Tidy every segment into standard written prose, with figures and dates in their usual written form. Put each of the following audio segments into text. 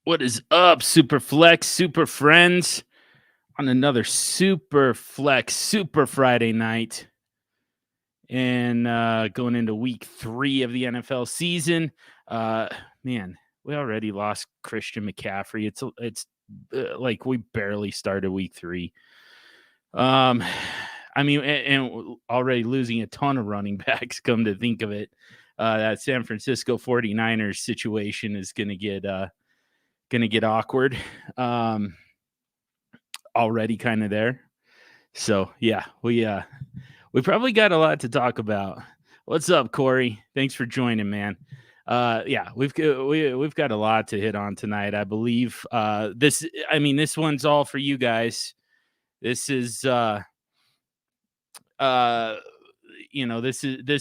What is up, SuperFlex Super Friends? On another SuperFlex Super Friday night, and going into Week 3 of the NFL season. Uh, man, we already lost Christian McCaffrey. It's like we barely started Week 3. I mean, and already losing a ton of running backs. Come to think of it, that San Francisco 49ers situation is going to get awkward. Already kind of there. So yeah, we probably got a lot to talk about. What's up, Corey? Thanks for joining, man. Yeah, we've got a lot to hit on tonight. I believe this one's all for you guys. This is this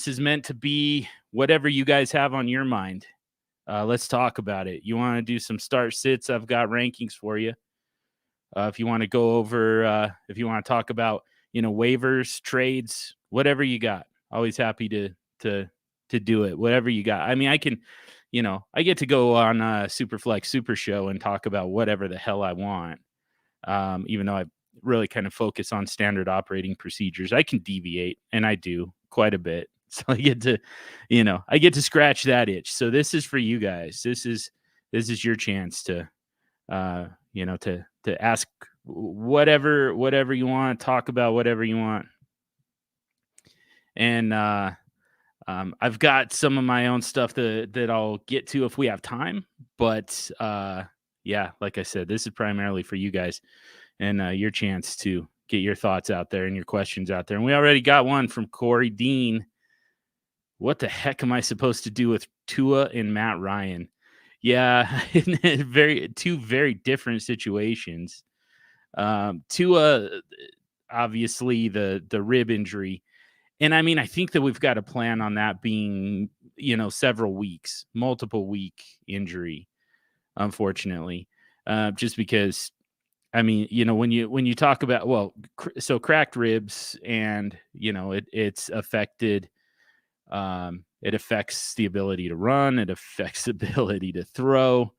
is meant to be whatever you guys have on your mind. Let's talk about it. You want to do some start sits? I've got rankings for you. If you want to go over, if you want to talk about, waivers, trades, whatever you got, always happy to do it. Whatever you got. I mean, I can, I get to go on SuperFlex Super Show and talk about whatever the hell I want. Even though I really kind of focus on standard operating procedures, I can deviate, and I do quite a bit. So I get to scratch that itch. So this is for you guys. This is your chance to, to ask whatever you want, talk about whatever you want. And I've got some of my own stuff that I'll get to if we have time. But yeah, like I said, this is primarily for you guys and your chance to get your thoughts out there and your questions out there. And we already got one from Corey Dean. What the heck am I supposed to do with Tua and Matt Ryan? Yeah, two very different situations. Tua, obviously the rib injury, and I mean, I think that we've got a plan on that being, several weeks, multiple week injury. Unfortunately, just because, I mean, when you talk about so cracked ribs, and it's affected. It affects the ability to run. It affects the ability to throw.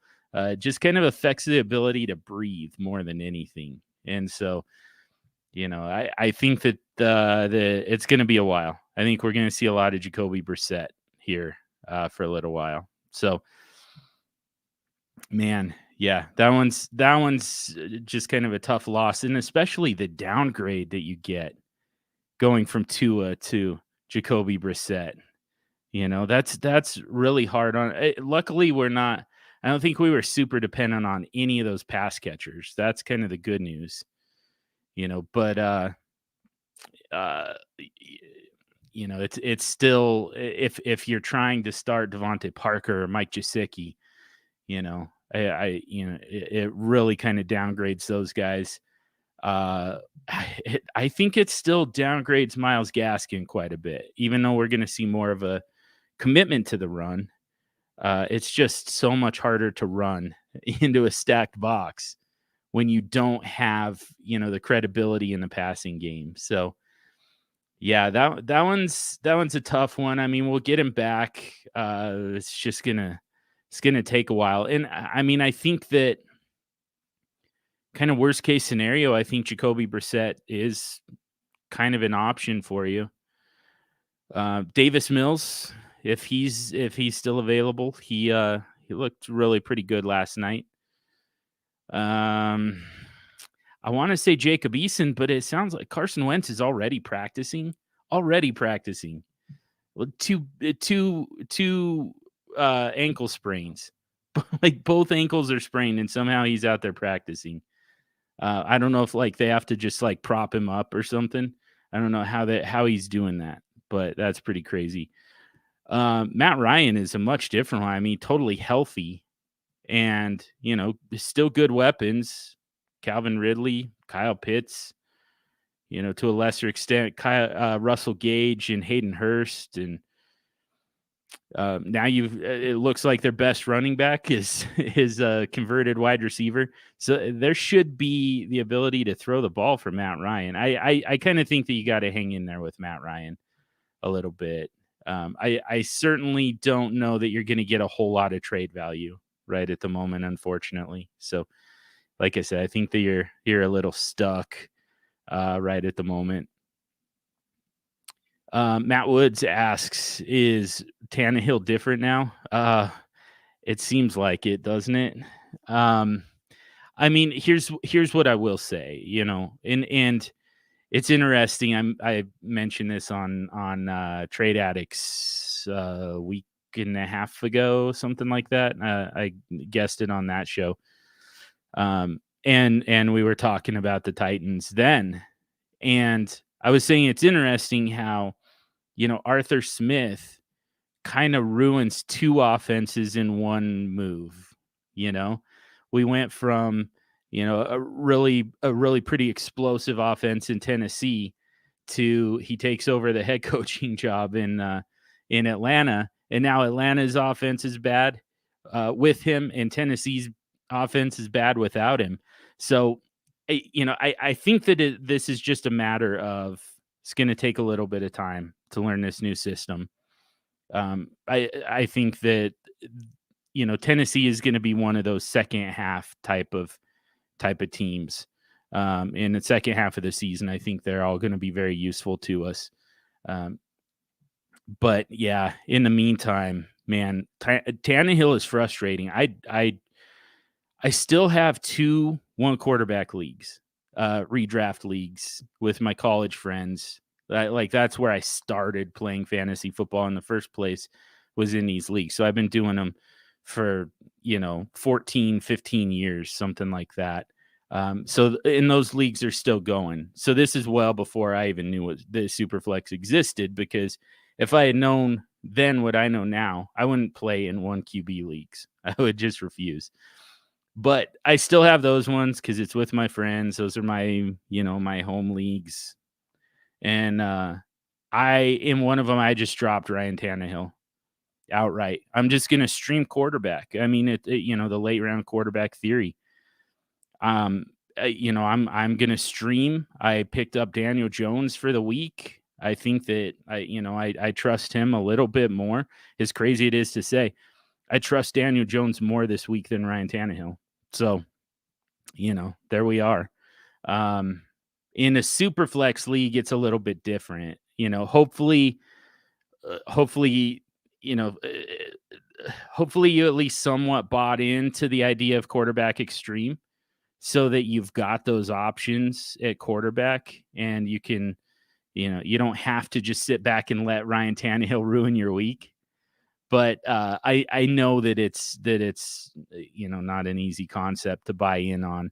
Just kind of affects the ability to breathe more than anything. And so, I think that it's going to be a while. I think we're going to see a lot of Jacoby Brissett here for a little while. So, man, yeah, that one's just kind of a tough loss, and especially the downgrade that you get going from Tua to Jacoby Brissett. That's really hard on. Luckily, we're not. I don't think we were super dependent on any of those pass catchers. That's kind of the good news, But it's still, if you're trying to start Devontae Parker or Mike Gesicki, it really kind of downgrades those guys. I think it still downgrades Myles Gaskin quite a bit, even though we're going to see more of a commitment to the run. It's just so much harder to run into a stacked box when you don't have, the credibility in the passing game. So yeah, that one's a tough one. I mean, we'll get him back. It's gonna take a while. And I mean, I think that kind of worst case scenario, I think Jacoby Brissett is kind of an option for you. Davis Mills, if he's still available, he looked really pretty good last night. I want to say Jacob Eason, but it sounds like Carson Wentz is already practicing. Well, two ankle sprains, like both ankles are sprained, and somehow he's out there practicing. I don't know if they have to just prop him up or something. I don't know how he's doing that, but that's pretty crazy. Matt Ryan is a much different one. I mean, totally healthy and, still good weapons. Calvin Ridley, Kyle Pitts, to a lesser extent, Russell Gage and Hayden Hurst. And now it looks like their best running back is a converted wide receiver. So there should be the ability to throw the ball for Matt Ryan. I kind of think that you got to hang in there with Matt Ryan a little bit. I certainly don't know that you're going to get a whole lot of trade value right at the moment, unfortunately. So, like I said, I think that you're a little stuck right at the moment. Matt Woods asks, is Tannehill different now? It seems like it, doesn't it? I mean, here's what I will say, and it's interesting. I mentioned this on Trade Addicts a week and a half ago, something like that. I guessed it on that show. And we were talking about the Titans then, and I was saying it's interesting how, Arthur Smith kind of ruins two offenses in one move. We went from, a really pretty explosive offense in Tennessee to he takes over the head coaching job in Atlanta, and now Atlanta's offense is bad with him, and Tennessee's offense is bad without him. So, I think that this is just a matter of it's going to take a little bit of time to learn this new system. I think that Tennessee is going to be one of those second half type of teams. In the second half of the season, I think they're all going to be very useful to us. But yeah, in the meantime, man, Tannehill is frustrating. I still have 2 one quarterback leagues, redraft leagues with my college friends. That's where I started playing fantasy football in the first place, was in these leagues. So I've been doing them for, 14, 15 years, something like that. So in those leagues are still going. So this is well before I even knew the SuperFlex existed, because if I had known then what I know now, I wouldn't play in 1 QB leagues. I would just refuse. But I still have those ones because it's with my friends. Those are my, my home leagues. And in one of them, I just dropped Ryan Tannehill outright. I'm just going to stream quarterback. I mean, the late round quarterback theory. I'm going to stream. I picked up Daniel Jones for the week. I think that I trust him a little bit more. As crazy it is to say, I trust Daniel Jones more this week than Ryan Tannehill. So, there we are. In a super flex league, it's a little bit different. Hopefully, hopefully you at least somewhat bought into the idea of quarterback extreme, so that you've got those options at quarterback, and you can, you don't have to just sit back and let Ryan Tannehill ruin your week. But I know that it's not an easy concept to buy in on,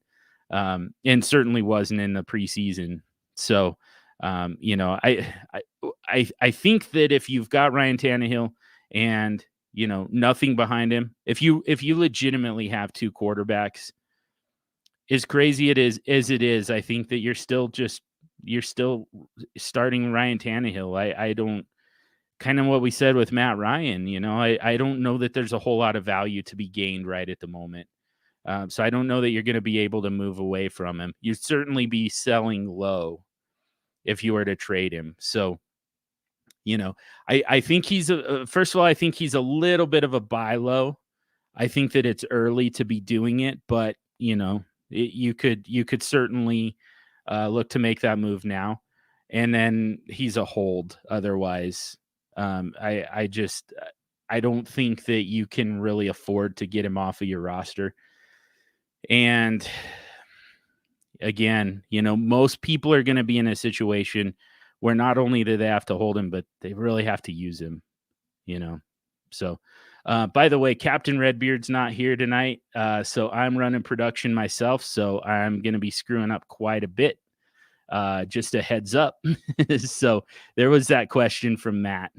and certainly wasn't in the preseason. So I think that if you've got Ryan Tannehill and nothing behind him, if you legitimately have 2 quarterbacks, as crazy as it is, I think that you're still starting Ryan Tannehill. I don't, kind of what we said with Matt Ryan, I don't know that there's a whole lot of value to be gained right at the moment. So I don't know that you're going to be able to move away from him. You'd certainly be selling low if you were to trade him. So, I think first of all, I think he's a little bit of a buy low. I think that it's early to be doing it, but you could certainly look to make that move now, and then he's a hold otherwise. I don't think that you can really afford to get him off of your roster. And again, most people are going to be in a situation where not only do they have to hold him, but they really have to use him, So, by the way, Captain Redbeard's not here tonight. So I'm running production myself. So I'm going to be screwing up quite a bit. Just a heads up. So there was that question from Matt.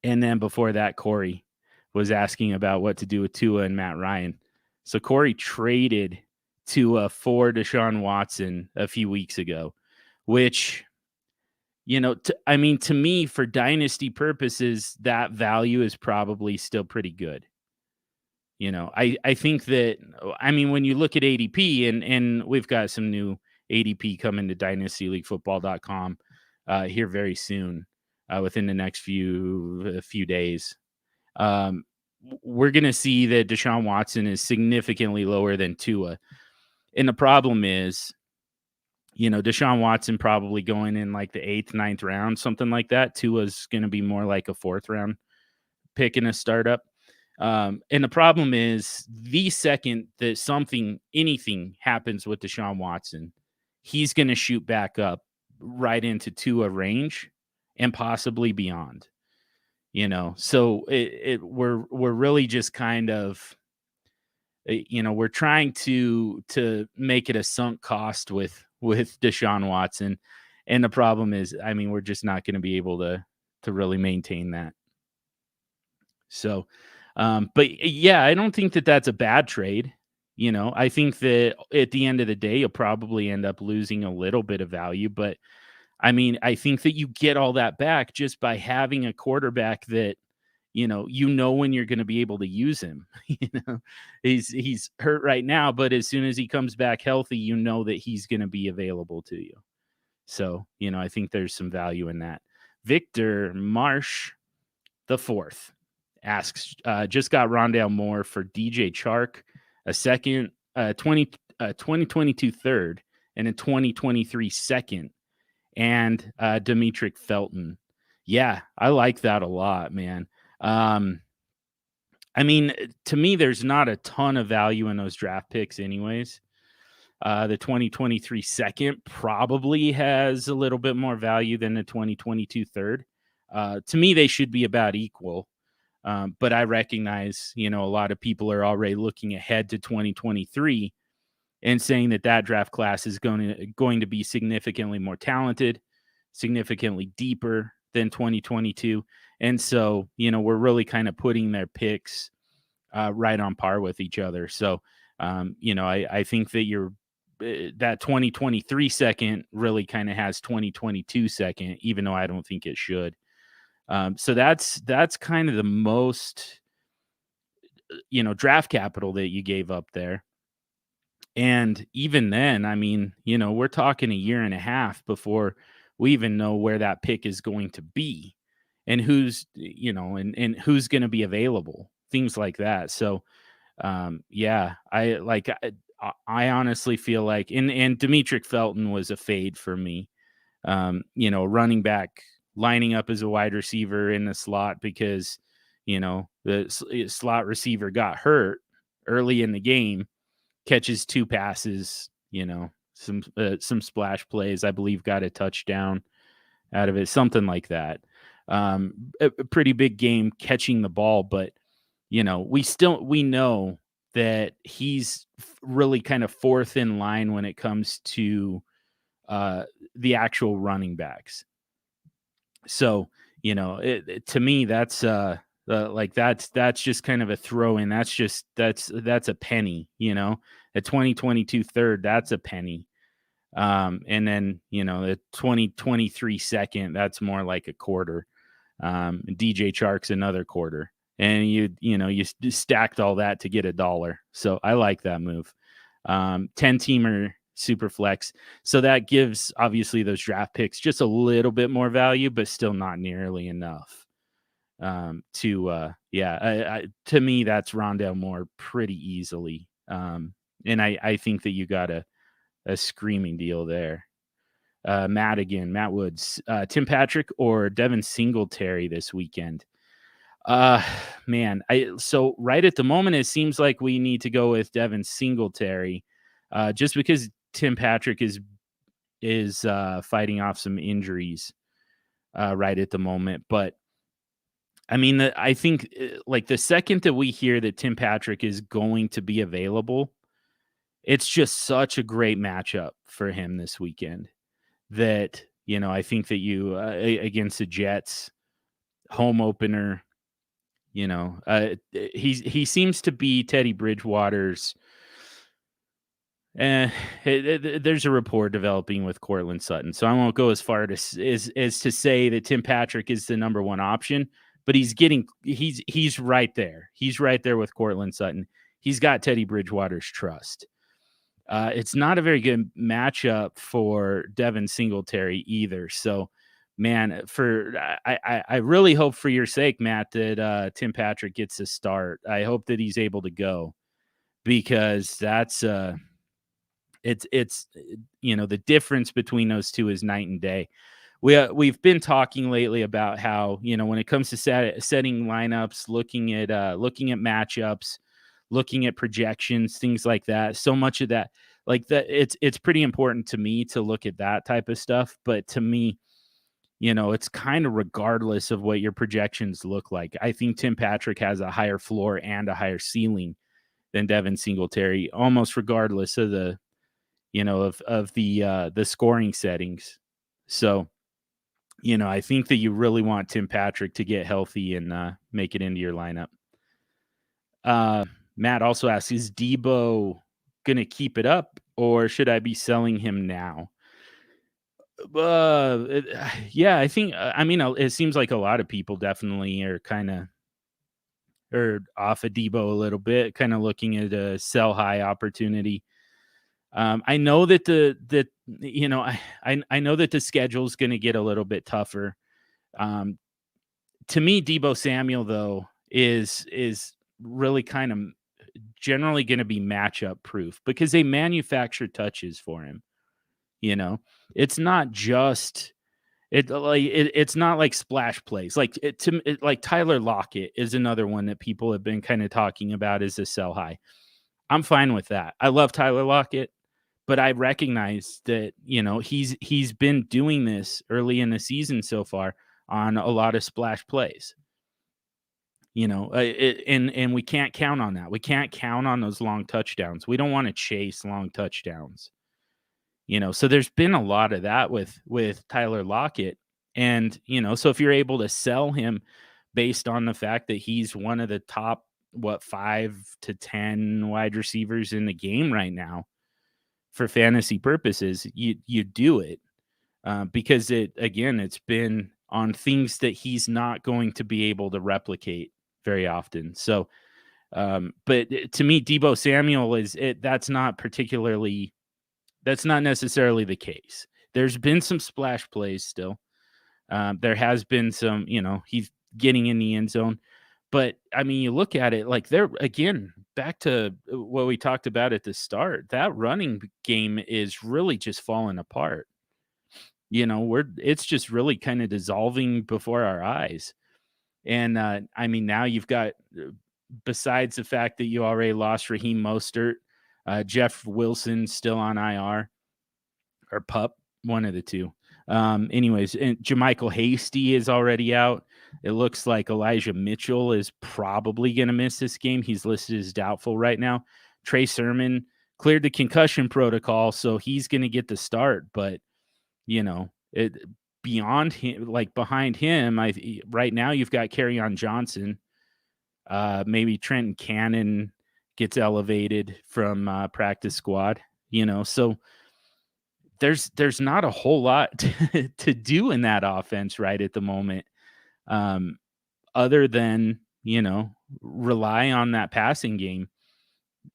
And then before that, Corey was asking about what to do with Tua and Matt Ryan. So Corey traded Tua for Deshaun Watson a few weeks ago, which, to me, for dynasty purposes, that value is probably still pretty good. I think that, when you look at ADP, and we've got some new ADP coming to dynastyleaguefootball.com here very soon, within the next few days. we're going to see that Deshaun Watson is significantly lower than Tua. And the problem is, Deshaun Watson probably going in like the 8th, 9th round, something like that. Tua's going to be more like a 4th round pick in a startup. And the problem is, the second that anything happens with Deshaun Watson, he's going to shoot back up right into Tua range and possibly beyond. So we're really just kind of, we're trying to make it a sunk cost with Deshaun Watson, and the problem is, I mean, we're just not going to be able to really maintain that. So, but yeah, I don't think that that's a bad trade. I think that at the end of the day, you'll probably end up losing a little bit of value, but I mean, I think that you get all that back just by having a quarterback that, when you're going to be able to use him. He's hurt right now, but as soon as he comes back healthy, that he's going to be available to you. So, I think there's some value in that. Victor Marsh the fourth asks, just got Rondale Moore for DJ Chark, a second, 2022 third, and a 2023 second, and Demetric Felton. Yeah, I like that a lot, man. I mean, to me, there's not a ton of value in those draft picks anyways. The 2023 second probably has a little bit more value than the 2022 third. To me, they should be about equal. But I recognize, a lot of people are already looking ahead to 2023 and saying that draft class is going to be significantly more talented, significantly deeper than 2022. And so, we're really kind of putting their picks right on par with each other. So, I think that that 2023 second really kind of has 2022 second, even though I don't think it should. So that's kind of the most, draft capital that you gave up there. And even then, I mean, we're talking a year and a half before we even know where that pick is going to be and who's, and who's going to be available, things like that. So, yeah, I honestly feel like, and Demetric Felton was a fade for me. Running back lining up as a wide receiver in the slot because, the slot receiver got hurt early in the game, catches 2 passes, some splash plays, I believe got a touchdown out of it, something like that. A pretty big game catching the ball, but, we know that he's really kind of fourth in line when it comes to the actual running backs. So, to me, that's that's just kind of a throw in. That's a penny, a 2022 third, that's a penny. And then, the 2023 second, that's more like a quarter. DJ Chark's another quarter. And you stacked all that to get $1. So I like that move. 10-teamer SuperFlex. So that gives obviously those draft picks just a little bit more value, but still not nearly enough. To me, that's Rondale Moore pretty easily. And I think that you got a screaming deal there. Matt Woods, Tim Patrick or Devin Singletary this weekend. Man, so right at the moment, it seems like we need to go with Devin Singletary, just because Tim Patrick is fighting off some injuries right at the moment. But I mean, I think like the second that we hear that Tim Patrick is going to be available, it's just such a great matchup for him this weekend that, I think that you against the Jets home opener, he seems to be Teddy Bridgewater's. There's a rapport developing with Courtland Sutton, so I won't go as far as to say that Tim Patrick is the number one option, but he's right there. He's right there with Courtland Sutton. He's got Teddy Bridgewater's trust. It's not a very good matchup for Devin Singletary either. So, man, I really hope for your sake, Matt, that Tim Patrick gets a start. I hope that he's able to go because that's it's the difference between those two is night and day. We've been talking lately about how when it comes to setting lineups, looking at matchups, looking at projections, things like that. So much of that, like that, it's pretty important to me to look at that type of stuff. But to me, it's kind of regardless of what your projections look like. I think Tim Patrick has a higher floor and a higher ceiling than Devin Singletary, almost regardless of the the scoring settings. So, I think that you really want Tim Patrick to get healthy and make it into your lineup. Matt also asks, is Debo going to keep it up or should I be selling him now? Yeah, I think, it seems like a lot of people definitely are off of Debo a little bit, kind of looking at a sell high opportunity. I know that I know that the schedule is going to get a little bit tougher. To me, Debo Samuel though is really kind of generally going to be matchup proof because they manufacture touches for him. It's not just it's not like splash plays. Like Tyler Lockett is another one that people have been kind of talking about as a sell high. I'm fine with that. I love Tyler Lockett. But I recognize that, he's been doing this early in the season so far on a lot of splash plays. And we can't count on that. We can't count on those long touchdowns. We don't want to chase long touchdowns. So there's been a lot of that with Tyler Lockett. And, so if you're able to sell him based on the fact that he's one of the top, 5 to 10 wide receivers in the game right now, for fantasy purposes, you do it because it's been on things that he's not going to be able to replicate very often. So, but to me, Debo Samuel that's not necessarily the case. There's been some splash plays still. There has been some, he's getting in the end zone. But you look at it like they're again back to what we talked about at the start. That running game is really just falling apart. It's just really kind of dissolving before our eyes. And now you've got besides the fact that you already lost Raheem Mostert, Jeff Wilson still on IR or PUP, one of the two. Anyways, and Jermichael Hasty is already out. It looks like Elijah Mitchell is probably going to miss this game. He's listed as doubtful right now. Trey Sermon cleared the concussion protocol, so he's going to get the start. But, beyond him, like behind him, right now you've got Kerryon Johnson. Maybe Trenton Cannon gets elevated from practice squad, so there's not a whole lot to do in that offense right at the moment. Other than, rely on that passing game.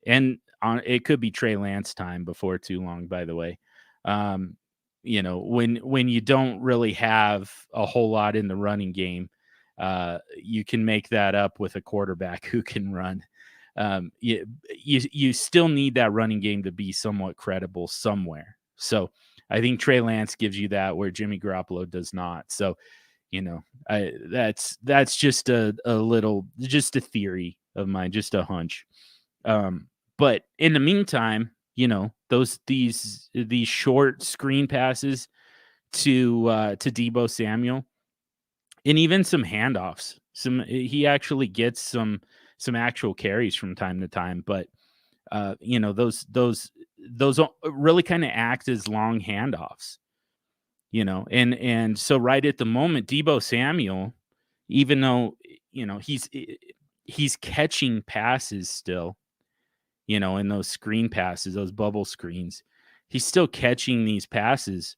And it could be Trey Lance time before too long, by the way. When you don't really have a whole lot in the running game, you can make that up with a quarterback who can run. You still need that running game to be somewhat credible somewhere. So I think Trey Lance gives you that where Jimmy Garoppolo does not. So, that's just a theory of mine, just a hunch. But in the meantime, these short screen passes to Debo Samuel and even some handoffs. He actually gets some actual carries from time to time, but those really kind of act as long handoffs. And so right at the moment, Debo Samuel, even though, he's catching passes still, in those screen passes, those bubble screens, he's still catching these passes,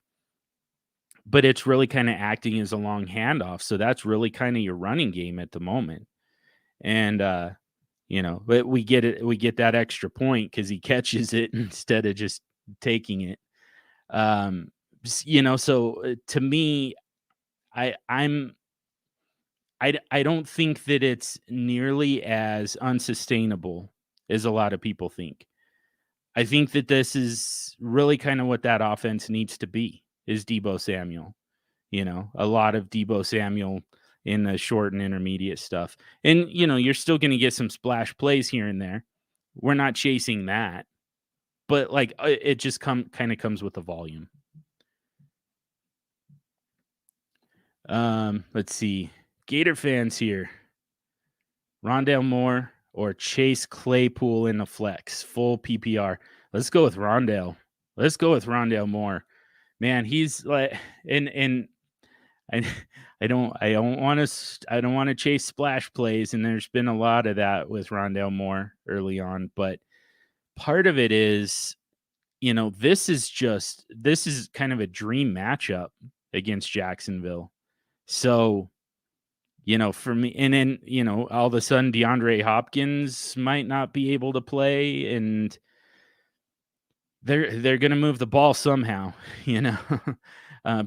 but it's really kind of acting as a long handoff. So that's really kind of your running game at the moment. And, but we get it. We get that extra point because he catches it instead of just taking it. So to me, I don't think that it's nearly as unsustainable as a lot of people think. I think that this is really kind of what that offense needs to be, is Deebo Samuel. A lot of Deebo Samuel in the short and intermediate stuff. And, you're still going to get some splash plays here and there. We're not chasing that. But, like, it just kind of comes with the volume. Let's see. Gator fans here. Rondale Moore or Chase Claypool in the flex, full PPR. Let's go with Rondale. Let's go with Rondale Moore. Man, he's like, and I don't want to chase splash plays, and there's been a lot of that with Rondale Moore early on, but part of it is, this is kind of a dream matchup against Jacksonville. So, for me, and then, all of a sudden DeAndre Hopkins might not be able to play, and they're going to move the ball somehow,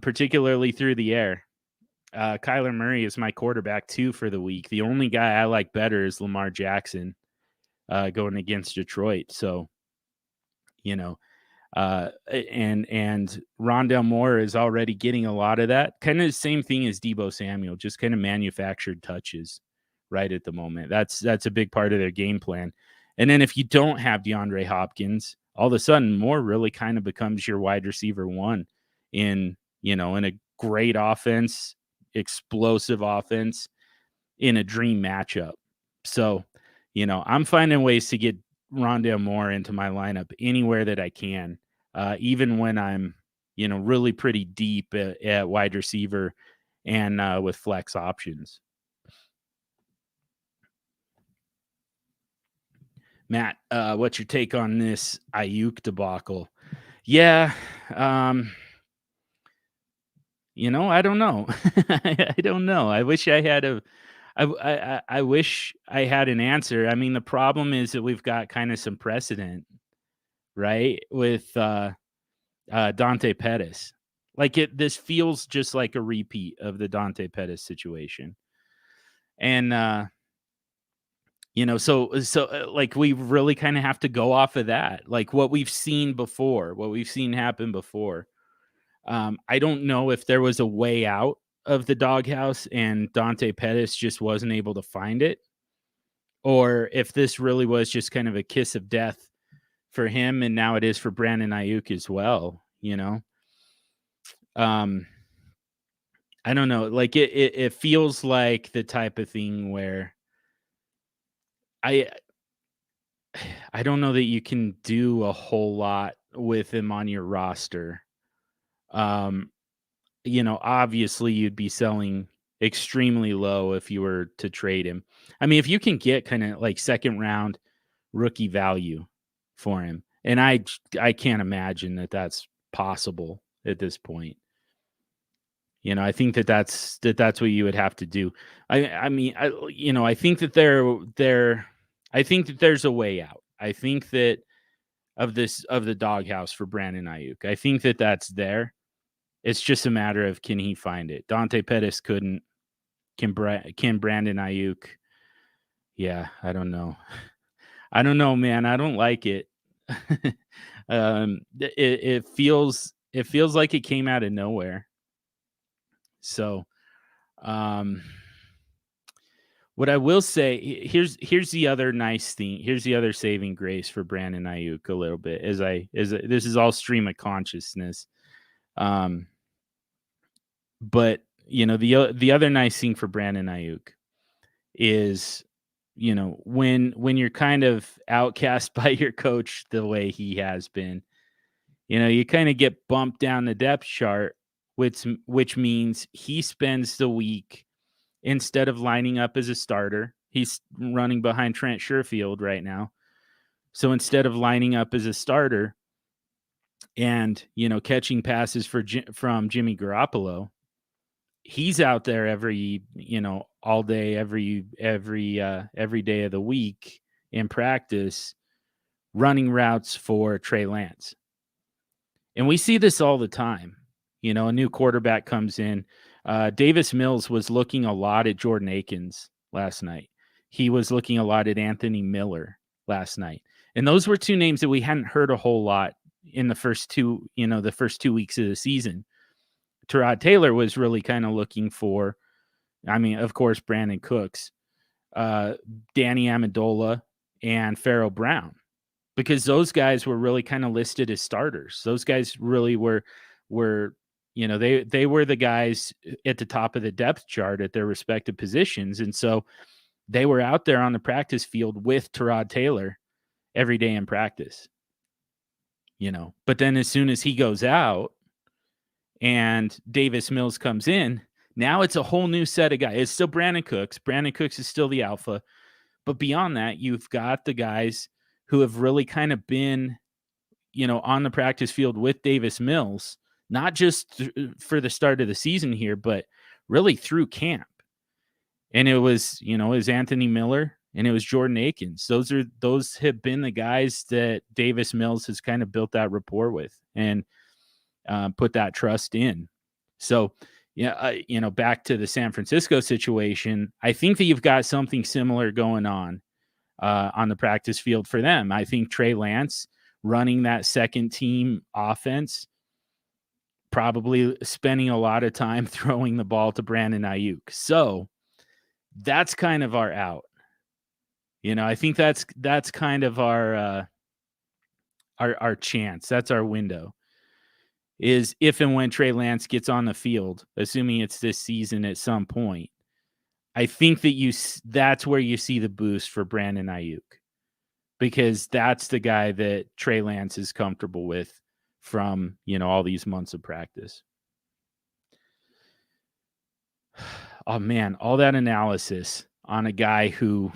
particularly through the air. Kyler Murray is my quarterback too for the week. The only guy I like better is Lamar Jackson going against Detroit. So, and Rondale Moore is already getting a lot of that. Kind of the same thing as Deebo Samuel, just kind of manufactured touches right at the moment. That's a big part of their game plan. And then if you don't have DeAndre Hopkins, all of a sudden Moore really kind of becomes your wide receiver one in a great offense, explosive offense in a dream matchup. So, I'm finding ways to get Rondale Moore into my lineup anywhere that I can, even when I'm, really pretty deep at wide receiver and with flex options. Matt, what's your take on this Ayuk debacle? Yeah, I don't know. I don't know. I wish I had I wish I had an answer. I mean, the problem is that we've got kind of some precedent, right? With Dante Pettis. Like this feels just like a repeat of the Dante Pettis situation. And so like we really kind of have to go off of that. Like what we've seen before, what we've seen happen before. I don't know if there was a way out of the doghouse and Dante Pettis just wasn't able to find it, or if this really was just kind of a kiss of death for him, and now it is for Brandon Ayuk as well. I don't know. Like it feels like the type of thing where I don't know that you can do a whole lot with him on your roster. Obviously you'd be selling extremely low if you were to trade him. I mean, if you can get kind of like second round rookie value for him, and I can't imagine that that's possible at this point. I think that's what you would have to do. I mean, I think that I think that there's a way out. I think that of the doghouse for Brandon Ayuk. I think that that's there. It's just a matter of, can he find it? Dante Pettis couldn't. Can Brandon Ayuk? Yeah, I don't know. I don't know, man. I don't like it. It feels like it came out of nowhere. So, what I will say, here's the other nice thing. Here's the other saving grace for Brandon Ayuk a little bit. This is all stream of consciousness. But the other nice thing for Brandon Ayuk is, when you're kind of outcast by your coach the way he has been, you kind of get bumped down the depth chart, which means he spends the week, instead of lining up as a starter, he's running behind Trent Sherfield right now. So instead of lining up as a starter and, catching passes from Jimmy Garoppolo, he's out there all day, every day of the week in practice, running routes for Trey Lance. And we see this all the time. A new quarterback comes in. Davis Mills was looking a lot at Jordan Akins last night. He was looking a lot at Anthony Miller last night. And those were two names that we hadn't heard a whole lot in the first two weeks of the season. Tyrod Taylor was really kind of looking for, of course, Brandon Cooks, Danny Amendola, and Pharaoh Brown, because those guys were really kind of listed as starters. Those guys really were they were the guys at the top of the depth chart at their respective positions. And so they were out there on the practice field with Tyrod Taylor every day in practice, but then as soon as he goes out and Davis Mills comes in, now it's a whole new set of guys. It's still Brandon Cooks. Brandon Cooks is still the alpha. But beyond that, you've got the guys who have really kind of been, on the practice field with Davis Mills, not just for the start of the season here, but really through camp. And it was Anthony Miller and it was Jordan Akins. Those have been the guys that Davis Mills has kind of built that rapport with and put that trust in. So, back to the San Francisco situation, I think that you've got something similar going on the practice field for them. I think Trey Lance running that second team offense, probably spending a lot of time throwing the ball to Brandon Nyuk. So that's kind of our out. I think that's kind of our chance. That's our window, is if and when Trey Lance gets on the field, assuming it's this season at some point. I think that that's where you see the boost for Brandon Nyuk, because that's the guy that Trey Lance is comfortable with from, all these months of practice. Oh man, all that analysis on a guy who,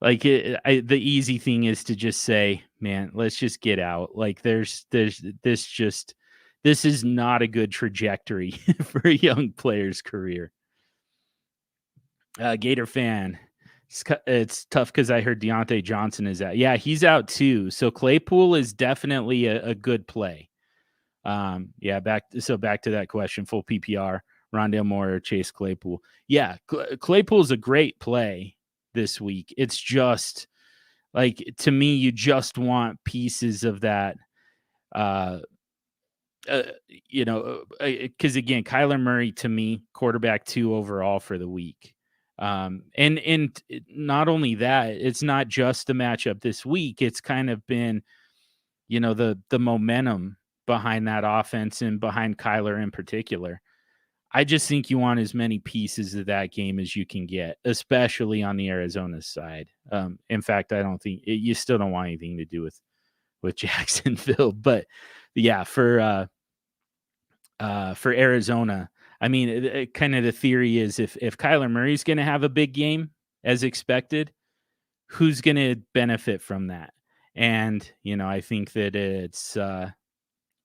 the easy thing is to just say, man, let's just get out. Like this is not a good trajectory for a young player's career. Gator fan, it's tough because I heard Deontay Johnson is out. Yeah, he's out too. So Claypool is definitely a good play. Back to that question, full PPR, Rondale Moore or Chase Claypool. Yeah, Claypool's a great play this week. It's just, to me, you just want pieces of that, because again, Kyler Murray, to me, quarterback 2 overall for the week. And not only that, it's not just the matchup this week. It's kind of been, the momentum behind that offense and behind Kyler in particular. I just think you want as many pieces of that game as you can get, especially on the Arizona side. In fact, I don't think you still don't want anything to do with Jacksonville, but yeah, for Arizona, kind of the theory is if Kyler Murray's going to have a big game as expected, who's going to benefit from that? And, I think that it's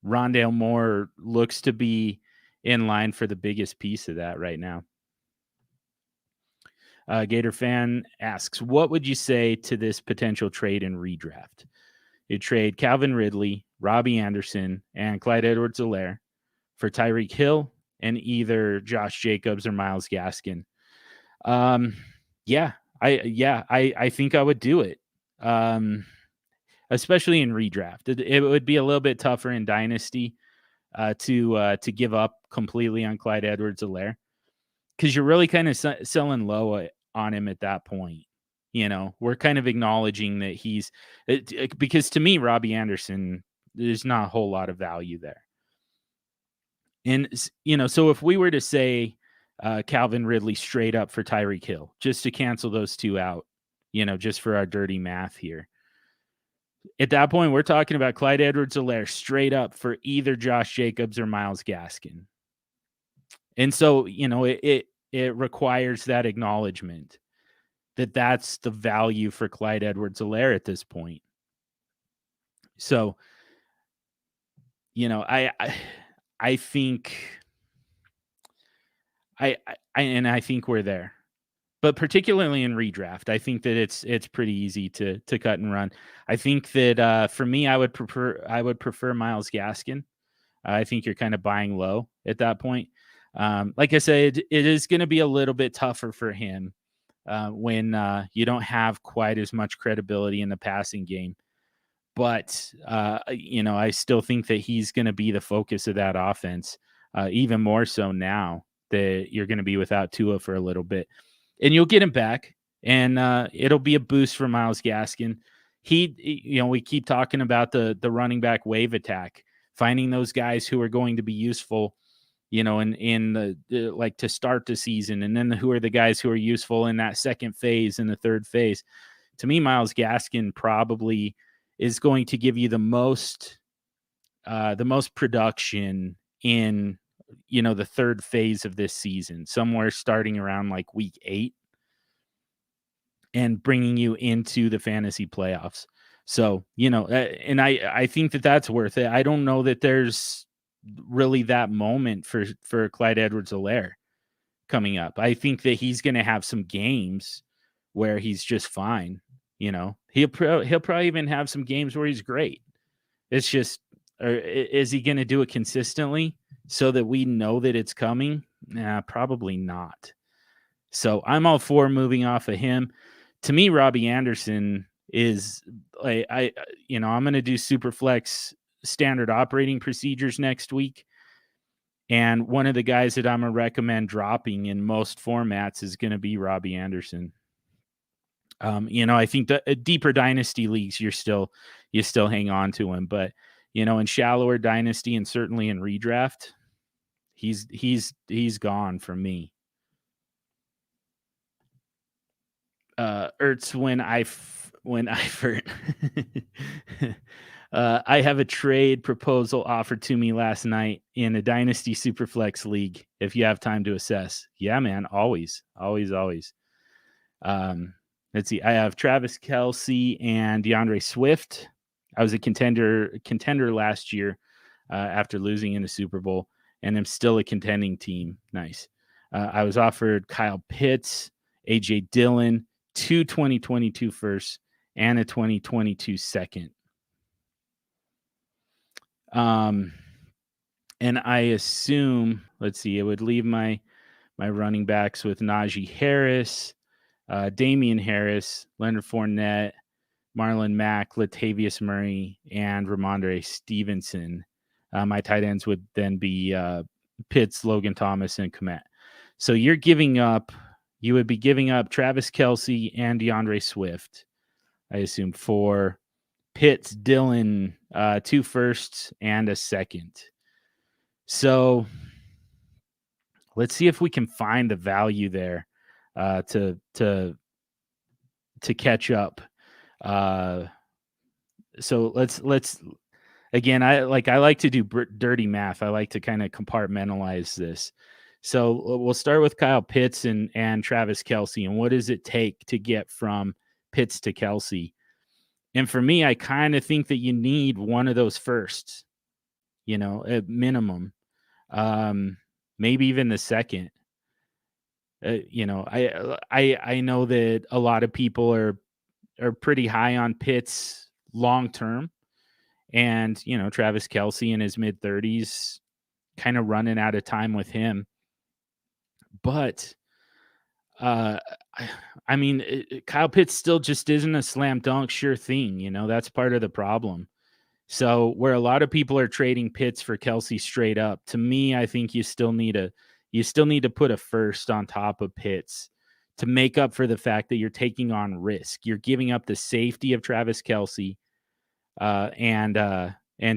Rondale Moore looks to be in line for the biggest piece of that right now. Gator fan asks, what would you say to this potential trade and redraft? You trade Calvin Ridley, Robbie Anderson, and Clyde Edwards-Helaire for Tyreek Hill and either Josh Jacobs or Myles Gaskin. I think I would do it. Especially in redraft. It would be a little bit tougher in Dynasty to give up completely on Clyde Edwards-Helaire, because you're really kind of selling low on him at that point. We're kind of acknowledging that because to me, Robbie Anderson, there's not a whole lot of value there. And, so if we were to say Calvin Ridley straight up for Tyreek Hill, just to cancel those two out, just for our dirty math here, at that point, we're talking about Clyde Edwards-Helaire straight up for either Josh Jacobs or Myles Gaskin. And so, it requires that acknowledgement that that's the value for Clyde Edwards-Helaire at this point. So, I think I think we're there, but particularly in redraft, I think that it's pretty easy to cut and run. I think that for me, I would prefer Myles Gaskin. I think you're kind of buying low at that point. Like I said, it is going to be a little bit tougher for him when you don't have quite as much credibility in the passing game. But, I still think that he's going to be the focus of that offense, even more so now that you're going to be without Tua for a little bit. And you'll get him back, and it'll be a boost for Myles Gaskin. We keep talking about the running back wave attack, finding those guys who are going to be useful, in the like to start the season, and then who are the guys who are useful in that second phase and the third phase. To me, Myles Gaskin probably is going to give you the most production in, the third phase of this season, somewhere starting around like week 8 and bringing you into the fantasy playoffs. So, and I think that that's worth it. I don't know that there's really that moment for Clyde Edwards-Helaire coming up. I think that he's going to have some games where he's just fine. He'll probably even have some games where he's great. It's just, is he going to do it consistently so that we know that it's coming? Nah, probably not. So I'm all for moving off of him. To me, Robbie Anderson is I'm going to do SuperFlex standard operating procedures next week. And one of the guys that I'm going to recommend dropping in most formats is going to be Robbie Anderson. I think that deeper dynasty leagues, you still hang on to him, but in shallower dynasty and certainly in redraft, he's gone from me. Ertz, I have a trade proposal offered to me last night in a Dynasty Superflex league. If you have time to assess, yeah, man, always. Let's see. I have Travis Kelsey and DeAndre Swift. I was a contender last year after losing in the Super Bowl, and I'm still a contending team. Nice. I was offered Kyle Pitts, AJ Dillon, 2 2022 firsts, and a 2022 second. And I assume, let's see, it would leave my running backs with Najee Harris, Damian Harris, Leonard Fournette, Marlon Mack, Latavius Murray, and Ramondre Stevenson. My tight ends would then be Pitts, Logan Thomas, and Kmet. So you would be giving up Travis Kelsey and DeAndre Swift, I assume, for Pitts, Dillon, 2 firsts, and a second. So let's see if we can find the value there to catch up. So let's again, I like to do dirty math. I like to kind of compartmentalize this. So we'll start with Kyle Pitts and Travis Kelsey, and what does it take to get from Pitts to Kelsey? And for me, I kind of think that you need one of those firsts, at minimum, maybe even the second. I know that a lot of people are pretty high on Pitts long term, and Travis Kelsey in his mid-30s, kind of running out of time with him. But Kyle Pitts still just isn't a slam dunk sure thing. That's part of the problem. So where a lot of people are trading Pitts for Kelsey straight up, to me, I think you still need to put a first on top of Pitts to make up for the fact that you're taking on risk. You're giving up the safety of Travis Kelsey and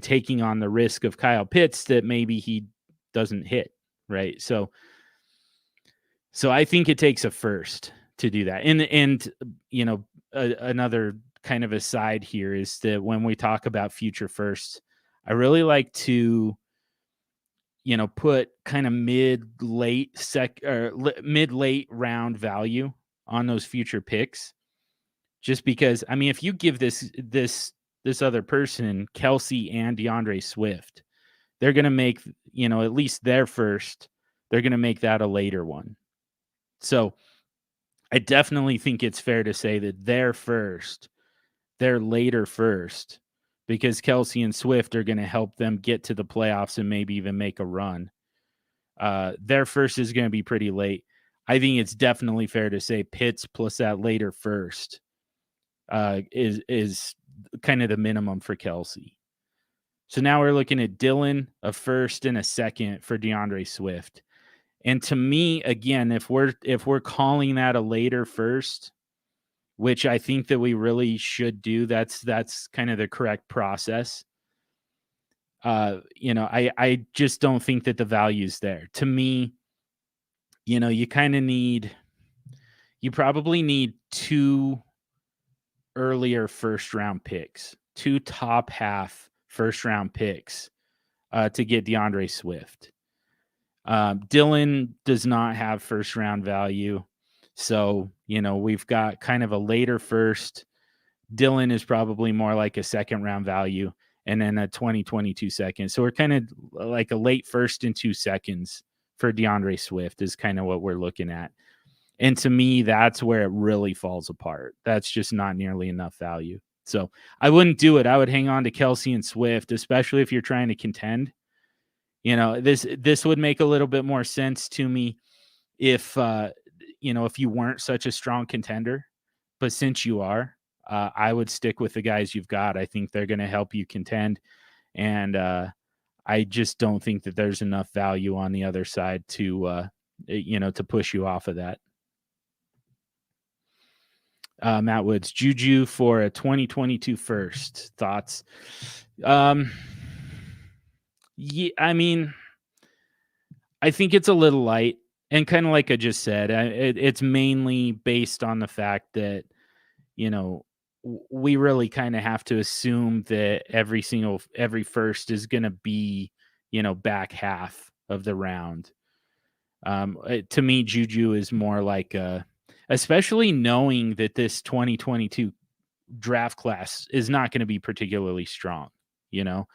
taking on the risk of Kyle Pitts that maybe he doesn't hit, right? So I think it takes a first to do that. And another kind of aside here is that when we talk about future firsts, I really like to, put kind of mid-late round value on those future picks. Just because, if you give this other person Kelsey and DeAndre Swift, they're going to make, at least their first, they're going to make that a later one. So I definitely think it's fair to say that their later first, because Kelsey and Swift are going to help them get to the playoffs and maybe even make a run. their first is going to be pretty late. I think it's definitely fair to say Pitts plus that later first is kind of the minimum for Kelsey. So now we're looking at Dylan, a first and a second for DeAndre Swift. And to me, again, if we're calling that a later first, which I think that we really should do, that's kind of the correct process. I just don't think that the value's there. To me, you probably need 2 earlier first round picks, 2 top half first round picks to get DeAndre Swift. Dylan does not have first round value. So, we've got kind of a later first. Dylan is probably more like a second round value, and then a 2022 second. So we're kind of like a late first and 2 seconds for DeAndre Swift is kind of what we're looking at. And to me, that's where it really falls apart. That's just not nearly enough value. So I wouldn't do it. I would hang on to Kelsey and Swift, especially if you're trying to contend. This would make a little bit more sense to me if you weren't such a strong contender. But since you are, I would stick with the guys you've got. I think they're going to help you contend. And I just don't think that there's enough value on the other side to push you off of that. Matt Woods, Juju for a 2022 first. Thoughts? Yeah, I mean, I think it's a little light, and kind of like I just said, it's mainly based on the fact that, we really kind of have to assume that every first is going to be, back half of the round. To me, Juju is more like especially knowing that this 2022 draft class is not going to be particularly strong, you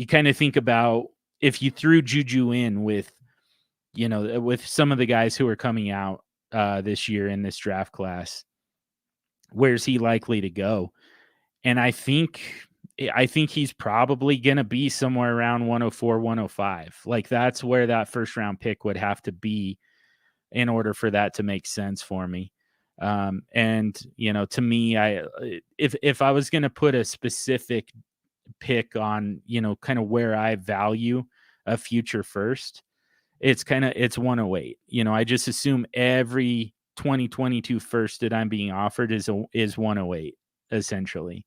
kind of think about if you threw Juju in with some of the guys who are coming out this year in this draft class, where's he likely to go? And I think he's probably going to be somewhere around 104, 105. Like that's where that first round pick would have to be in order for that to make sense for me. And to me, if I was going to put a specific pick on, kind of where I value a future first, it's 108. I just assume every 2022 first that I'm being offered is 108 essentially.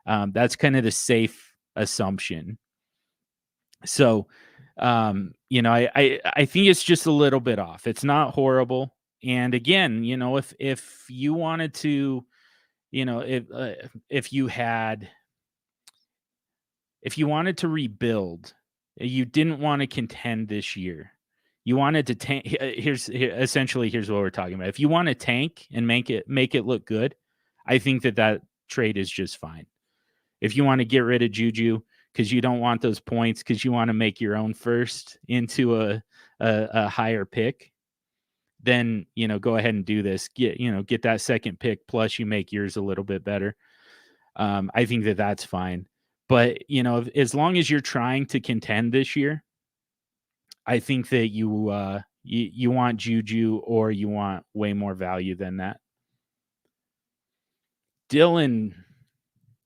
That's kind of the safe assumption. So, I think it's just a little bit off. It's not horrible. And again, if you wanted to, if you wanted to rebuild, you didn't want to contend this year. You wanted to tank. Here's what we're talking about. If you want to tank and make it look good, I think that trade is just fine. If you want to get rid of Juju because you don't want those points because you want to make your own first into a higher pick, then go ahead and do this. Get that second pick plus you make yours a little bit better. I think that's fine. But as long as you're trying to contend this year, I think that you want Juju or you want way more value than that. Dylan,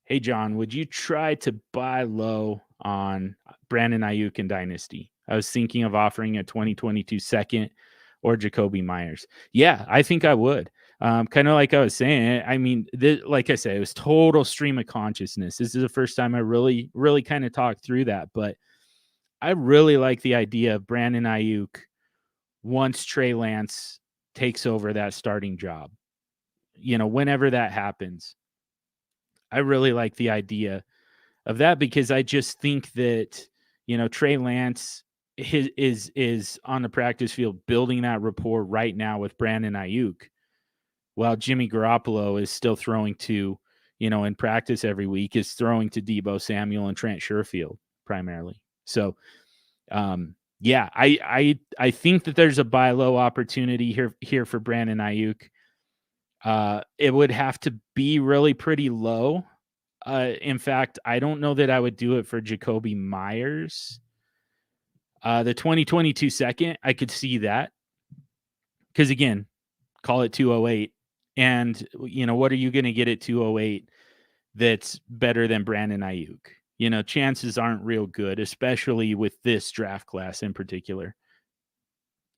hey John, would you try to buy low on Brandon Ayuk in Dynasty? I was thinking of offering a 2022 second or Jacoby Myers. Yeah, I think I would. Kind of like I was saying, I mean, like I said, it was total stream of consciousness. This is the first time I really, really kind of talked through that, but I really like the idea of Brandon Ayuk once Trey Lance takes over that starting job. Whenever that happens, I really like the idea of that because I just think that, Trey Lance is on the practice field building that rapport right now with Brandon Ayuk, while Jimmy Garoppolo is still throwing to, in practice every week, is throwing to Deebo Samuel and Trent Sherfield primarily. So, yeah, I think that there's a buy low opportunity here for Brandon Ayuk. It would have to be really pretty low. In fact, I don't know that I would do it for Jacoby Myers. The 2022 second, I could see that. Because again, call it 208. And, what are you going to get at 208 that's better than Brandon Ayuk? Chances aren't real good, especially with this draft class in particular.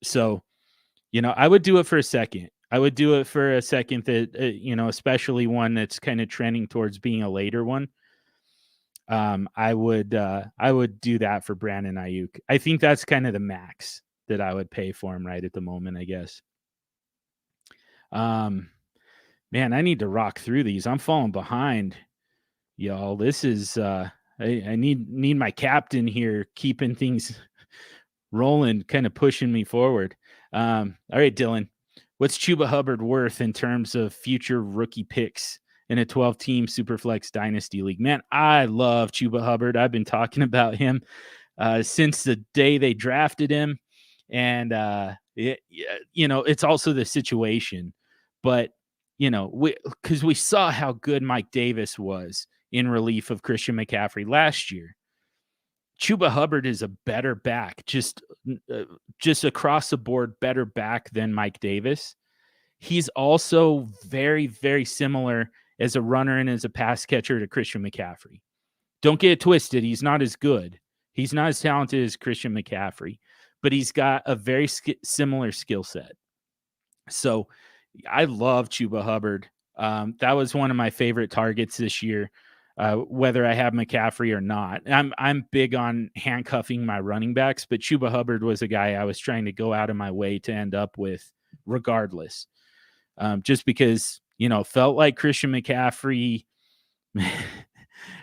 So, I would do it for a second. I would do it for a second that, especially one that's kind of trending towards being a later one. I would do that for Brandon Ayuk. I think that's kind of the max that I would pay for him right at the moment, I guess. Man, I need to rock through these. I'm falling behind, y'all. This is I need my captain here keeping things rolling, kind of pushing me forward. All right, Dylan, what's Chuba Hubbard worth in terms of future rookie picks in a 12-team SuperFlex Dynasty League? Man, I love Chuba Hubbard. I've been talking about him since the day they drafted him. And, it's also the situation. But, because we saw how good Mike Davis was in relief of Christian McCaffrey last year. Chuba Hubbard is a better back, just across the board, better back than Mike Davis. He's also very, very similar as a runner and as a pass catcher to Christian McCaffrey. Don't get it twisted. He's not as good. He's not as talented as Christian McCaffrey, but he's got a very similar skill set. So I love Chuba Hubbard. That was one of my favorite targets this year. Whether I have McCaffrey or not. I'm big on handcuffing my running backs, but Chuba Hubbard was a guy I was trying to go out of my way to end up with regardless. Just because, felt like Christian McCaffrey.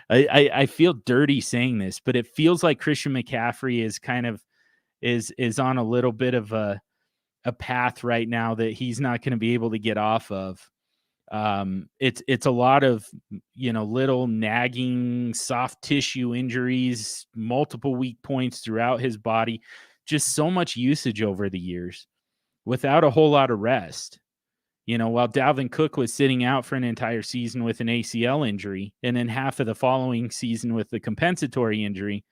I feel dirty saying this, but it feels like Christian McCaffrey is kind of is on a little bit of a path right now that he's not going to be able to get off of. It's a lot of, little nagging soft tissue injuries, multiple weak points throughout his body, just so much usage over the years without a whole lot of rest. While Dalvin Cook was sitting out for an entire season with an ACL injury and then half of the following season with the compensatory injury,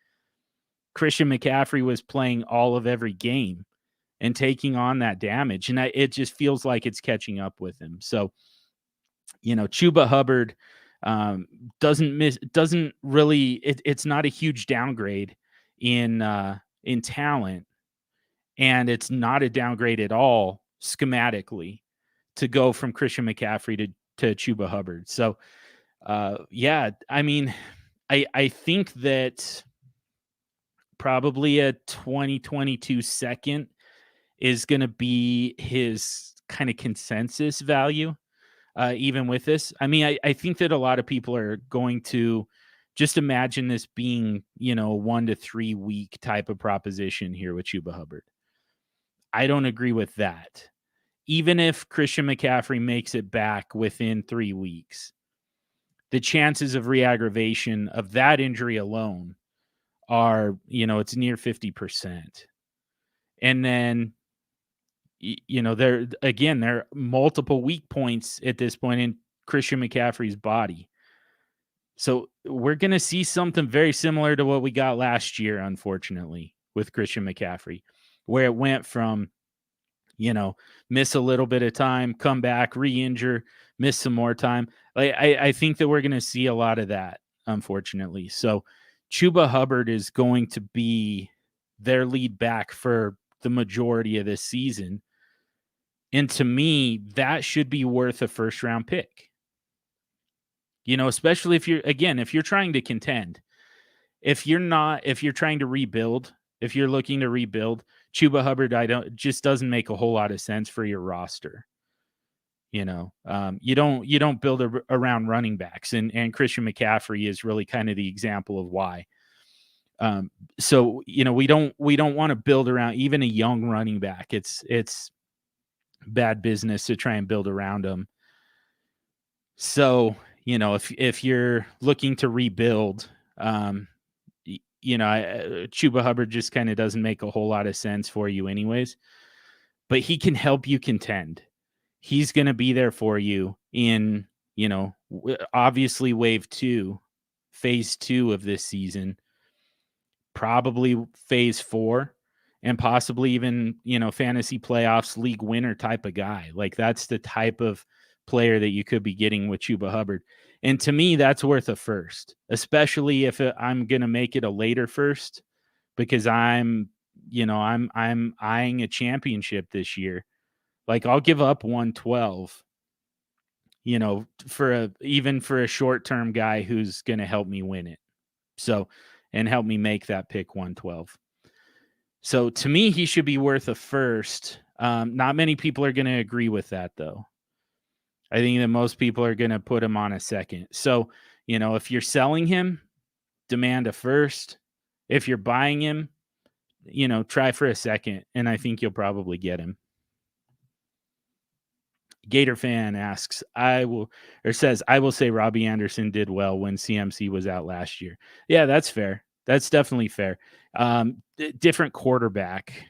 Christian McCaffrey was playing all of every game and taking on that damage. And it just feels like it's catching up with him. So, Chuba Hubbard doesn't really, it's not a huge downgrade in talent, and it's not a downgrade at all schematically to go from Christian McCaffrey to Chuba Hubbard. So, I mean, I think that probably a 2022 second is going to be his kind of consensus value. Even with this, I mean, I think that a lot of people are going to just imagine this being, 1 to 3 week type of proposition here with Chuba Hubbard. I don't agree with that. Even if Christian McCaffrey makes it back within 3 weeks, the chances of re-aggravation of that injury alone are, it's near 50%. And then, there are multiple weak points at this point in Christian McCaffrey's body. So we're going to see something very similar to what we got last year, unfortunately, with Christian McCaffrey, where it went from, miss a little bit of time, come back, re-injure, miss some more time. I think that we're going to see a lot of that, unfortunately. So Chuba Hubbard is going to be their lead back for the majority of this season. And to me, that should be worth a first-round pick. Especially if you're trying to contend. If you're trying to rebuild, if you're looking to rebuild, Chuba Hubbard just doesn't make a whole lot of sense for your roster. You don't build around running backs, and Christian McCaffrey is really kind of the example of why. So we don't want to build around even a young running back. It's bad business to try and build around them. So, if you're looking to rebuild, Chuba Hubbard just kind of doesn't make a whole lot of sense for you anyways, but he can help you contend. He's going to be there for you in, obviously phase 2 of this season, probably phase 4. and possibly even, fantasy playoffs, league winner type of guy. Like that's the type of player that you could be getting with Chuba Hubbard. And to me, that's worth a first, especially if I'm going to make it a later first, because I'm eyeing a championship this year. Like I'll give up 112, even for a short-term guy who's going to help me win it. So, and help me make that pick 112. So to me, he should be worth a first. Not many people are going to agree with that, though. I think that most people are going to put him on a second. So, if you're selling him, demand a first. If you're buying him, try for a second, and I think you'll probably get him. Gator fan asks, I will say Robbie Anderson did well when CMC was out last year. Yeah, that's fair. That's definitely fair. Different quarterback.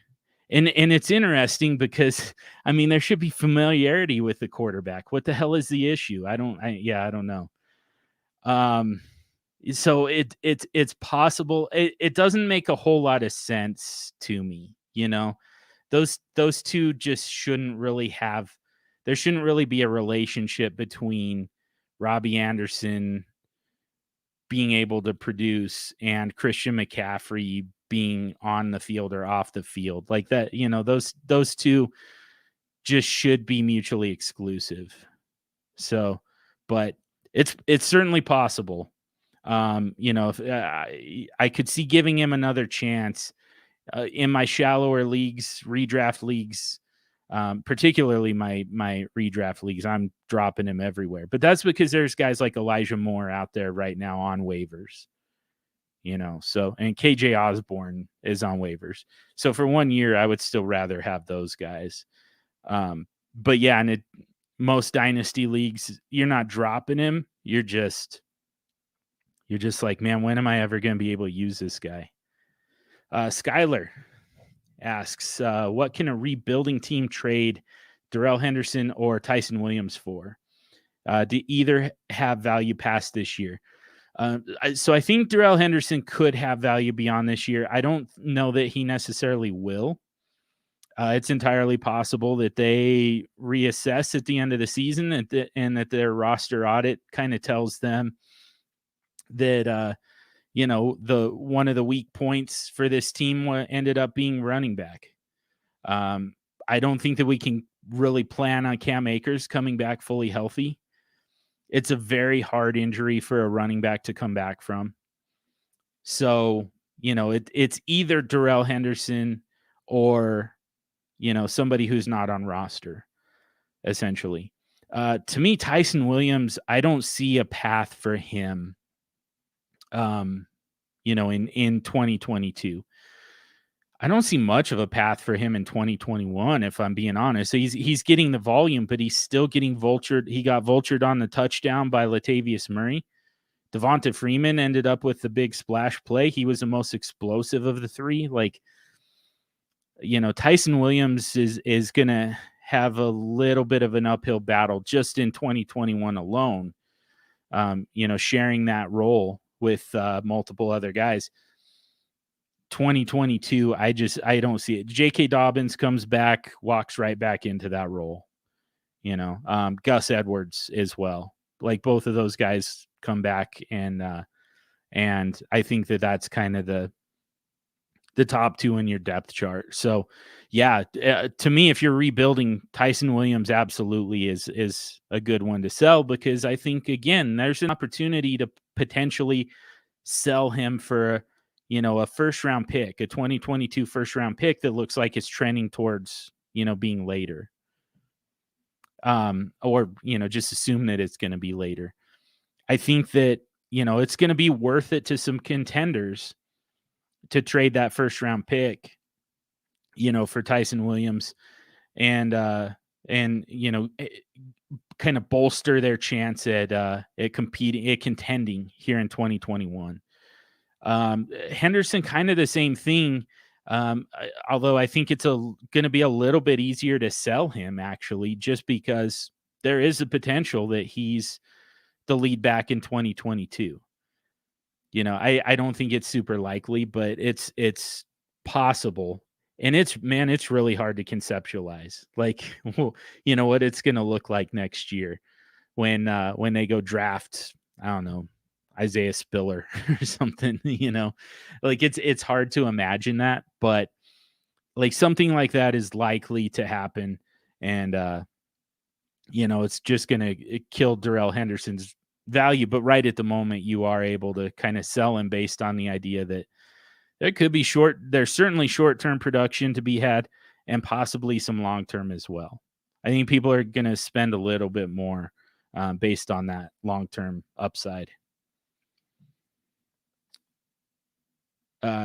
And it's interesting because, there should be familiarity with the quarterback. What the hell is the issue? I don't know. So it's possible. It doesn't make a whole lot of sense to me. Those two just shouldn't really have. There shouldn't really be a relationship between Robbie Anderson being able to produce and Christian McCaffrey being on the field or off the field like that. Those two just should be mutually exclusive. So, but it's certainly possible. If I could see giving him another chance in my shallower leagues, redraft leagues, particularly my redraft leagues, I'm dropping him everywhere. But that's because there's guys like Elijah Moore out there right now on waivers. So, and KJ Osborne is on waivers. So for 1 year, I would still rather have those guys. But yeah, and most dynasty leagues, you're not dropping him. You're just like, man, when am I ever going to be able to use this guy? Skyler asks, what can a rebuilding team trade Darrell Henderson or Tyson Williams for? Do either have value past this year? So I think Darrell Henderson could have value beyond this year. I don't know that he necessarily will. It's entirely possible that they reassess at the end of the season and that their roster audit kind of tells them that, the one of the weak points for this team ended up being running back. I don't think that we can really plan on Cam Akers coming back fully healthy. It's a very hard injury for a running back to come back from. So, it's either Darrell Henderson or, somebody who's not on roster, essentially. To me, Tyson Williams, I don't see a path for him, in 2022. I don't see much of a path for him in 2021, if I'm being honest. So he's getting the volume, but he's still getting vultured. He got vultured on the touchdown by Latavius Murray. Devonta Freeman ended up with the big splash play. He was the most explosive of the three. Like, Tyson Williams is going to have a little bit of an uphill battle just in 2021 alone, sharing that role with multiple other guys. 2022, I don't see it. J.K. Dobbins comes back, walks right back into that role. Gus Edwards as well. Like both of those guys come back, and I think that that's kind of the top two in your depth chart. So, yeah, to me, if you're rebuilding, Tyson Williams absolutely is a good one to sell, because I think, again, there's an opportunity to potentially sell him for a first-round pick, a 2022 first-round pick that looks like it's trending towards, being later. Or, just assume that it's going to be later. I think that, it's going to be worth it to some contenders to trade that first-round pick, for Tyson Williams and kind of bolster their chance at contending here in 2021. Henderson, kind of the same thing. Although I think it's going to be a little bit easier to sell him, actually, just because there is a potential that he's the lead back in 2022. I don't think it's super likely, but it's possible. And it's really hard to conceptualize, like, what it's going to look like next year when they go draft, I don't know, Isaiah Spiller or something, like it's hard to imagine that, but like something like that is likely to happen. And, it's just going to kill Darrell Henderson's value. But right at the moment, you are able to kind of sell him based on the idea that there's certainly short-term production to be had and possibly some long-term as well. I think people are going to spend a little bit more based on that long-term upside.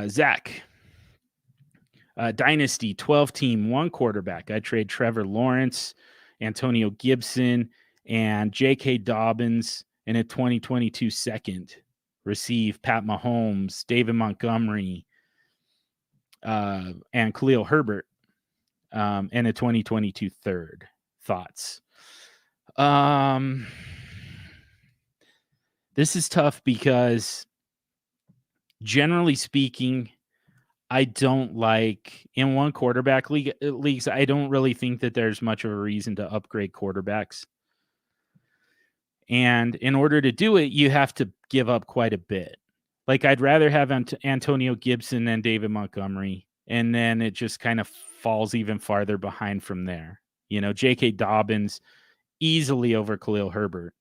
Zach, Dynasty 12-team, 1 quarterback. I trade Trevor Lawrence, Antonio Gibson, and J.K. Dobbins in a 2022 second. Receive Pat Mahomes, David Montgomery, and Khalil Herbert and a 2022 third. Thoughts? This is tough because generally speaking, I don't like in 1 quarterback leagues. I don't really think that there's much of a reason to upgrade quarterbacks. And in order to do it, you have to give up quite a bit. Like I'd rather have Antonio Gibson than David Montgomery. And then it just kind of falls even farther behind from there. J.K. Dobbins easily over Khalil Herbert.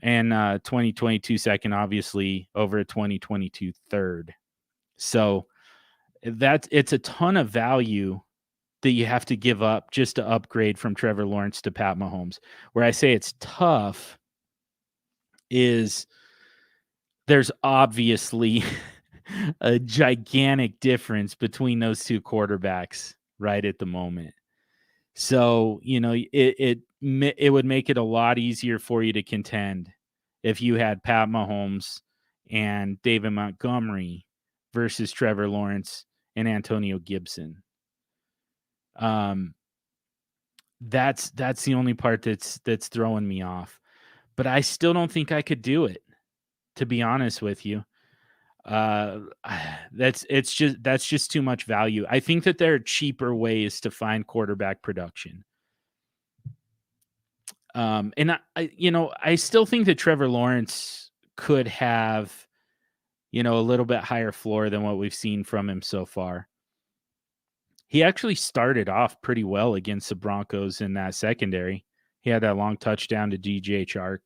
And 2022 second, obviously, over a 2022 third. So it's a ton of value that you have to give up just to upgrade from Trevor Lawrence to Pat Mahomes. Where I say it's tough is there's obviously a gigantic difference between those 2 quarterbacks right at the moment. So, it would make it a lot easier for you to contend if you had Pat Mahomes and David Montgomery versus Trevor Lawrence and Antonio Gibson. That's the only part that's throwing me off. But I still don't think I could do it, to be honest with you. That's just too much value. I think that there are cheaper ways to find quarterback production. And I still think that Trevor Lawrence could have, a little bit higher floor than what we've seen from him so far. He actually started off pretty well against the Broncos in that secondary. He had that long touchdown to DJ Chark.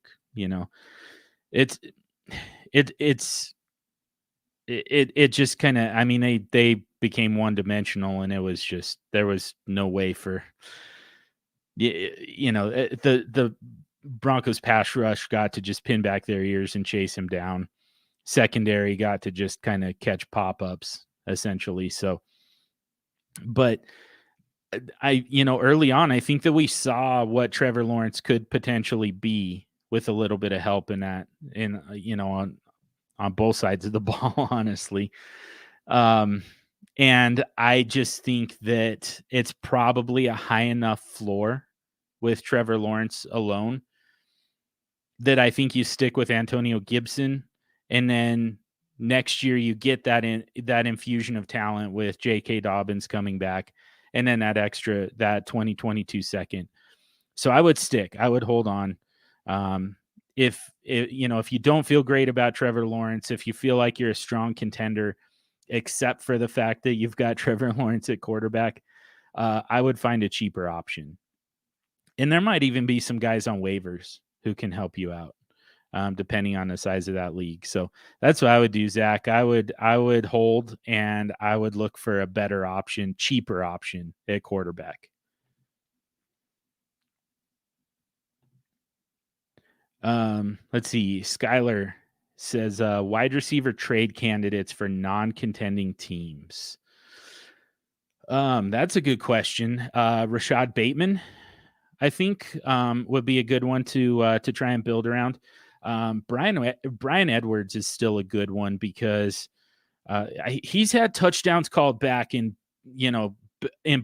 It just kind of, they became one-dimensional, and it was just, there was no way for, the Broncos pass rush got to just pin back their ears and chase him down. Secondary got to just kind of catch pop-ups essentially. So, but early on, I think that we saw what Trevor Lawrence could potentially be with a little bit of help in that, on both sides of the ball, honestly. And I just think that it's probably a high enough floor with Trevor Lawrence alone that I think you stick with Antonio Gibson, and then next year you get that infusion of talent with J.K. Dobbins coming back, and then that 2022 second. So I would hold on. If you don't feel great about Trevor Lawrence, if you feel like you're a strong contender, except for the fact that you've got Trevor Lawrence at quarterback, I would find a cheaper option. And there might even be some guys on waivers who can help you out, depending on the size of that league. So that's what I would do, Zach. I would hold, and I would look for a better option, cheaper option at quarterback. Let's see. Skylar says wide receiver trade candidates for non-contending teams. That's a good question. Rashad Bateman, I think, would be a good one to try and build around. Brian Edwards is still a good one because he's had touchdowns called back in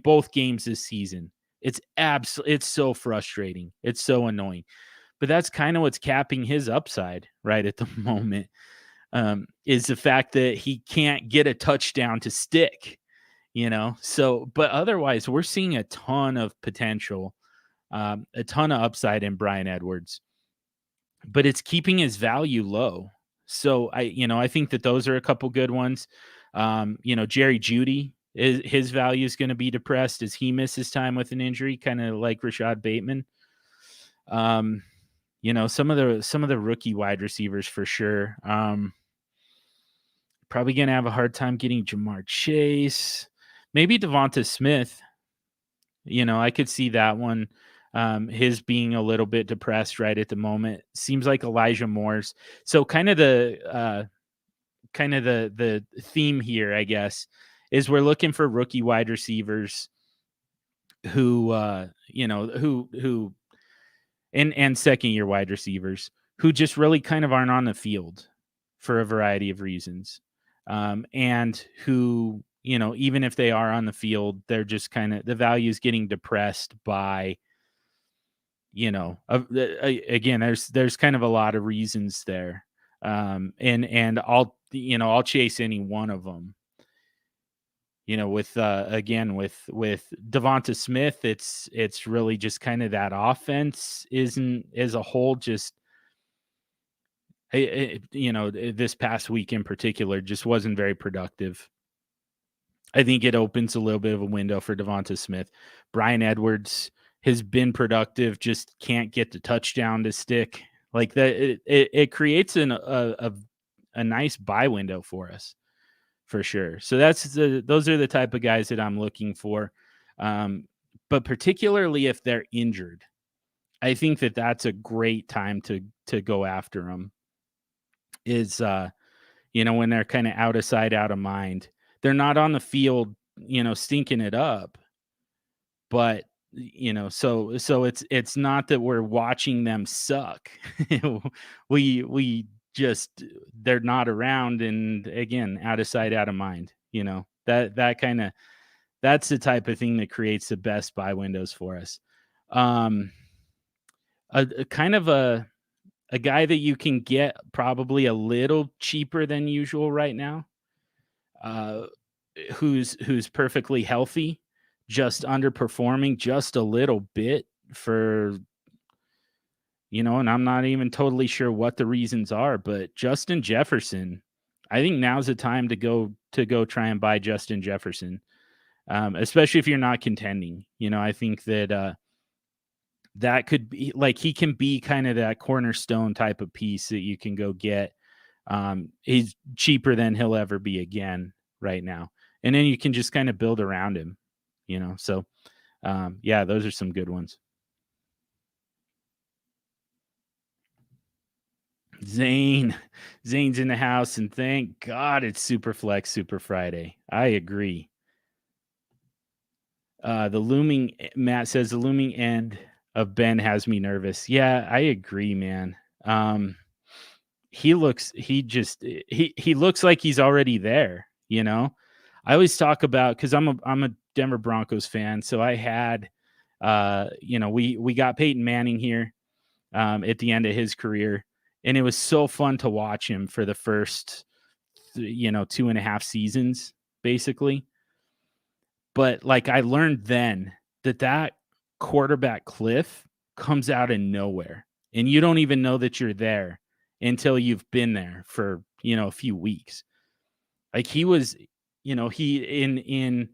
both games this season. It's so frustrating. It's so annoying. But that's kind of what's capping his upside right at the moment, is the fact that he can't get a touchdown to stick. So, but otherwise, we're seeing a ton of potential, a ton of upside in Bryan Edwards, but it's keeping his value low. So I think that those are a couple good ones. Jerry Jeudy, his value is going to be depressed as he misses time with an injury, kind of like Rashad Bateman. Some of the rookie wide receivers for sure. Probably going to have a hard time getting Jamar Chase, maybe Devonta Smith. I could see that one. His being a little bit depressed right at the moment. Seems like Elijah Moore's. So kind of the theme here, I guess, is we're looking for rookie wide receivers who and second year wide receivers who just really kind of aren't on the field for a variety of reasons. And who, even if they are on the field, they're just kind of, the value is getting depressed by, again, there's kind of a lot of reasons there. And I'll chase any one of them. With Devonta Smith, it's really just kind of that offense isn't as a whole just, this past week in particular just wasn't very productive. I think it opens a little bit of a window for Devonta Smith. Bryan Edwards has been productive, just can't get the touchdown to stick. Like that, it creates a nice buy window for us, for sure. So those are the type of guys that I'm looking for. But particularly if they're injured, I think that that's a great time to go after them. Is when they're kind of out of sight, out of mind. They're not on the field, stinking it up. But so it's not that we're watching them suck. we just, they're not around, and again, out of sight, out of mind. That kind of, that's the type of thing that creates the best buy windows for us. A kind of a guy that you can get probably a little cheaper than usual right now, who's perfectly healthy, just underperforming just a little bit for, and I'm not even totally sure what the reasons are, but Justin Jefferson, I think now's the time to go try and buy Justin Jefferson, especially if you're not contending. I think that that could be like, he can be kind of that cornerstone type of piece that you can go get. He's cheaper than he'll ever be again right now. And then you can just kind of build around him, So, those are some good ones. Zane's in the house, and thank God it's SuperFlex SuperFriday. I agree. Matt says the looming end of Ben has me nervous. Yeah, I agree, man. He looks like he's already there. I always talk about, because I'm a Denver Broncos fan, so I had, we got Peyton Manning here at the end of his career, and it was so fun to watch him for the first 2.5 seasons basically. But like, I learned then that quarterback cliff comes out of nowhere, and you don't even know that you're there until you've been there for, a few weeks. Like, he was, he in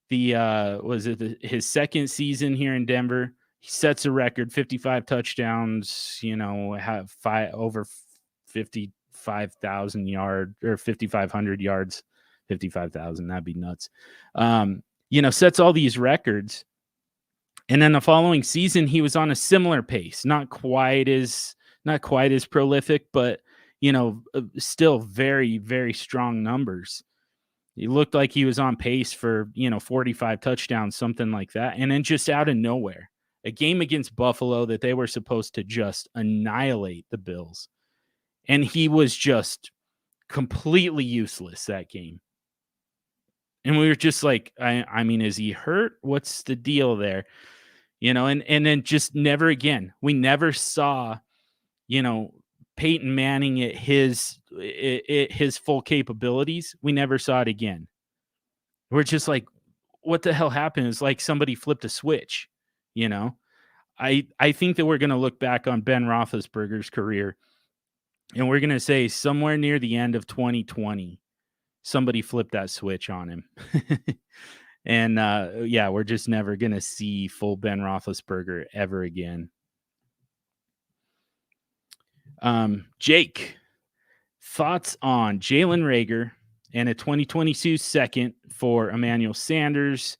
the his second season here in Denver, he sets a record, 55 touchdowns, have over 55,000 yards or 5,500 yards, 55,000. That'd be nuts. Sets all these records. And then the following season, he was on a similar pace, not quite as prolific, but, still very, very strong numbers. He looked like he was on pace for, 45 touchdowns, something like that. And then just out of nowhere, a game against Buffalo that they were supposed to just annihilate the Bills. And he was just completely useless that game. And we were just like, I mean, is he hurt? What's the deal there? And then just never again. We never saw, Peyton Manning at his full capabilities. We never saw it again. We're just like, what the hell happened? It's like somebody flipped a switch, you know? I think that we're going to look back on Ben Roethlisberger's career and we're going to say somewhere near the end of 2020, somebody flipped that switch on him. And yeah, we're just never going to see full Ben Roethlisberger ever again. Jake, thoughts on Jalen Reagor and a 2022 second for Emmanuel Sanders,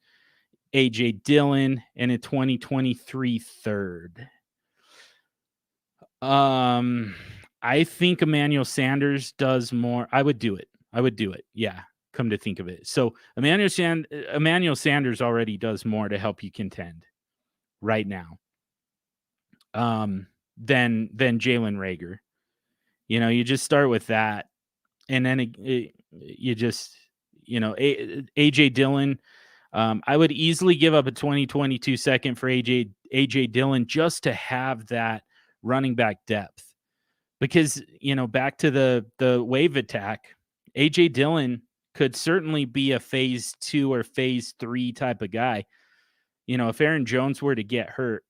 AJ Dillon, and a 2023 third? I think Emmanuel Sanders does more. I would do it. Yeah, come to think of it. So Emmanuel Sanders already does more to help you contend right now than Jalen Reagor. You know, you just start with that, and then you just, you know, AJ Dillon. I would easily give up a 2022 second for AJ Dillon just to have that running back depth, because, you know, back to the wave attack, AJ Dillon could certainly be a phase 2 or phase 3 type of guy. You know, if Aaron Jones were to get hurt,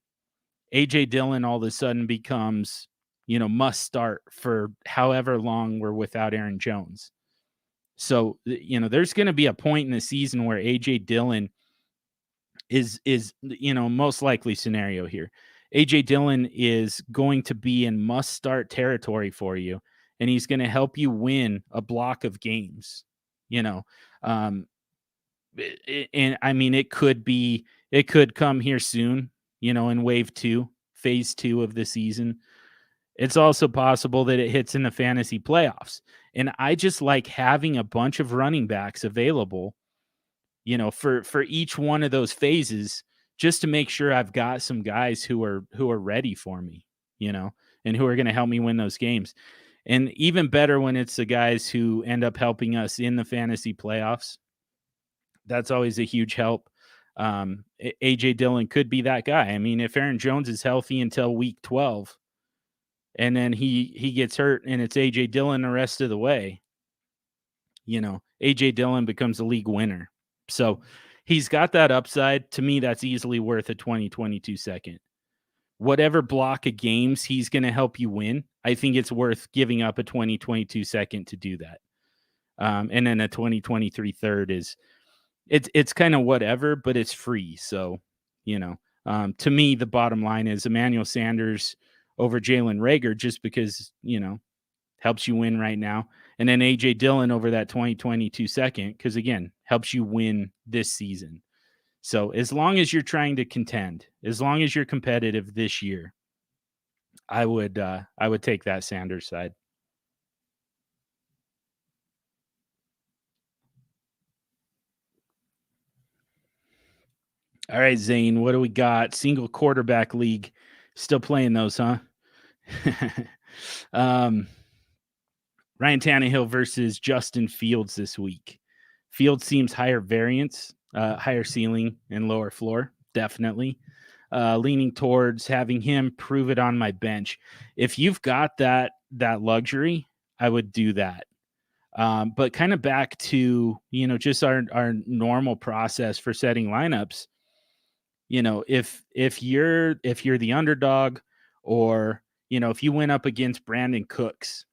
AJ Dillon all of a sudden becomes, you know, must start for however long we're without Aaron Jones. So, you know, there's going to be a point in the season where AJ Dillon is, you know, most likely scenario here. AJ Dillon is going to be in must start territory for you, and he's going to help you win a block of games, you know. And I mean, it could come here soon, you know, in wave 2, phase 2 of the season. It's also possible that it hits in the fantasy playoffs. And I just like having a bunch of running backs available, you know, for each one of those phases, just to make sure I've got some guys who are ready for me, you know, and who are going to help me win those games. And even better when it's the guys who end up helping us in the fantasy playoffs. That's always a huge help. AJ Dillon could be that guy. I mean, if Aaron Jones is healthy until week 12, and then he gets hurt and it's AJ Dillon the rest of the way, you know, AJ Dillon becomes a league winner. So he's got that upside. To me, that's easily worth a 2022 second. Whatever block of games he's going to help you win, I think it's worth giving up a 2022 second to do that. And then a 2023 third is, it's kind of whatever, but it's free. So, you know, to me, the bottom line is Emmanuel Sanders over Jalen Reagor, just because, you know, helps you win right now. And then AJ Dillon over that 2022 second, because again, helps you win this season. So as long as you're trying to contend, as long as you're competitive this year, I would take that Sanders side. All right, Zane, what do we got? Single quarterback league. Still playing those, huh? Ryan Tannehill versus Justin Fields this week. Fields seems higher variance, higher ceiling, and lower floor, definitely. Leaning towards having him prove it on my bench. If you've got that luxury, I would do that. But kind of back to, you know, just our normal process for setting lineups. You know, if you're the underdog, or, you know, if you went up against Brandon Cooks,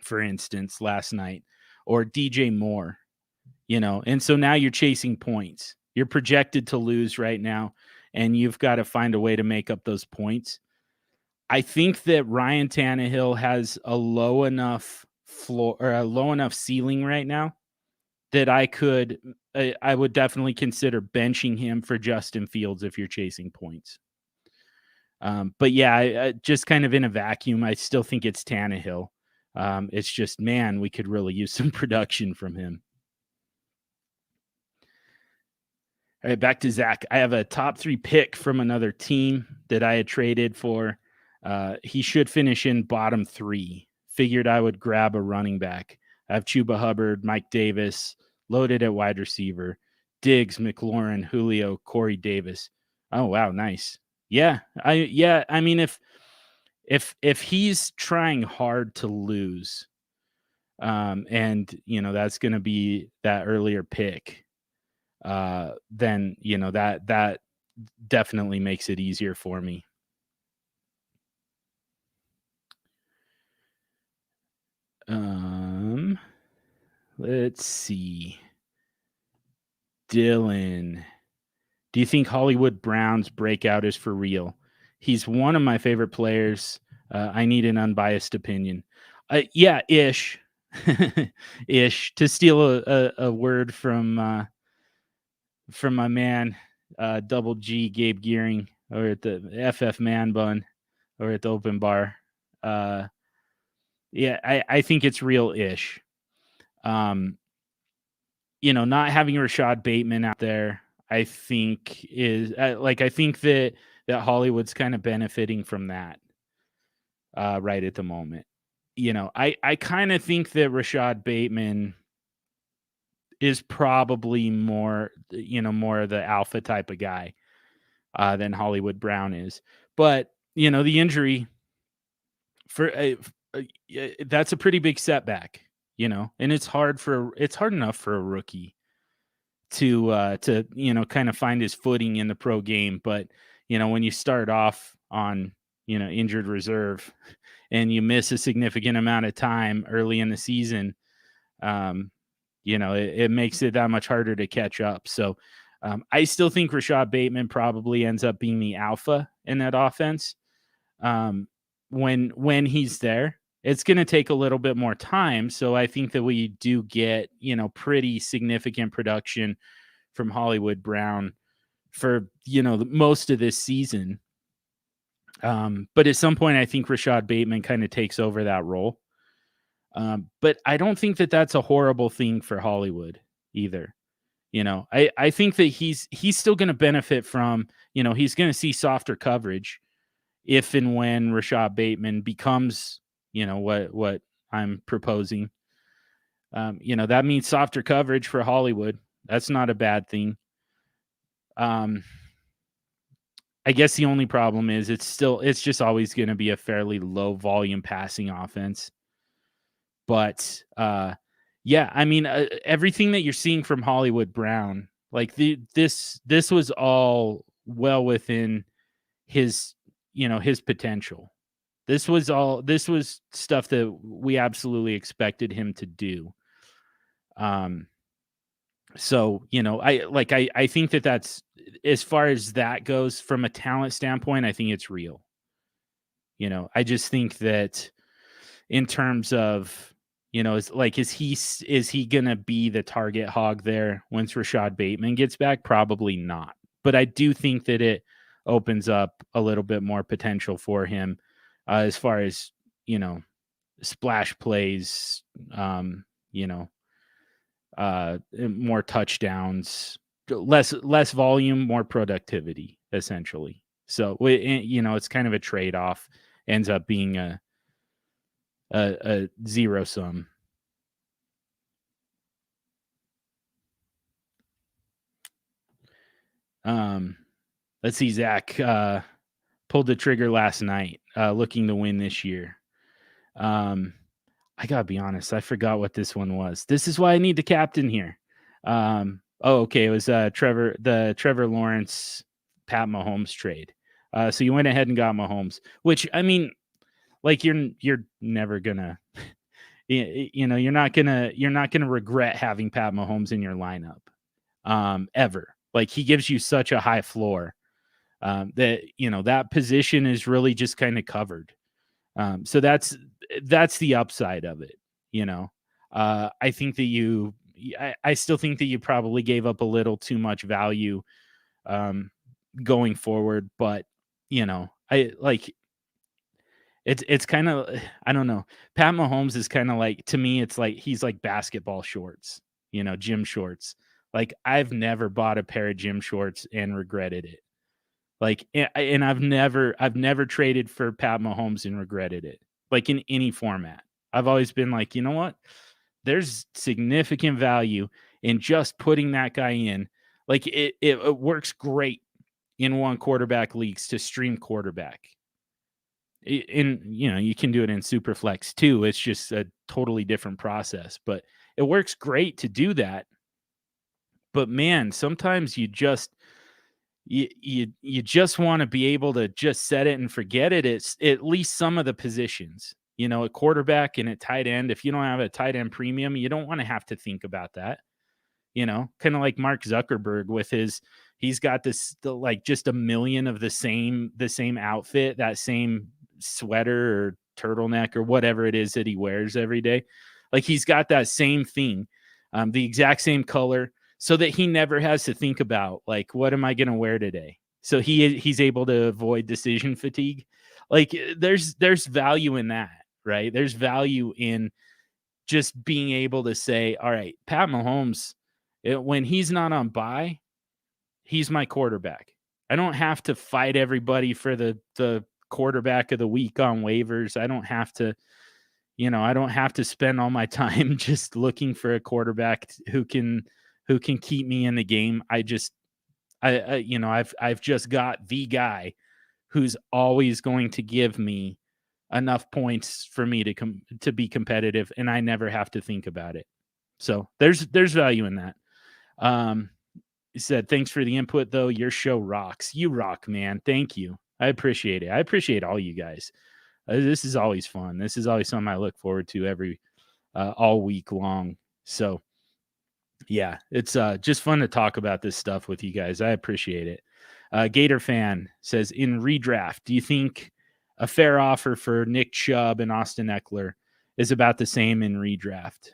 for instance, last night, or DJ Moore, you know, and so now you're chasing points. You're projected to lose right now, and you've got to find a way to make up those points. I think that Ryan Tannehill has a low enough floor, or a low enough ceiling right now, that I would definitely consider benching him for Justin Fields if you're chasing points. But yeah, I just kind of in a vacuum, I still think it's Tannehill. It's just, man, we could really use some production from him. All right, back to Zach. I have a top 3 pick from another team that I had traded for. He should finish in bottom 3. Figured I would grab a running back. I have Chuba Hubbard, Mike Davis, loaded at wide receiver, Diggs, McLaurin, Julio, Corey Davis. Oh, wow, nice. Yeah, I mean, if he's trying hard to lose, and, you know, that's going to be that earlier pick, then that definitely makes it easier for me. Let's see. Dylan, do you think Hollywood Brown's breakout is for real? He's one of my favorite players. I need an unbiased opinion. Yeah, ish. Ish. To steal a word from my man, Double G Gabe Gearing, or at the FF Man Bun, or at the open bar. Yeah, I think it's real ish. Not having Rashad Bateman out there, I think is I think that Hollywood's kind of benefiting from that right at the moment. I kind of think that Rashad Bateman is probably more of the alpha type of guy than Hollywood Brown is. But the injury for that's a pretty big setback. And it's hard enough for a rookie to kind of find his footing in the pro game. But when you start off on injured reserve and you miss a significant amount of time early in the season, it makes it that much harder to catch up. So I still think Rashad Bateman probably ends up being the alpha in that offense. When he's there, it's going to take a little bit more time. So I think that we do get, pretty significant production from Hollywood Brown for, most of this season. But at some point, I think Rashad Bateman kind of takes over that role. But I don't think that that's a horrible thing for Hollywood either. I think that he's still going to benefit from, he's going to see softer coverage if and when Rashad Bateman becomes, what I'm proposing. That means softer coverage for Hollywood. That's not a bad thing. I guess the only problem is it's just always going to be a fairly low volume passing offense. But yeah, I mean, everything that you're seeing from Hollywood Brown, like this was all well within his potential. This was stuff that we absolutely expected him to do. So, I think that that's, as far as that goes from a talent standpoint, I think it's real. I just think that in terms of, is he going to be the target hog there once Rashad Bateman gets back? Probably not. But I do think that it opens up a little bit more potential for him as far as, splash plays, more touchdowns, less volume, more productivity, essentially. So, it's kind of a trade-off, ends up being a zero sum. Let's see, Zach pulled the trigger last night, looking to win this year. I gotta be honest, I forgot what this one was. This is why I need the captain here. Okay, it was Trevor Lawrence, Pat Mahomes trade. So you went ahead and got Mahomes, which, I mean, like, you're never gonna, you're not gonna regret having Pat Mahomes in your lineup, ever. Like, he gives you such a high floor, that that position is really just kind of covered. So that's the upside of it. I think that I still think that you probably gave up a little too much value, going forward, but it's kind of, I don't know. Pat Mahomes is kind of like, to me, it's like he's like basketball shorts, gym shorts. Like, I've never bought a pair of gym shorts and regretted it. Like, and I've never traded for Pat Mahomes and regretted it, like, in any format. I've always been like, you know what? There's significant value in just putting that guy in. Like, it works great in one quarterback leagues to stream quarterback. You can do it in SuperFlex too. It's just a totally different process, but it works great to do that. But man, sometimes you just want to be able to just set it and forget it. It's at least some of the positions, at quarterback and at tight end. If you don't have a tight end premium, you don't want to have to think about that. Kind of like Mark Zuckerberg with he's got like just a million of the same outfit, that same sweater or turtleneck or whatever it is that he wears every day. Like he's got that same thing, the exact same color, so that he never has to think about like, what am I going to wear today? So he's able to avoid decision fatigue. Like there's value in that, right? There's value in just being able to say, all right, Pat Mahomes, when he's not on bye, he's my quarterback. I don't have to fight everybody for the quarterback of the week on waivers. I don't have to, I don't have to spend all my time just looking for a quarterback who can keep me in the game. I've just got the guy who's always going to give me enough points for me to be competitive, and I never have to think about it. So there's value in that. He said, thanks for the input, though. Your show rocks. You rock, man. Thank you. I appreciate it. I appreciate all you guys. This is always fun. This is always something I look forward to all week long. So, yeah, it's just fun to talk about this stuff with you guys. I appreciate it. Gator fan says, in redraft, do you think a fair offer for Nick Chubb and Austin Eckler is about the same in redraft?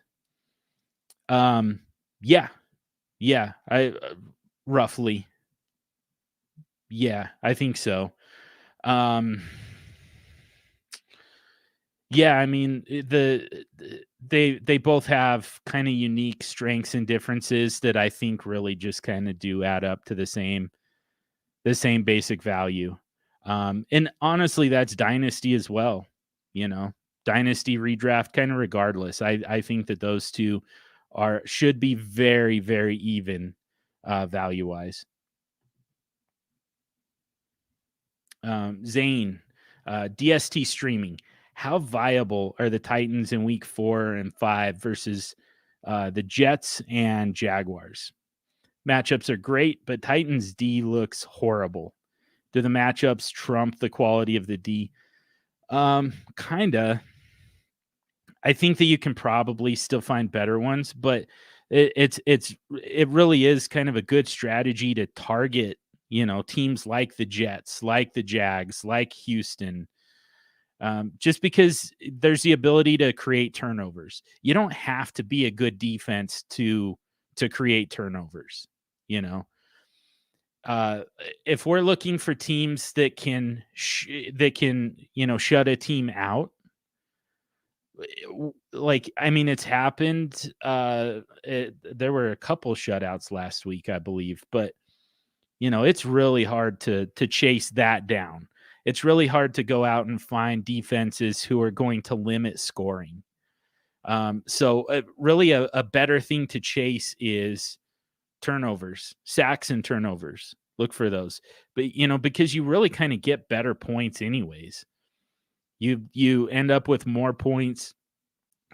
Yeah, I roughly. Yeah, I think so. Yeah, I mean, they both have kind of unique strengths and differences that I think really just kind of do add up to the same basic value. And honestly, that's dynasty as well. Dynasty redraft, kind of regardless. I think that those two should be very, very even value wise. Zane, DST streaming. How viable are the Titans in week 4 and 5 versus the Jets and Jaguars? Matchups are great, but Titans D looks horrible. Do the matchups trump the quality of the D? Kinda. I think that you can probably still find better ones, but it really is kind of a good strategy to target, teams like the Jets, like the Jags, like Houston, just because there's the ability to create turnovers. You don't have to be a good defense to create turnovers. If we're looking for teams that can shut a team out, like, I mean, it's happened. There were a couple shutouts last week, I believe, but it's really hard to chase that down. It's really hard to go out and find defenses who are going to limit scoring. So really a better thing to chase is turnovers, sacks and turnovers. Look for those. But, because you really kind of get better points anyways. You end up with more points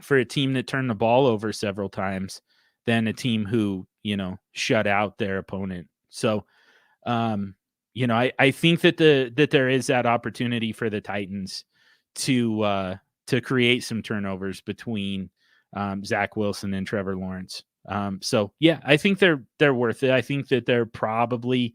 for a team that turned the ball over several times than a team who, shut out their opponent. So, I think that there is that opportunity for the Titans to create some turnovers between Zach Wilson and Trevor Lawrence. So yeah, I think they're worth it. I think that there probably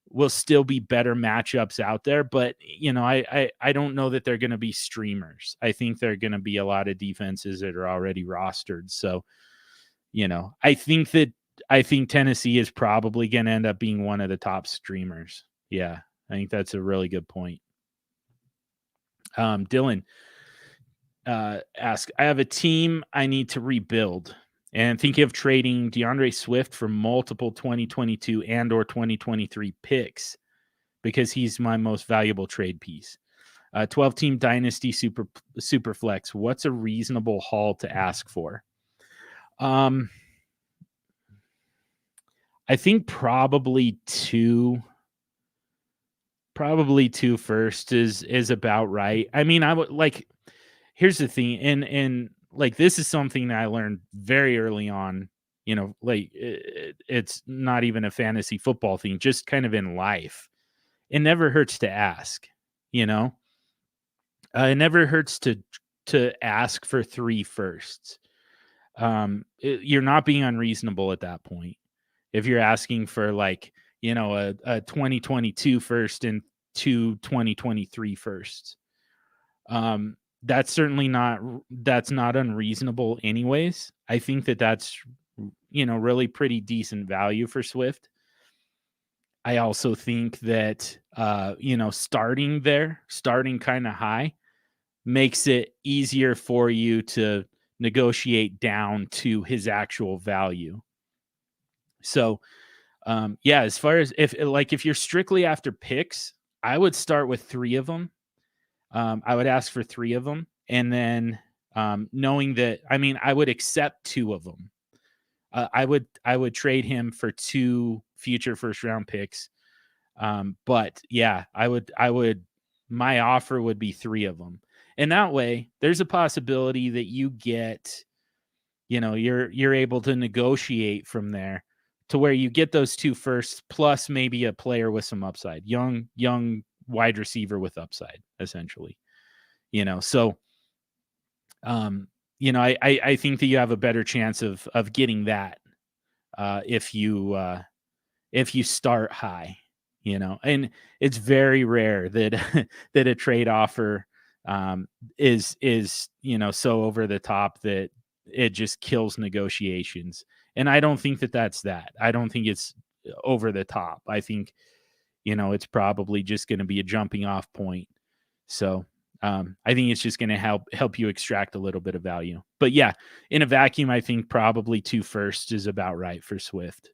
will still be better matchups out there, but I don't know that they're going to be streamers. I think they're going to be a lot of defenses that are already rostered. So, I think Tennessee is probably going to end up being one of the top streamers. Yeah, I think that's a really good point. Dylan ask, I have a team I need to rebuild and thinking of trading DeAndre Swift for multiple 2022 and or 2023 picks because he's my most valuable trade piece. 12-team dynasty SuperFlex. What's a reasonable haul to ask for? I think probably two first is about right. I mean, I would like, here's the thing. And like, this is something that I learned very early on like it's not even a fantasy football thing, just kind of in life. It never hurts to ask, you know? It never hurts to ask for 3 firsts. You're not being unreasonable at that point. If you're asking for like, a 2022 first and 2023 firsts. That's certainly that's not unreasonable anyways. I think that's, really pretty decent value for Swift. I also think that, starting kind of high makes it easier for you to negotiate down to his actual value. So, as far as if you're strictly after picks, I would start with 3 of them. I would ask for 3 of them, and then knowing that, I would accept 2 of them. I would trade him for 2 future first round picks. But yeah, I would. My offer would be 3 of them, and that way, there's a possibility that you get, you're able to negotiate from there to where you get those 2 firsts plus maybe a player with some upside, young wide receiver with upside, essentially. So, I think that you have a better chance of getting that if you start high, and it's very rare that that a trade offer is so over the top that it just kills negotiations. And I don't think that that's that. I don't think it's over the top. I think, it's probably just going to be a jumping off point. So I think it's just going to help you extract a little bit of value. But yeah, in a vacuum, I think probably 2 firsts is about right for Swift.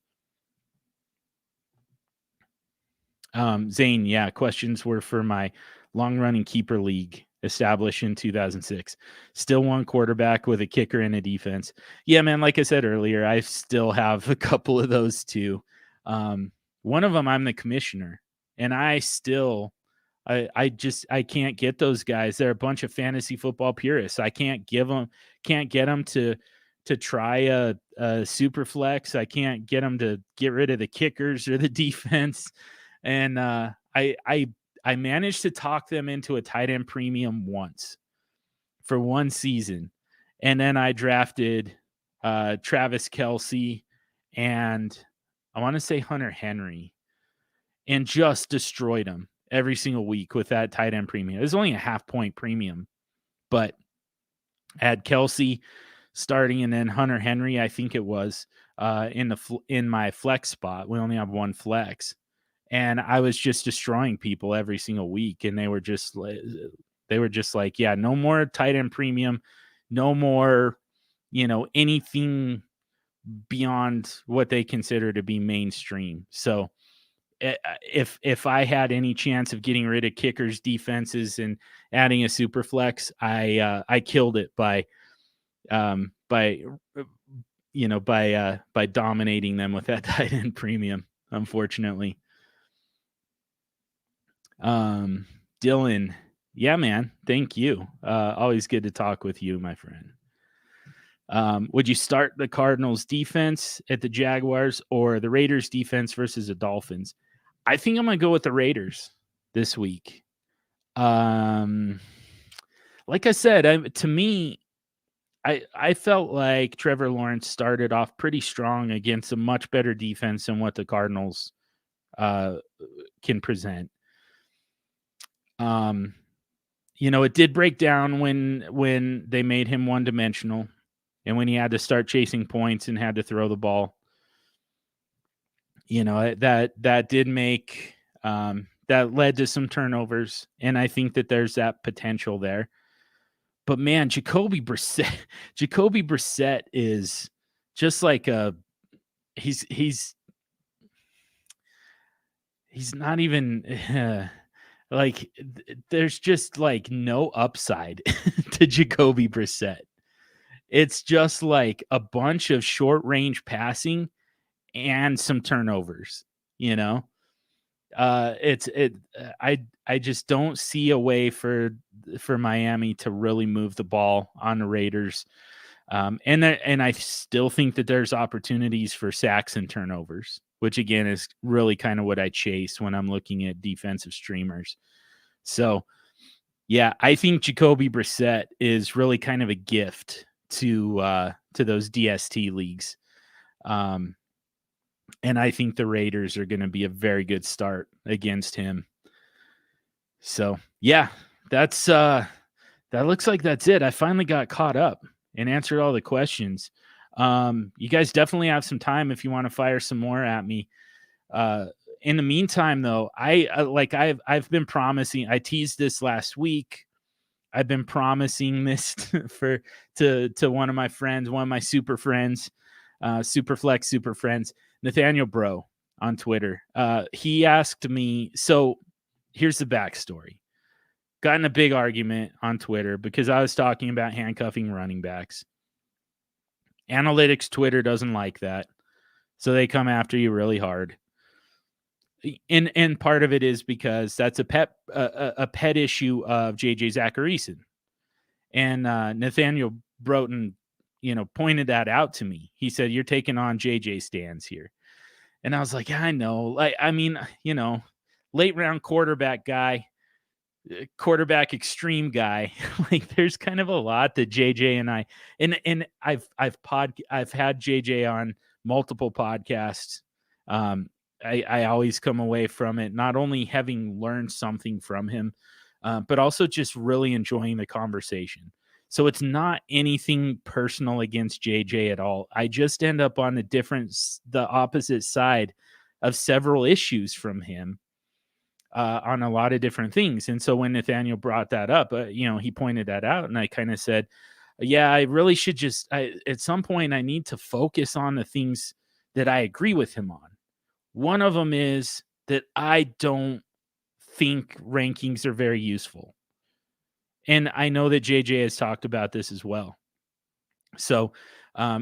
Zane, yeah, questions were for my long-running keeper league established in 2006. Still one quarterback with a kicker and a defense. Yeah, man, like I said earlier, I still have a couple of those too. One of them, I'm the commissioner, and I can't get those guys. They're a bunch of fantasy football purists. I can't get them to try a SuperFlex. I can't get them to get rid of the kickers or the defense. And I managed to talk them into a tight end premium once for one season. And then I drafted Travis Kelsey and I want to say Hunter Henry and just destroyed them every single week with that tight end premium. It was only a 0.5 point premium, but I had Kelsey starting and then Hunter Henry, I think it was, in my flex spot. We only have one flex. And I was just destroying people every single week. And they were just like, yeah, no more tight end premium, no more, anything beyond what they consider to be mainstream. So if I had any chance of getting rid of kickers, defenses, and adding a super flex, I killed it by dominating them with that tight end premium, unfortunately. Dylan, yeah, man, thank you. Always good to talk with you, my friend. Would you start the Cardinals defense at the Jaguars or the Raiders defense versus the Dolphins? I think I'm going to go with the Raiders this week. Like I said, to me, I felt like Trevor Lawrence started off pretty strong against a much better defense than what the Cardinals can present. It did break down when they made him one-dimensional and when he had to start chasing points and had to throw the ball. That did make that led to some turnovers, and I think that there's that potential there. But man, Jacoby Brissett is just like he's not even like there's just like no upside to Jacoby Brissett. It's just like a bunch of short range passing and some turnovers, I just don't see a way for Miami to really move the ball on the Raiders. And I still think that there's opportunities for sacks and turnovers, which again is really kind of what I chase when I'm looking at defensive streamers. So yeah, I think Jacoby Brissett is really kind of a gift to those DST leagues. And I think the Raiders are going to be a very good start against him. So yeah, that looks like that's it. I finally got caught up and answered all the questions. You guys definitely have some time if you want to fire some more at me. In the meantime, though, I've been promising. I teased this last week. I've been promising this to one of my friends, one of my super friends, SuperFlex SuperFriends, Nathaniel Bro on Twitter. He asked me. So here's the backstory. Got in a big argument on Twitter because I was talking about handcuffing running backs. Analytics Twitter doesn't like that, so they come after you really hard. And part of it is because that's a pet issue of JJ Zacharyson. And Nathaniel Broughton, pointed that out to me. He said, "You're taking on JJ stands here." And I was like, "Yeah, I know. Late round quarterback guy, quarterback extreme guy." Like there's kind of a lot that JJ and I and I've had JJ on multiple podcasts. I always come away from it not only having learned something from him, but also just really enjoying the conversation. So it's not anything personal against JJ at all. I just end up on the opposite side of several issues from him on a lot of different things. And so when Nathaniel brought that up, he pointed that out, and I kind of said, yeah, I really should at some point I need to focus on the things that I agree with him on. One of them is that I don't think rankings are very useful. And I know that JJ has talked about this as well. So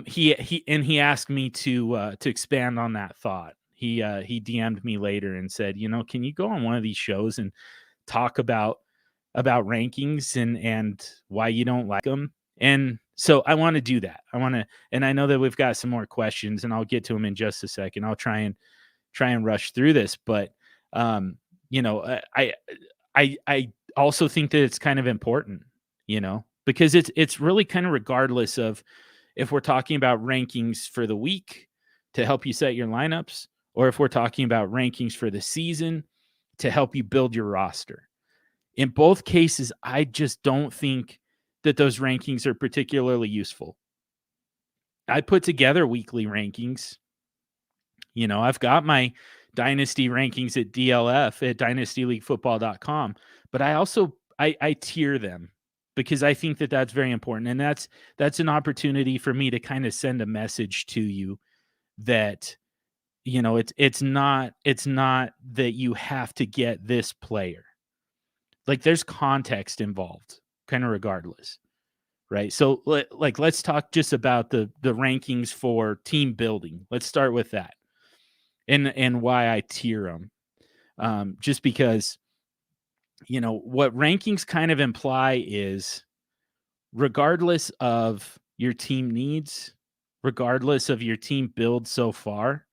he asked me to expand on that thought. He DM'd me later and said, can you go on one of these shows and talk about rankings and why you don't like them? And so I want to do that. And I know that we've got some more questions, and I'll get to them in just a second. I'll try and rush through this, but I also think that it's kind of important, because it's really kind of regardless of if we're talking about rankings for the week to help you set your lineups, or if we're talking about rankings for the season to help you build your roster. In both cases, I just don't think that those rankings are particularly useful. I put together weekly rankings. I've got my dynasty rankings at DLF at dynastyleaguefootball.com, but I also I tier them because I think that that's very important. And that's an opportunity for me to kind of send a message to you that, it's not that you have to get this player. Like there's context involved kind of regardless. Right. So let's talk just about the rankings for team building. Let's start with that. And why I tier them, just because, what rankings kind of imply is regardless of your team needs, regardless of your team build so far,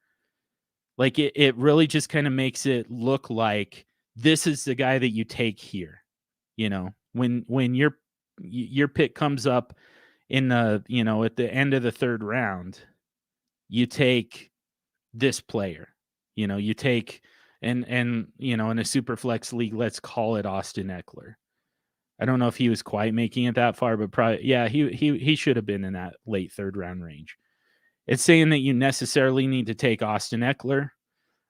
like it really just kind of makes it look like this is the guy that you take here. When your pick comes up in the, at the end of the third round, you take this player, you take, and in a super flex league, let's call it Austin Eckler. I don't know if he was quite making it that far, but probably, yeah, he should have been in that late third round range. It's saying that you necessarily need to take Austin Eckler.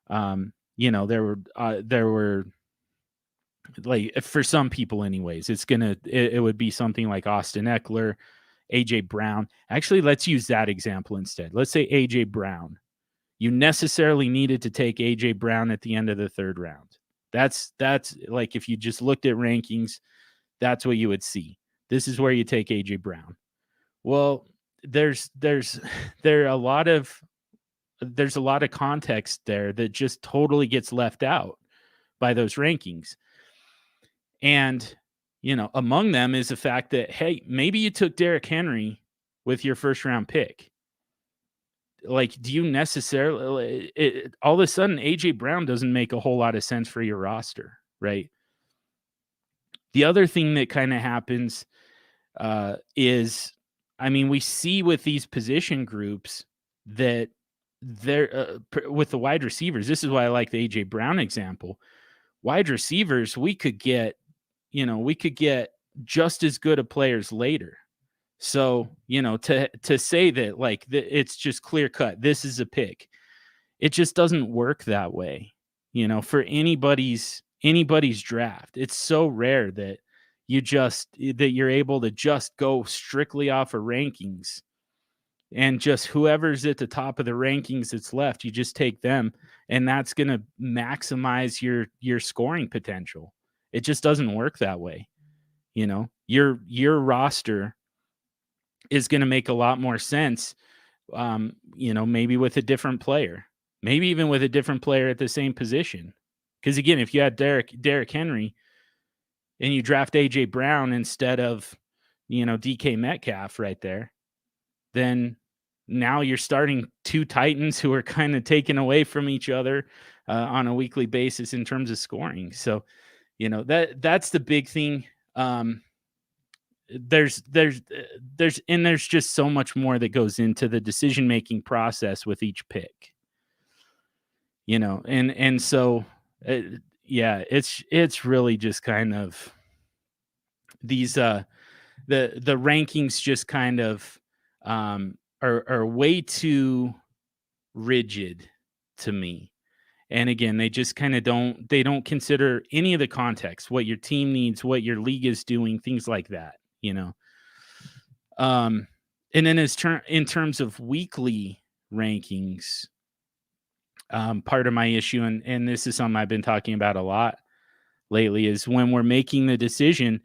There were like, for some people anyways, it would be something like Austin Eckler, AJ Brown. Actually, let's use that example instead. Let's say AJ Brown. You necessarily needed to take AJ Brown at the end of the third round. That's like, if you just looked at rankings, that's what you would see. This is where you take AJ Brown. Well, there's a lot of context there that just totally gets left out by those rankings. And, among them is the fact that, hey, maybe you took Derrick Henry with your first round pick. Like, do you necessarily all of a sudden AJ Brown doesn't make a whole lot of sense for your roster, right? The other thing that kind of happens is, I mean, we see with these position groups that they're with the wide receivers. This is why I like the AJ Brown example. Wide receivers, we could get just as good of players later. So, to say that like it's just clear cut, this is a pick. It just doesn't work that way. For anybody's draft. It's so rare that you're able to just go strictly off of rankings, and just whoever's at the top of the rankings that's left, you just take them, and that's going to maximize your scoring potential. It just doesn't work that way. Your roster is going to make a lot more sense, maybe with a different player, maybe even with a different player at the same position. Because again, if you had Derrick Henry and you draft AJ Brown instead of, DK Metcalf right there, then now you're starting two Titans who are kind of taken away from each other on a weekly basis in terms of scoring. So, that's the big thing. There's just so much more that goes into the decision-making process with each pick, and so, it's really just kind of these, the rankings just kind of, are way too rigid to me. And again, they just kind of don't consider any of the context, what your team needs, what your league is doing, things like that, and then in terms of weekly rankings, part of my issue, and this is something I've been talking about a lot lately, is when we're making the decision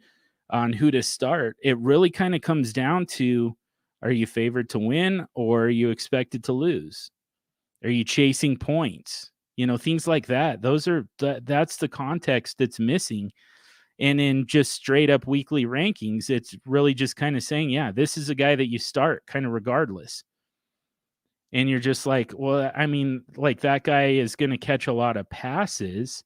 on who to start, it really kind of comes down to, are you favored to win or are you expected to lose? Are you chasing points? Things like that. That's the context that's missing. And in just straight up weekly rankings, it's really just kind of saying, yeah, this is a guy that you start kind of regardless. And you're just like, well, I mean, like that guy is going to catch a lot of passes,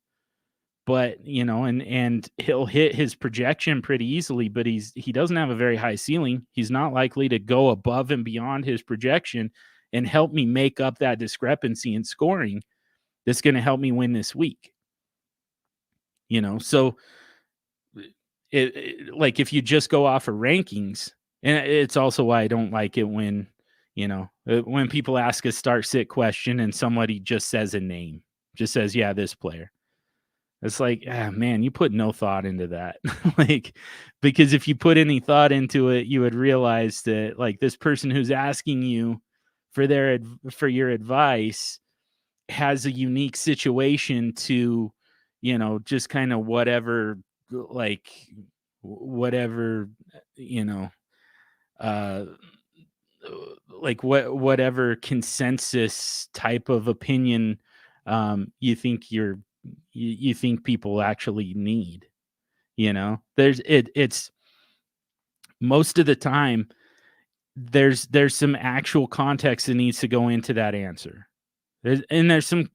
but and he'll hit his projection pretty easily, but he doesn't have a very high ceiling. He's not likely to go above and beyond his projection and help me make up that discrepancy in scoring that's going to help me win this week. So like if you just go off of rankings, and it's also why I don't like it when people ask a start sit question and somebody just says a name, just says, yeah, this player. It's like, man, you put no thought into that. Like, because if you put any thought into it, you would realize that like this person who's asking you for your advice has a unique situation to, just kind of whatever whatever consensus type of opinion you think people actually need. It's most of the time there's some actual context that needs to go into that answer. There's some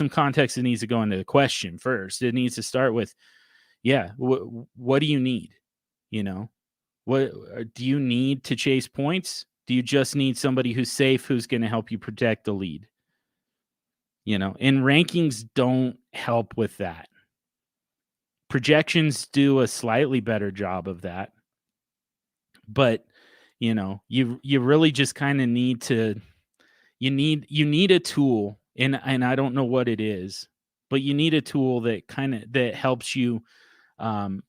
context that needs to go into the question first. It needs to start with, what do you need? What do you need to chase points? Do you just need somebody who's safe, who's going to help you protect the lead? And rankings don't help with that. Projections do a slightly better job of that. But, you really just kind of need to, you need a tool, and I don't know what it is, but you need a tool that helps you, that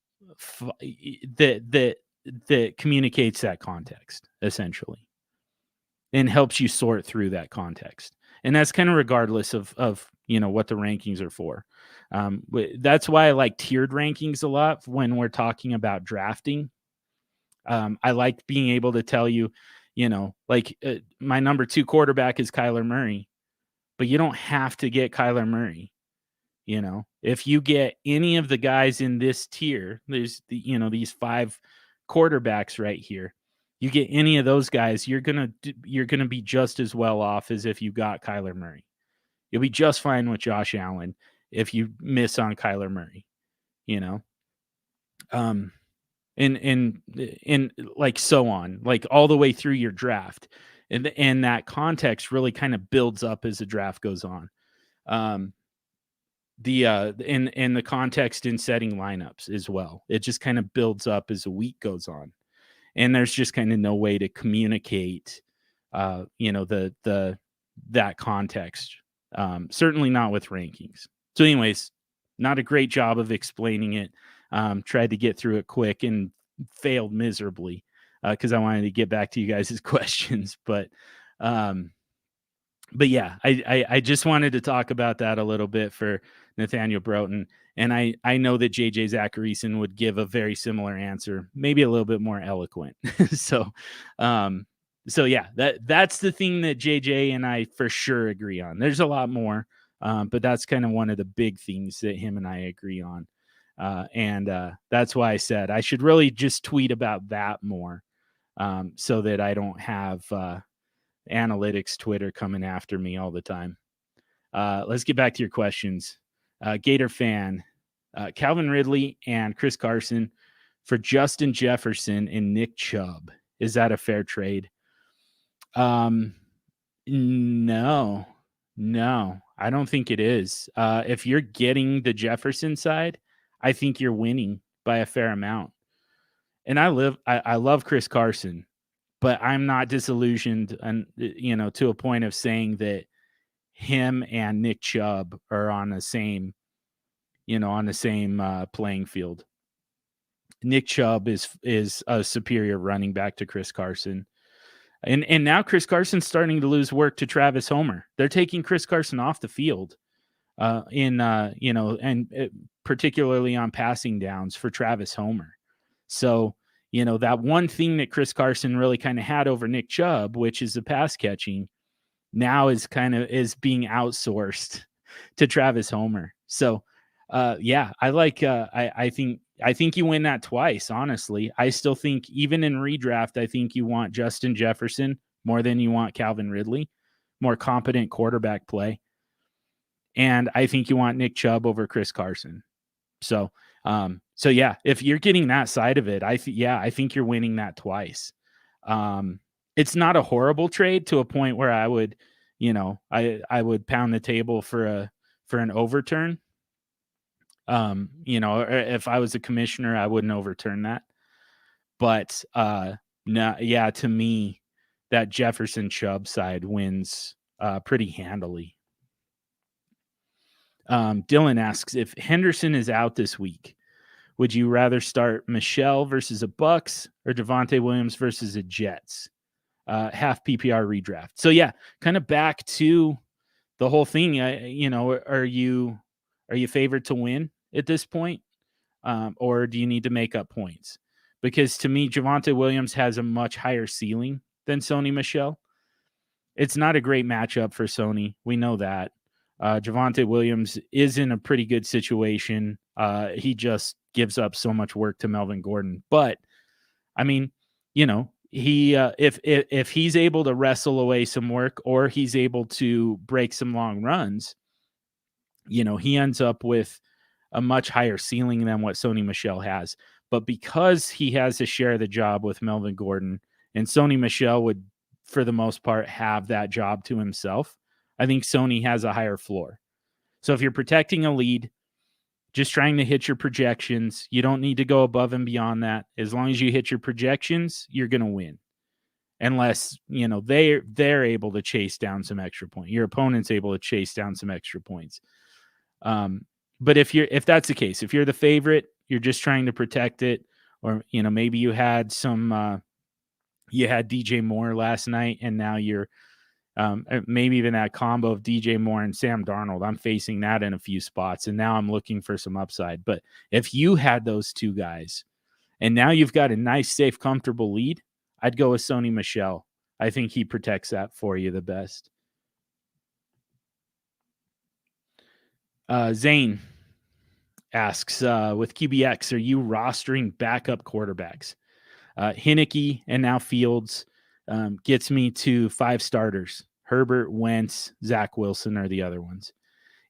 communicates that context essentially, and helps you sort through that context. And that's kind of regardless of what the rankings are for. That's why I like tiered rankings a lot when we're talking about drafting. I like being able to tell you, my number 2 quarterback is Kyler Murray, but you don't have to get Kyler Murray. If you get any of the guys in this tier, there's these 5 quarterbacks right here, You get any of those guys, you're gonna be just as well off as if you got Kyler Murray. You'll be just fine with Josh Allen if you miss on Kyler Murray, you know? And like so on, like all the way through your draft. And that context really kind of builds up as the draft goes on. In the context in setting lineups as well. It just kind of builds up as the week goes on. And there's just kind of no way to communicate that context. Certainly not with rankings. So anyways, not a great job of explaining it. Tried to get through it quick and failed miserably because I wanted to get back to you guys' questions. But yeah, I just wanted to talk about that a little bit for Nathaniel Broughton. And I know that JJ Zacharyson would give a very similar answer, maybe a little bit more eloquent. So yeah, that's the thing that JJ and I for sure agree on. There's a lot more, but that's kind of one of the big things that him and I agree on. And that's why I said I should really just tweet about that more, so that I don't have analytics Twitter coming after me all the time. Let's get back to your questions. Gator fan, Calvin Ridley and Chris Carson for Justin Jefferson and Nick Chubb. Is that a fair trade? No, I don't think it is. If you're getting the Jefferson side, I think you're winning by a fair amount. And I love Chris Carson, but I'm not disillusioned and to a point of saying that him and Nick Chubb are on the same playing field. Nick Chubb is a superior running back to Chris Carson. And now Chris Carson's starting to lose work to Travis Homer. They're taking Chris Carson off the field particularly on passing downs for Travis Homer. So, that one thing that Chris Carson really kind of had over Nick Chubb, which is the pass catching, now is being outsourced to Travis Homer. So, yeah, I think you win that twice, honestly. I still think even in redraft, I think you want Justin Jefferson more than you want Calvin Ridley, more competent quarterback play. And I think you want Nick Chubb over Chris Carson. So yeah, if you're getting that side of it, I think you're winning that twice. It's not a horrible trade to a point where I would, I would pound the table for an overturn. If I was a commissioner, I wouldn't overturn that. But no, yeah, to me, that Jefferson Chubb side wins pretty handily. Dylan asks, if Henderson is out this week, would you rather start Michelle versus a Bucks or Javonte Williams versus a Jets? Half PPR redraft. So yeah, kind of back to the whole thing. Are you favored to win at this point, or do you need to make up points? Because to me, Javonte Williams has a much higher ceiling than Sony Michel. It's not a great matchup for Sony. We know that. Javonte Williams is in a pretty good situation. He just gives up so much work to Melvin Gordon. But I mean, he if he's able to wrestle away some work, or he's able to break some long runs, he ends up with a much higher ceiling than what Sony Michel has. But because he has to share the job with Melvin Gordon, and Sony Michel would, for the most part, have that job to himself, I think Sony has a higher floor. So if you're protecting a lead, just trying to hit your projections, you don't need to go above and beyond that. As long as you hit your projections, you're going to win. Unless, they're able to chase down some extra points. Your opponent's able to chase down some extra points. But if that's the case, if you're the favorite, you're just trying to protect it, or, maybe you had DJ Moore last night, and now you're, maybe even that combo of DJ Moore and Sam Darnold. I'm facing that in a few spots, and now I'm looking for some upside. But if you had those two guys, and now you've got a nice, safe, comfortable lead, I'd go with Sony Michel. I think he protects that for you the best. Zane asks, with QBX, are you rostering backup quarterbacks? Heineke and now Fields gets me to 5 starters. Herbert, Wentz, Zach Wilson are the other ones.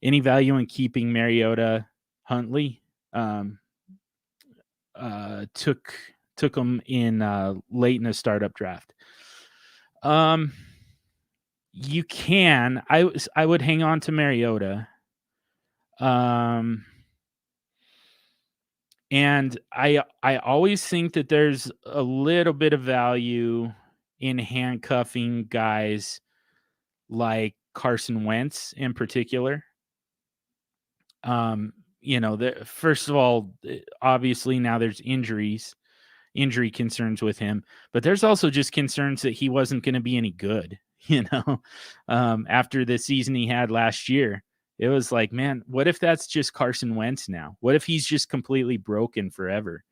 Any value in keeping Mariota, Huntley? Took them in late in the startup draft. You can. I would hang on to Mariota. And I always think that there's a little bit of value in handcuffing guys like Carson Wentz in particular. First of all, obviously now there's injury concerns with him, but there's also just concerns that he wasn't going to be any good, after the season he had last year. It was like, man, what if that's just Carson Wentz now? What if he's just completely broken forever?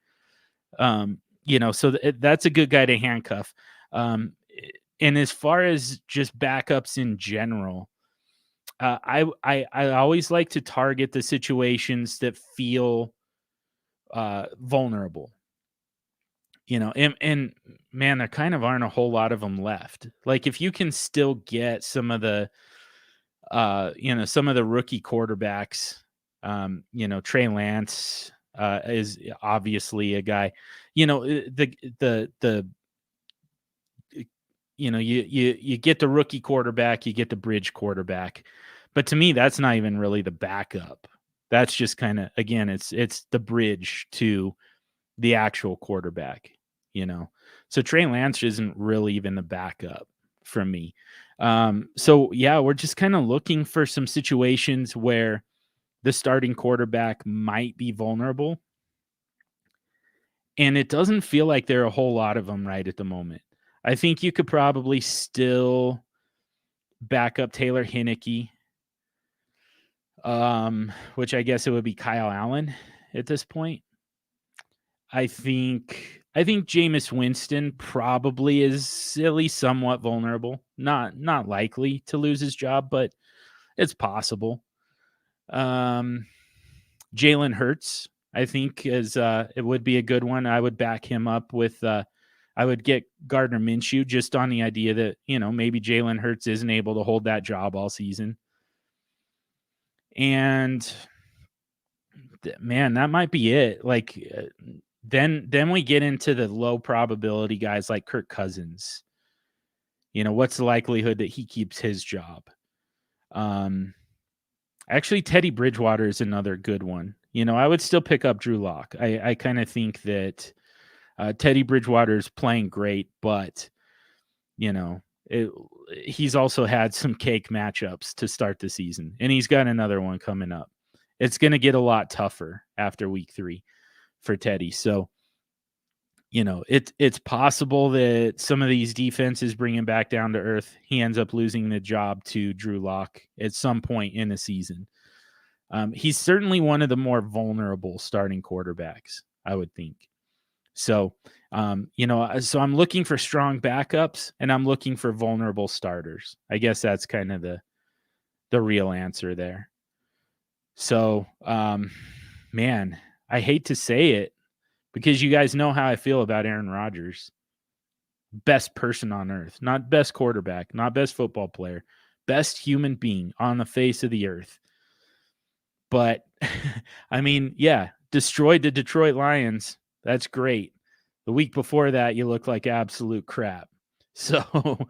So that's a good guy to handcuff. And as far as just backups in general, I always like to target the situations that feel vulnerable. And man, there kind of aren't a whole lot of them left. Like if you can still get some of the rookie quarterbacks, Trey Lance is obviously a guy, you get the rookie quarterback, you get the bridge quarterback, but to me, that's not even really the backup. That's just kind of, again, it's the bridge to the actual quarterback, so Trey Lance isn't really even the backup for me. So yeah, we're just kind of looking for some situations where the starting quarterback might be vulnerable. And it doesn't feel like there are a whole lot of them right at the moment. I think you could probably still back up Taylor Heineke, which I guess it would be Kyle Allen at this point. I think Jameis Winston probably is at least somewhat vulnerable. Not likely to lose his job, but it's possible. Jalen Hurts, I think, is it would be a good one. I would back him up with I would get Gardner Minshew just on the idea that, maybe Jalen Hurts isn't able to hold that job all season. And man, that might be it. Like then we get into the low probability guys like Kirk Cousins. What's the likelihood that he keeps his job? Actually, Teddy Bridgewater is another good one. I would still pick up Drew Lock. I kind of think that Teddy Bridgewater is playing great, but he's also had some cake matchups to start the season, and he's got another one coming up. It's going to get a lot tougher after week 3 for Teddy. So, it's possible that some of these defenses bring him back down to earth. He ends up losing the job to Drew Lock at some point in the season. He's certainly one of the more vulnerable starting quarterbacks, I would think. So, so I'm looking for strong backups and I'm looking for vulnerable starters. I guess that's kind of the real answer there. So, man, I hate to say it because you guys know how I feel about Aaron Rodgers. Best person on earth, not best quarterback, not best football player, best human being on the face of the earth. But I mean, yeah, destroyed the Detroit Lions. That's great. The week before that, you look like absolute crap. So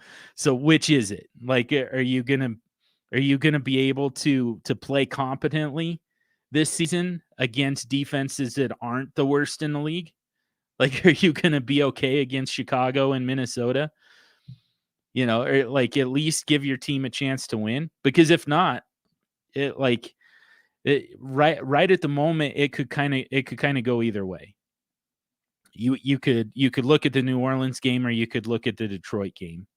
which is it? Like, are you gonna be able to play competently this season against defenses that aren't the worst in the league? Like, are you gonna be okay against Chicago and Minnesota? Or like at least give your team a chance to win? Because if not, right at the moment, it could kind of go either way. You could look at the New Orleans game or you could look at the Detroit game.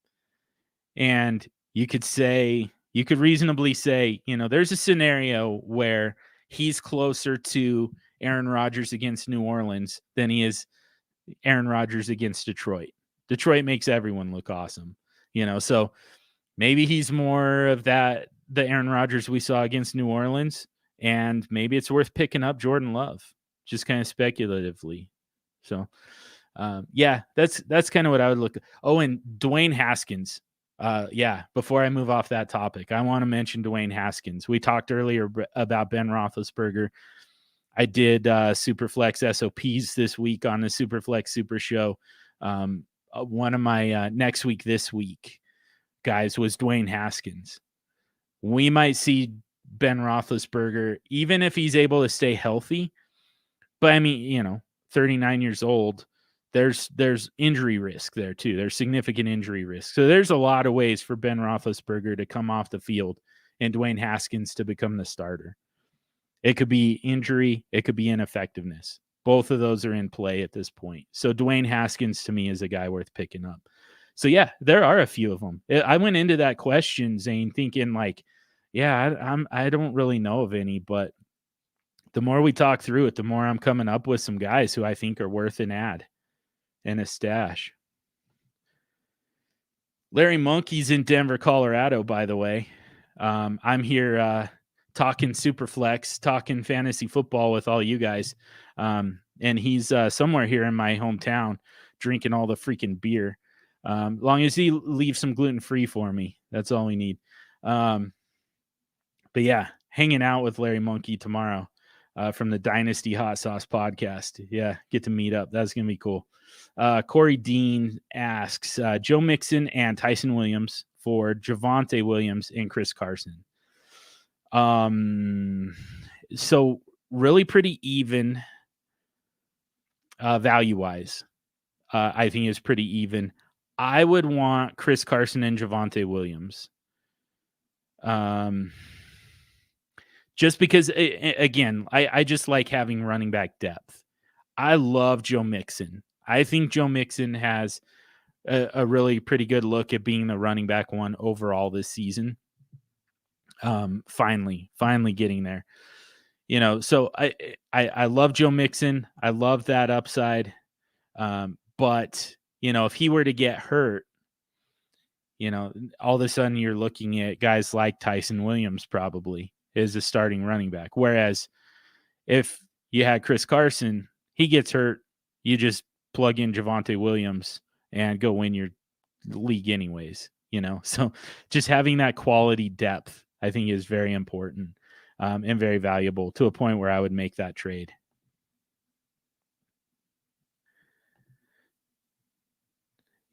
And you could reasonably say, there's a scenario where he's closer to Aaron Rodgers against New Orleans than he is Aaron Rodgers against Detroit. Detroit makes everyone look awesome, so maybe he's more of the Aaron Rodgers we saw against New Orleans, and maybe it's worth picking up Jordan Love, just kind of speculatively. So, Yeah, that's kind of what I would look. Oh, and Dwayne Haskins. Yeah, before I move off that topic, I want to mention Dwayne Haskins. We talked earlier about Ben Roethlisberger. I did SuperFlex SOPs this week on the SuperFlex Super Show. One of my next week, this week, guys, was Dwayne Haskins. We might see Ben Roethlisberger, even if he's able to stay healthy. But I mean, 39 years old, there's injury risk there too. There's significant injury risk. So there's a lot of ways for Ben Roethlisberger to come off the field and Dwayne Haskins to become the starter. It could be injury. It could be ineffectiveness. Both of those are in play at this point. So Dwayne Haskins to me is a guy worth picking up. So yeah, there are a few of them. I went into that question, Zane, thinking like, yeah, I don't really know of any, but the more we talk through it, the more I'm coming up with some guys who I think are worth an ad and a stash. Larry Monkey's in Denver, Colorado, by the way. I'm here talking Superflex, talking fantasy football with all you guys. And he's somewhere here in my hometown drinking all the freaking beer. Long as he leaves some gluten-free for me, that's all we need. But yeah, hanging out with Larry Monkey tomorrow from the Dynasty Hot Sauce podcast. Yeah, get to meet up. That's going to be cool. Corey Dean asks Joe Mixon and Tyson Williams for Javonte Williams and Chris Carson. So really pretty even value-wise. I think it's pretty even. I would want Chris Carson and Javonte Williams. Just because, again, I just like having running back depth. I love Joe Mixon. I think Joe Mixon has a really pretty good look at being the running back one overall this season. Finally getting there. So I love Joe Mixon. I love that upside. But, if he were to get hurt, all of a sudden you're looking at guys like Tyson Williams probably is a starting running back. Whereas if you had Chris Carson, he gets hurt, you just plug in Javonte Williams and go win your league anyways, So just having that quality depth, I think, is very important and very valuable to a point where I would make that trade.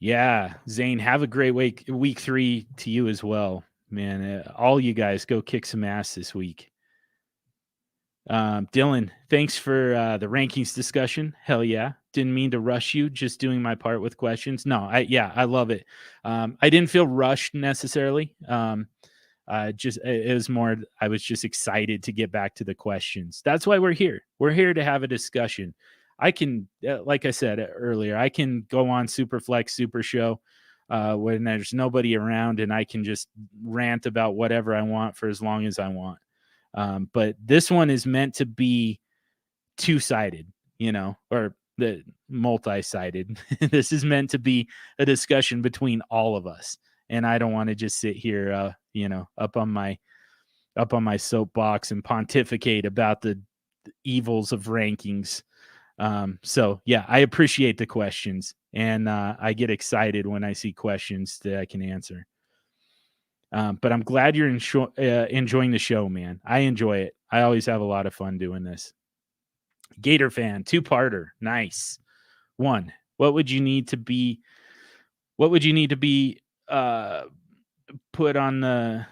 Yeah, Zane, have a great week 3 to you as well, man. All you guys go kick some ass this week. Dylan, thanks for the rankings discussion. Hell yeah. Didn't mean to rush you, just doing my part with questions. No, I love it. I didn't feel rushed necessarily. It was more, I was just excited to get back to the questions. That's why we're here. We're here to have a discussion. I can, like I said earlier, I can go on SuperFlex Super Show when there's nobody around and I can just rant about whatever I want for as long as I want. But this one is meant to be two-sided, or the multi-sided. This is meant to be a discussion between all of us. And I don't want to just sit here, up on my soapbox and pontificate about the evils of rankings. So yeah, I appreciate the questions and I get excited when I see questions that I can answer. But I'm glad you're enjoying the show, man. I enjoy it. I always have a lot of fun doing this. Gator fan, 2-parter. Nice. 1, what would you need to be put on the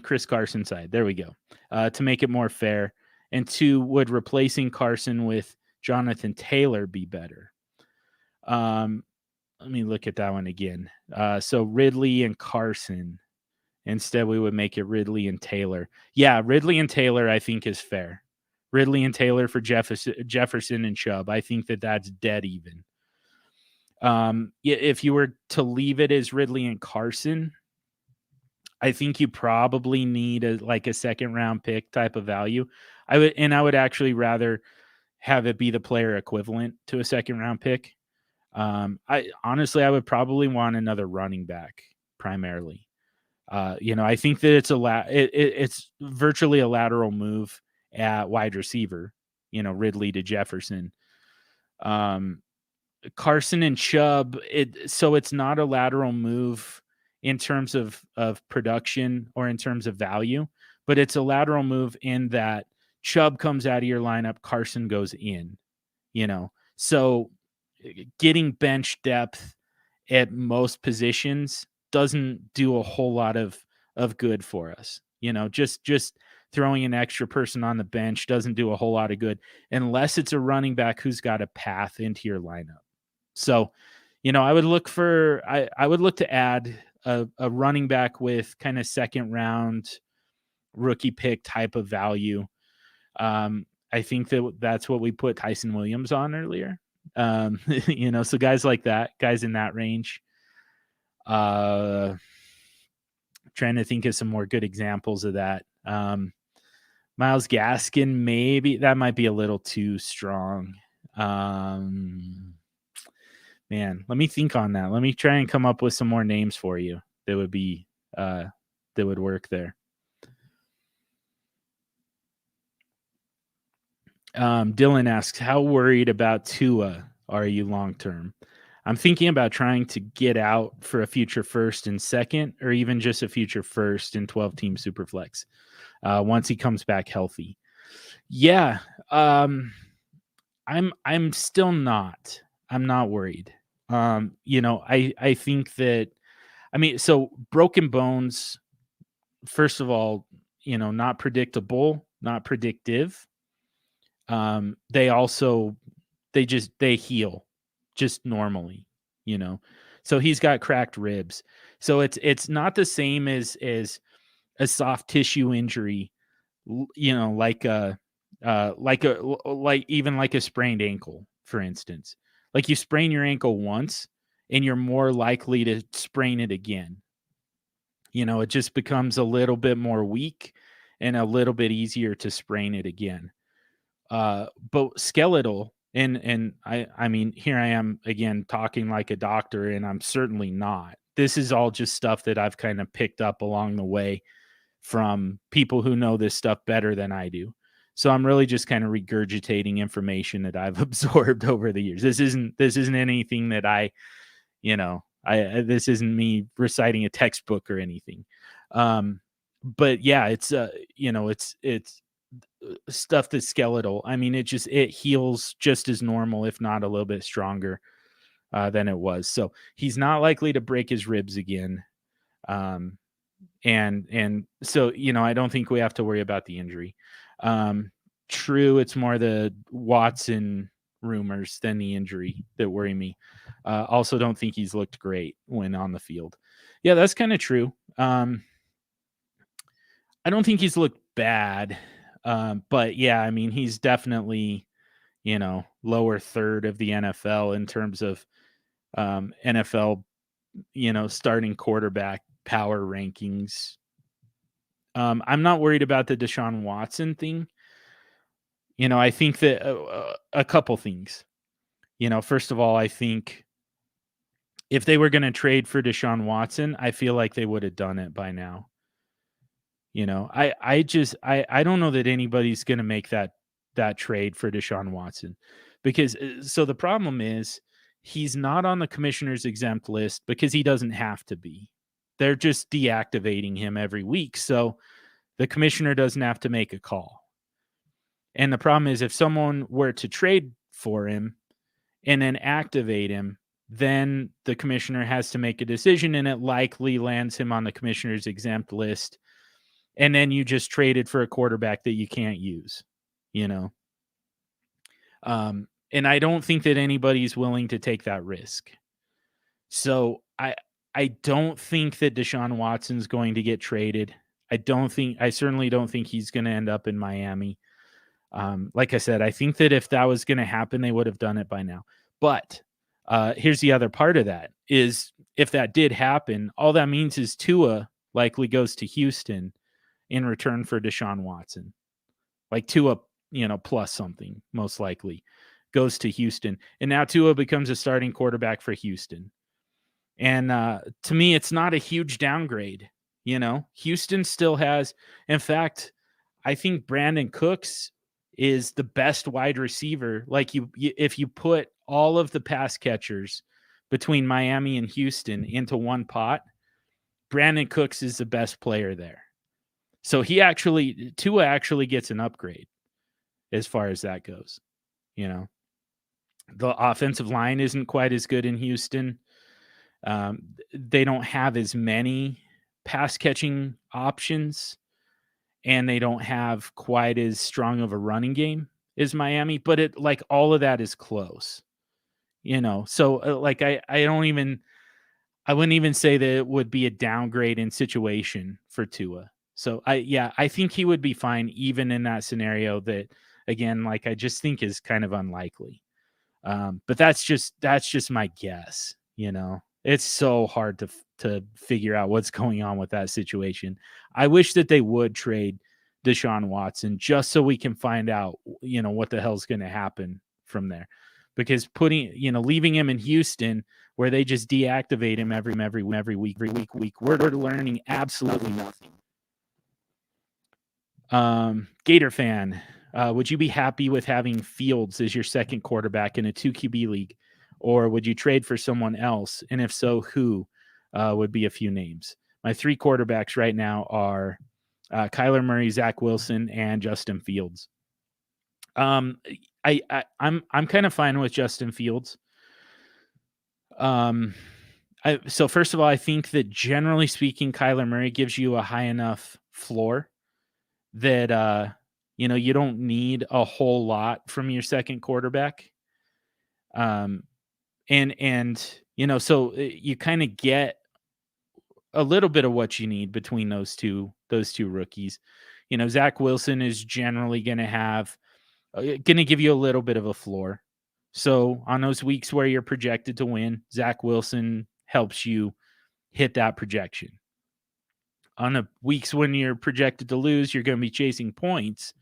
Chris Carson side? There we go. To make it more fair. And 2, would replacing Carson with Jonathan Taylor be better? Let me look at that one again. So Ridley and Carson. Instead, we would make it Ridley and Taylor. Yeah, Ridley and Taylor, I think, is fair. Ridley and Taylor for Jefferson and Chubb. I think that's dead even. If you were to leave it as Ridley and Carson, I think you probably need a second-round pick type of value. I would actually rather have it be the player equivalent to a second-round pick. I would probably want another running back primarily. I think that it's virtually a lateral move at wide receiver, Ridley to Jefferson. Um, Carson and Chubb, so it's not a lateral move in terms of production or in terms of value, but it's a lateral move in that Chubb comes out of your lineup, Carson goes in, you know. So getting bench depth at most positions doesn't do a whole lot of good for us. You know, just throwing an extra person on the bench doesn't do a whole lot of good unless it's a running back who's got a path into your lineup. So, you know, I would look to add a running back with kind of second round rookie pick type of value. I think that's what we put Tyson Williams on earlier. You know, so guys like that, guys in that range. Trying to think of some more good examples of that. Myles Gaskin, maybe that might be a little too strong. Man, let me think on that. Let me try and come up with some more names for you that would be that would work there. Dylan asks, how worried about Tua are you long term? I'm thinking about trying to get out for a future first and second, or even just a future first in 12-team SuperFlex once he comes back healthy. Yeah, I'm still not. I'm not worried. You know, I think that, I mean, so broken bones, first of all, you know, not predictable, not predictive. They heal just normally, you know. So he's got cracked ribs. So it's not the same as a soft tissue injury, you know, like even like a sprained ankle, for instance. Like you sprain your ankle once and you're more likely to sprain it again. You know, it just becomes a little bit more weak and a little bit easier to sprain it again. But skeletal, and I mean, here I am again talking like a doctor, and I'm certainly not. This is all just stuff that I've kind of picked up along the way from people who know this stuff better than I do. So I'm really just kind of regurgitating information that I've absorbed over the years. This isn't anything that this isn't me reciting a textbook or anything. But yeah, it's it's stuff that's skeletal. I mean, it heals just as normal, if not a little bit stronger than it was. So he's not likely to break his ribs again. And so, you know, I don't think we have to worry about the injury. True, it's more the Watson rumors than the injury that worry me. Also don't think he's looked great when on the field. Yeah, that's kind of true. I don't think he's looked bad. But yeah, I mean, he's definitely, you know, lower third of the NFL in terms of NFL, you know, starting quarterback power rankings. I'm not worried about the Deshaun Watson thing. You know, I think that a couple things. You know, first of all, I think if they were going to trade for Deshaun Watson, I feel like they would have done it by now. You know, I don't know that anybody's going to make that trade for Deshaun Watson, because so the problem is he's not on the commissioner's exempt list because he doesn't have to be. They're just deactivating him every week, so the commissioner doesn't have to make a call. And the problem is if someone were to trade for him and then activate him, then the commissioner has to make a decision, and it likely lands him on the commissioner's exempt list. And then you just traded for a quarterback that you can't use, you know? And I don't think that anybody's willing to take that risk. So I don't think that Deshaun Watson's going to get traded. I certainly don't think he's going to end up in Miami. Like I said, I think that if that was going to happen, they would have done it by now. But here's the other part of that is if that did happen, all that means is Tua likely goes to Houston in return for Deshaun Watson. Like Tua, you know, plus something, most likely, goes to Houston. And now Tua becomes a starting quarterback for Houston. And to me, it's not a huge downgrade. You know, Houston still has, in fact, I think Brandon Cooks is the best wide receiver. Like if you put all of the pass catchers between Miami and Houston into one pot, Brandon Cooks is the best player there. So Tua actually gets an upgrade as far as that goes. You know, the offensive line isn't quite as good in Houston. They don't have as many pass catching options, and they don't have quite as strong of a running game as Miami, but all of that is close, so I wouldn't even say that it would be a downgrade in situation for Tua. So I think he would be fine even in that scenario that, again, I just think is kind of unlikely. But that's just my guess. It's so hard to figure out what's going on with that situation. I wish that they would trade Deshaun Watson just so we can find out, what the hell's going to happen from there. Because leaving him in Houston where they just deactivate him every week, we're learning absolutely nothing. Gator fan, would you be happy with having Fields as your second quarterback in a 2 QB league, or would you trade for someone else? And if so, who would be a few names? My 3 quarterbacks right now are Kyler Murray, Zach Wilson, and Justin Fields. I'm kind of fine with Justin Fields. So first of all, I think that generally speaking, Kyler Murray gives you a high enough floor that you don't need a whole lot from your second quarterback. So you kind of get a little bit of what you need between those two rookies. Zach Wilson is generally going to give you a little bit of a floor. So on those weeks where you're projected to win, Zach Wilson helps you hit that projection. On the weeks when you're projected to lose, you're going to be chasing points.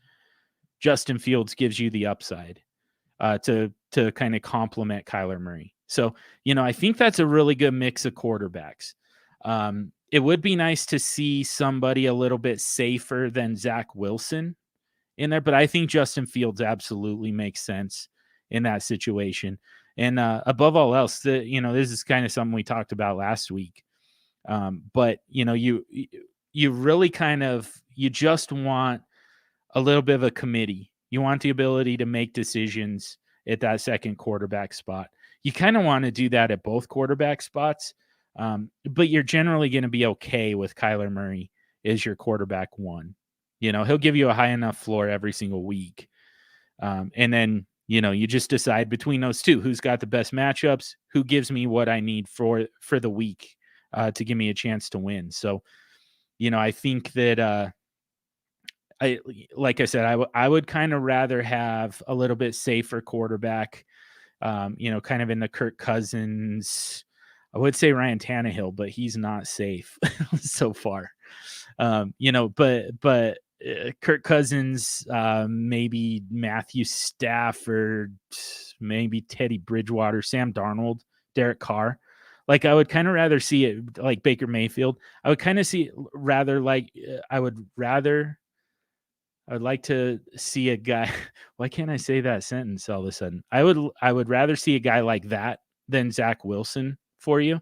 Justin Fields gives you the upside to kind of complement Kyler Murray. So, I think that's a really good mix of quarterbacks. It would be nice to see somebody a little bit safer than Zach Wilson in there, but I think Justin Fields absolutely makes sense in that situation. And above all else, this is kind of something we talked about last week. But you really you just want a little bit of a committee. You want the ability to make decisions at that second quarterback spot. You kind of want to do that at both quarterback spots. But you're generally going to be okay with Kyler Murray as your quarterback 1. He'll give you a high enough floor every single week. And then, you just decide between those two, who's got the best matchups, who gives me what I need for the week to give me a chance to win. So, I think that, like I said, I would kind of rather have a little bit safer quarterback, kind of in the Kirk Cousins. I would say Ryan Tannehill, but he's not safe so far. But Kirk Cousins, maybe Matthew Stafford, maybe Teddy Bridgewater, Sam Darnold, Derek Carr. I would kind of rather see it like Baker Mayfield. I would kind of see rather like I would like to see a guy. Why can't I say that sentence all of a sudden? I would rather see a guy like that than Zach Wilson for you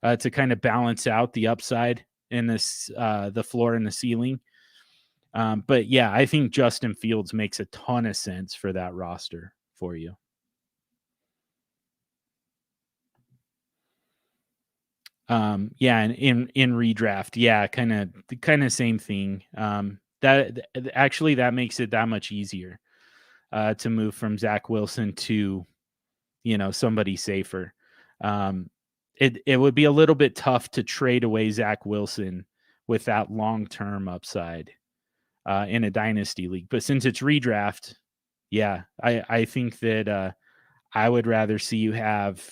to kind of balance out the upside in this, the floor and the ceiling. But yeah, I think Justin Fields makes a ton of sense for that roster for you. Yeah, and in redraft, yeah, kind of same thing. That makes it that much easier to move from Zach Wilson to, somebody safer. It would be a little bit tough to trade away Zach Wilson with that long-term upside in a dynasty league. But since it's redraft, yeah, I think that I would rather see you have,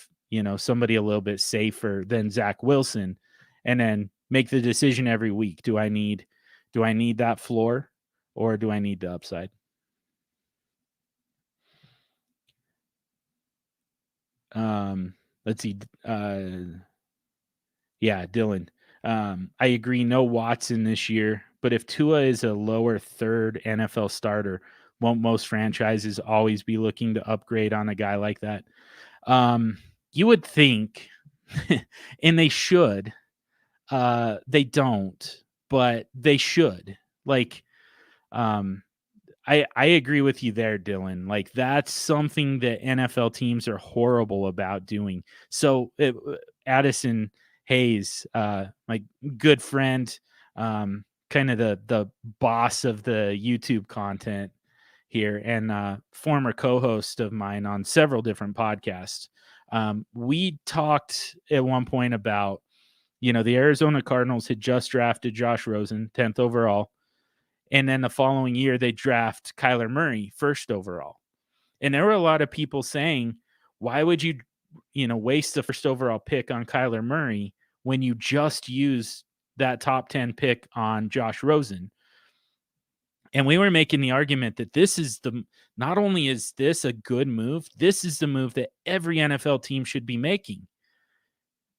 somebody a little bit safer than Zach Wilson, and then make the decision every week. Do I need that floor, or do I need the upside? Let's see. Yeah, Dylan. I agree. No Watson this year, but if Tua is a lower third NFL starter, Won't most franchises always be looking to upgrade on a guy like that? You would think, and they should. They don't, but they should. Like, I agree with you there, Dylan. Like, that's something that NFL teams are horrible about doing. So Addison Hayes, my good friend, kind of the boss of the YouTube content here, and former co-host of mine on several different podcasts. We talked at one point about, the Arizona Cardinals had just drafted Josh Rosen, 10th overall. And then the following year, they draft Kyler Murray, 1st overall. And there were a lot of people saying, why would you, waste the 1st overall pick on Kyler Murray when you just use that top 10 pick on Josh Rosen? And we were making the argument that not only is this a good move, this is the move that every NFL team should be making.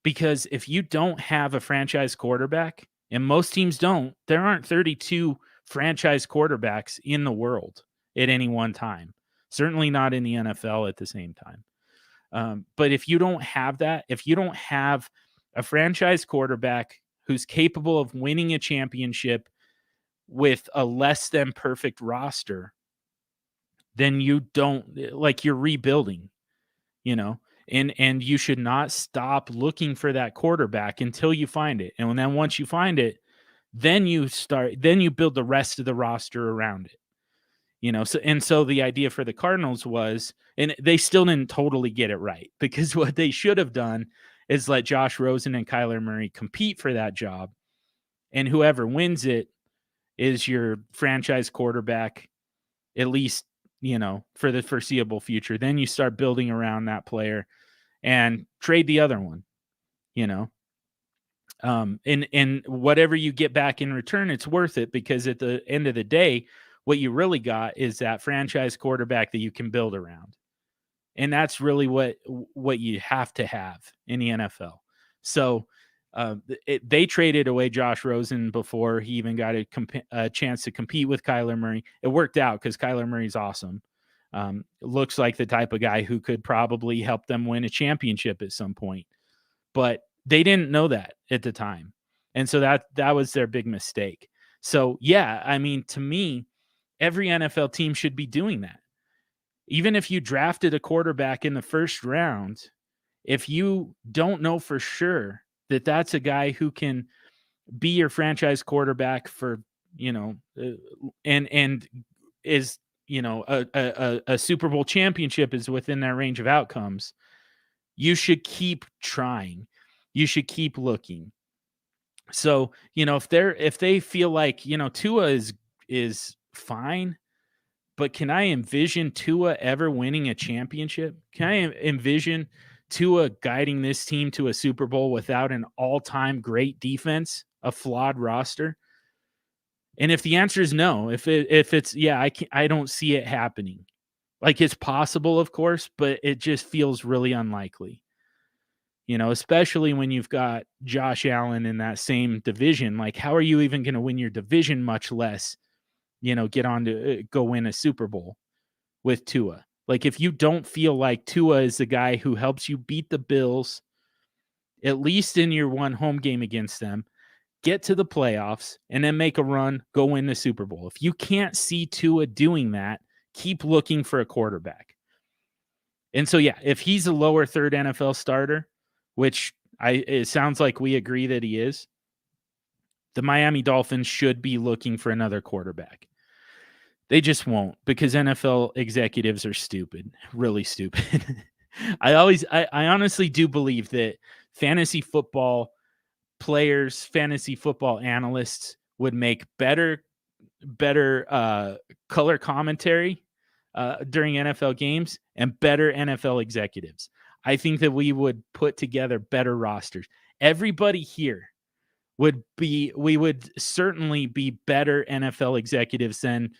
Because if you don't have a franchise quarterback, and most teams don't, there aren't 32 franchise quarterbacks in the world at any one time. Certainly not in the NFL at the same time. But if you don't have that, if you don't have a franchise quarterback who's capable of winning a championship with a less than perfect roster, then you're rebuilding, and you should not stop looking for that quarterback until you find it. And then once you find it, then you build the rest of the roster around it. So the idea for the Cardinals was, and they still didn't totally get it right, because what they should have done is let Josh Rosen and Kyler Murray compete for that job. And whoever wins it is your franchise quarterback, at least, for the foreseeable future. Then you start building around that player and trade the other one, and whatever you get back in return, it's worth it, because at the end of the day, what you really got is that franchise quarterback that you can build around. And that's really what you have to have in the NFL. So they traded away Josh Rosen before he even got a chance to compete with Kyler Murray. It worked out because Kyler Murray's awesome. Looks like the type of guy who could probably help them win a championship at some point. But they didn't know that at the time. And so that was their big mistake. So, yeah, I mean, to me, every NFL team should be doing that. Even if you drafted a quarterback in the 1st round, if you don't know for sure that that's a guy who can be your franchise quarterback for, and is, a Super Bowl championship is within that range of outcomes, you should keep trying. You should keep looking. So, if they feel like, Tua is fine, but can I envision Tua ever winning a championship? Can I envision Tua guiding this team to a Super Bowl without an all-time great defense, a flawed roster? And if the answer is no, if it's I don't see it happening. Like, it's possible, of course, but it just feels really unlikely. Especially when you've got Josh Allen in that same division. Like, how are you even going to win your division, much less, get on to go win a Super Bowl with Tua? Like, if you don't feel like Tua is the guy who helps you beat the Bills, at least in your one home game against them, get to the playoffs, and then make a run, go win the Super Bowl. If you can't see Tua doing that, keep looking for a quarterback. And so, yeah, if he's a lower 3rd NFL starter, which it sounds like we agree that he is, the Miami Dolphins should be looking for another quarterback. They just won't, because NFL executives are stupid, really stupid. I honestly do believe that fantasy football players, fantasy football analysts would make better color commentary during NFL games, and better NFL executives. I think that we would put together better rosters. Everybody here we would certainly be better NFL executives than,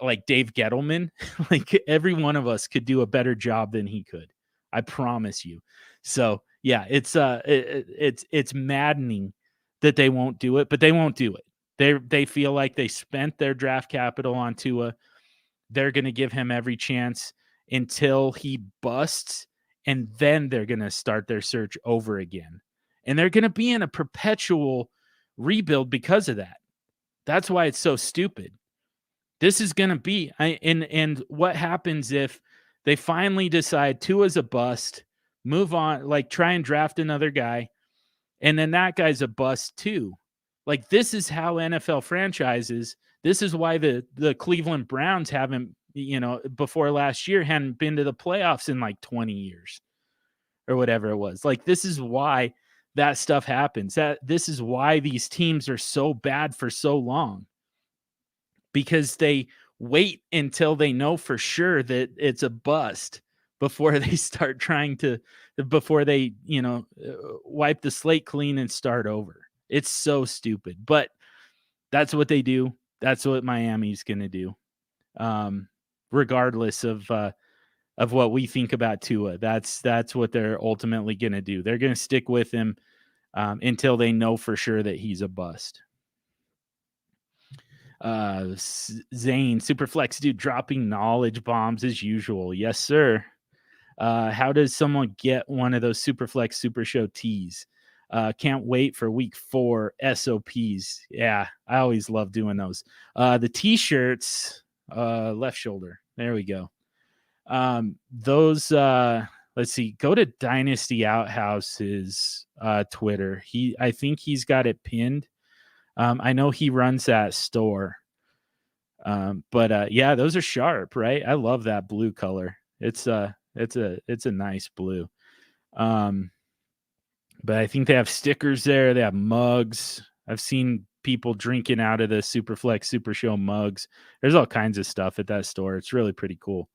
like, Dave Gettleman. Like, every one of us could do a better job than he could. I promise you. So, yeah, it's maddening that they won't do it, but they won't do it. They feel like they spent their draft capital on Tua. they're going to give him every chance until he busts, and then they're going to start their search over again. And they're going to be in a perpetual rebuild because of that. That's why it's so stupid. This is going to be, and what happens if they finally decide Tua's a bust, move on, like try and draft another guy, and then that guy's a bust too. Like, this is how NFL franchises, this is why the Cleveland Browns haven't, before last year, hadn't been to the playoffs in like 20 years or whatever it was. Like, this is why that stuff happens. This is why these teams are so bad for so long, because they wait until they know for sure that it's a bust before they start before they, wipe the slate clean and start over. It's so stupid, but that's what they do. That's what Miami's going to do. Regardless of what we think about Tua, that's what they're ultimately going to do. They're going to stick with him until they know for sure that he's a bust. Zane, SuperFlex dude, dropping knowledge bombs as usual. Yes, sir. How does someone get one of those SuperFlex Super Show tees? Can't wait for week 4 SOPs. Yeah, I always love doing those. The t-shirts, left shoulder. There we go. Those, let's see, go to Dynasty Outhouse's Twitter. I think he's got it pinned. I know he runs that store. But yeah, those are sharp, right? I love that blue color. It's a nice blue. But I think they have stickers there. They have mugs. I've seen people drinking out of the SuperFlex Super Show mugs. There's all kinds of stuff at that store. It's really pretty cool.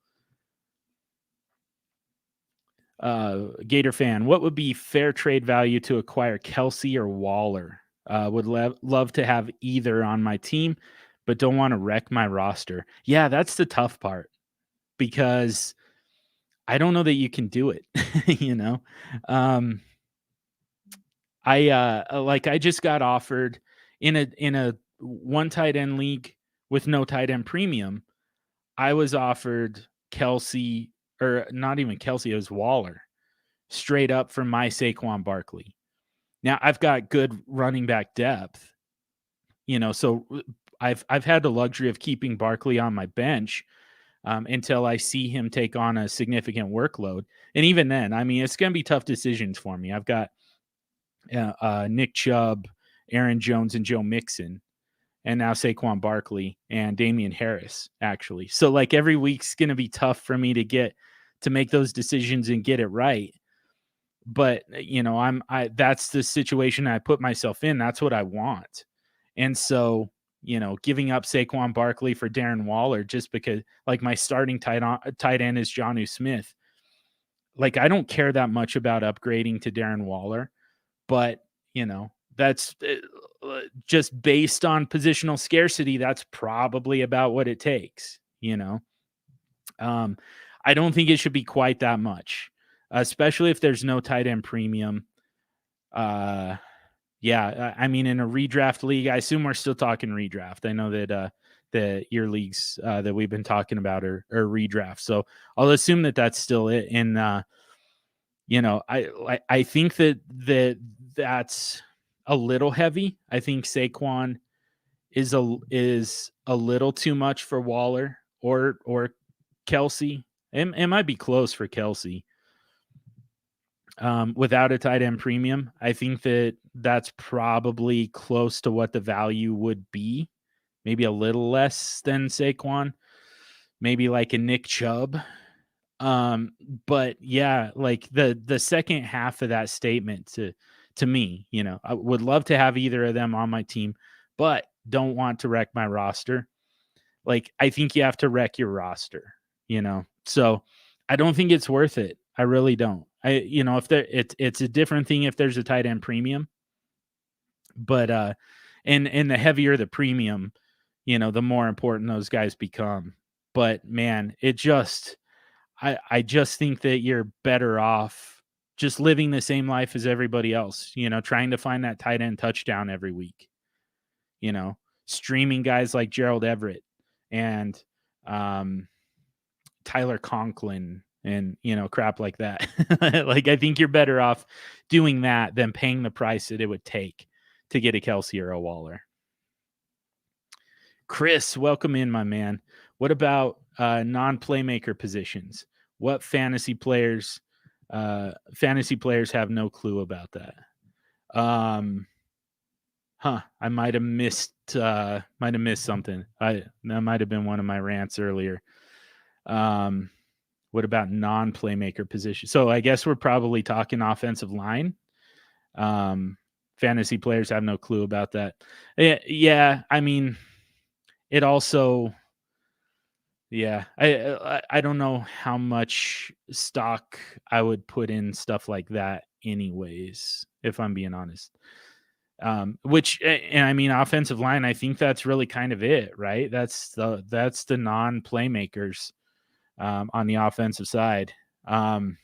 Gator fan, what would be fair trade value to acquire Kelsey or Waller? Would love to have either on my team, but don't want to wreck my roster. Yeah, that's the tough part, because I don't know that you can do it. I just got offered in a one tight end league with no tight end premium. I was offered Kelsey, or not even Kelsey, it was Waller, straight up from my Saquon Barkley. Now I've got good running back depth, so I've had the luxury of keeping Barkley on my bench until I see him take on a significant workload. And even then, I mean, it's going to be tough decisions for me. I've got Nick Chubb, Aaron Jones, and Joe Mixon, and now Saquon Barkley and Damian Harris, actually. So like every week's going to be tough for me to make those decisions and get it right. But that's the situation I put myself in. That's what I want. And so, giving up Saquon Barkley for Darren Waller just because, like, my starting tight end is Jonnu Smith. Like, I don't care that much about upgrading to Darren Waller, but that's just based on positional scarcity. That's probably about what it takes. I don't think it should be quite that much, especially if there's no tight end premium. Yeah, I mean, in a redraft league, I assume we're still talking redraft. I know that your leagues that we've been talking about are redraft. So I'll assume that that's still it. And, I think that's a little heavy. I think Saquon is a little too much for Waller or Kelsey. It might be close for Kelsey. Without a tight end premium, I think that's probably close to what the value would be. Maybe a little less than Saquon, maybe like a Nick Chubb. But yeah, like the second half of that statement to me, I would love to have either of them on my team, but don't want to wreck my roster. Like, I think you have to wreck your roster, so I don't think it's worth it. I really don't. If it's a different thing if there's a tight end premium, but and the heavier the premium, the more important those guys become. But man, I just think that you're better off just living the same life as everybody else, trying to find that tight end touchdown every week, streaming guys like Gerald Everett and Tyler Conklin and, crap like that. Like, I think you're better off doing that than paying the price that it would take to get a Kelsey or a Waller. Chris, welcome in, my man. What about non-playmaker positions? What fantasy players have no clue about that? I might have missed something. That might have been one of my rants earlier. What about non-playmaker positions? So I guess we're probably talking offensive line. Fantasy players have no clue about that. Yeah, I mean, it also, yeah, I don't know how much stock I would put in stuff like that anyways, if I'm being honest. And I mean, offensive line, I think that's really kind of it, right? That's the non-playmakers on the offensive side. And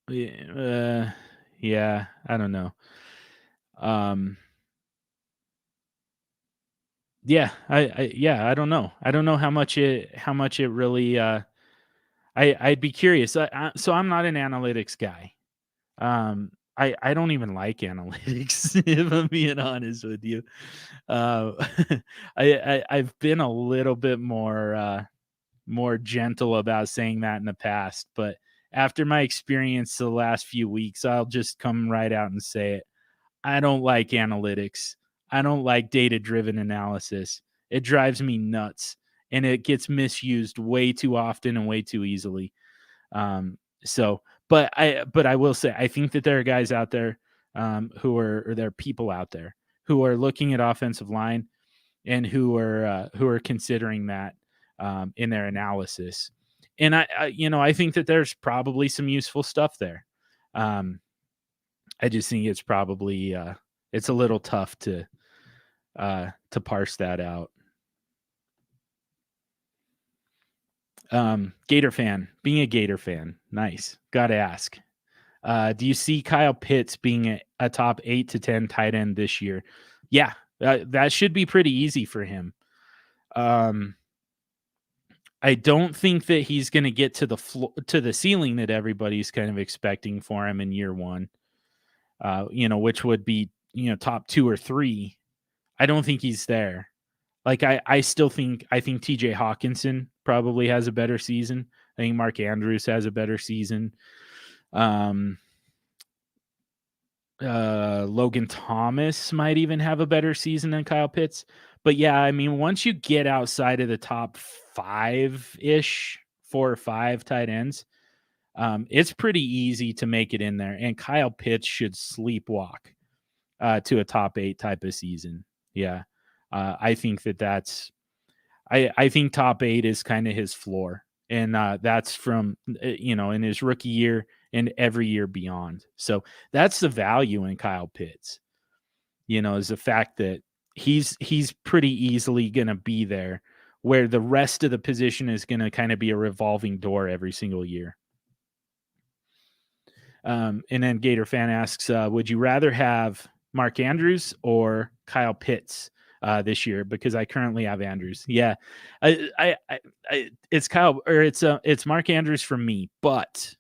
yeah, I don't know. Yeah, I don't know. I don't know how much it really. I'd be curious. So I'm not an analytics guy. I don't even like analytics, if I'm being honest with you. I've been a little bit more gentle about saying that in the past, but after my experience the last few weeks, I'll just come right out and say it. I don't like analytics. I don't like data-driven analysis. It drives me nuts, and it gets misused way too often and way too easily. But I will say, I think that there are guys out there or there are people out there who are looking at offensive line and who are considering that in their analysis. And I think that there's probably some useful stuff there. I just think it's probably it's a little tough to parse that out. Gator fan, being a Gator fan, nice. Got to ask. Do you see Kyle Pitts being a top 8 to 10 tight end this year? Yeah, that should be pretty easy for him. I don't think that he's going to get to the ceiling that everybody's kind of expecting for him in year one. Which would be, top 2 or 3. I don't think he's there. Like I still think TJ Hawkinson probably has a better season. I think Mark Andrews has a better season. Logan Thomas might even have a better season than Kyle Pitts. But yeah, I mean, once you get outside of the top 5-ish, 4 or 5 tight ends, it's pretty easy to make it in there. And Kyle Pitts should sleepwalk to a top 8 type of season. Yeah. I think that's I think top 8 is kind of his floor. And that's from, in his rookie year and every year beyond. So that's the value in Kyle Pitts, is the fact that he's pretty easily going to be there, where the rest of the position is going to kind of be a revolving door every single year. And then Gator fan asks, would you rather have Mark Andrews or Kyle Pitts this year? Because I currently have Andrews. Yeah, it's it's Mark Andrews for me, but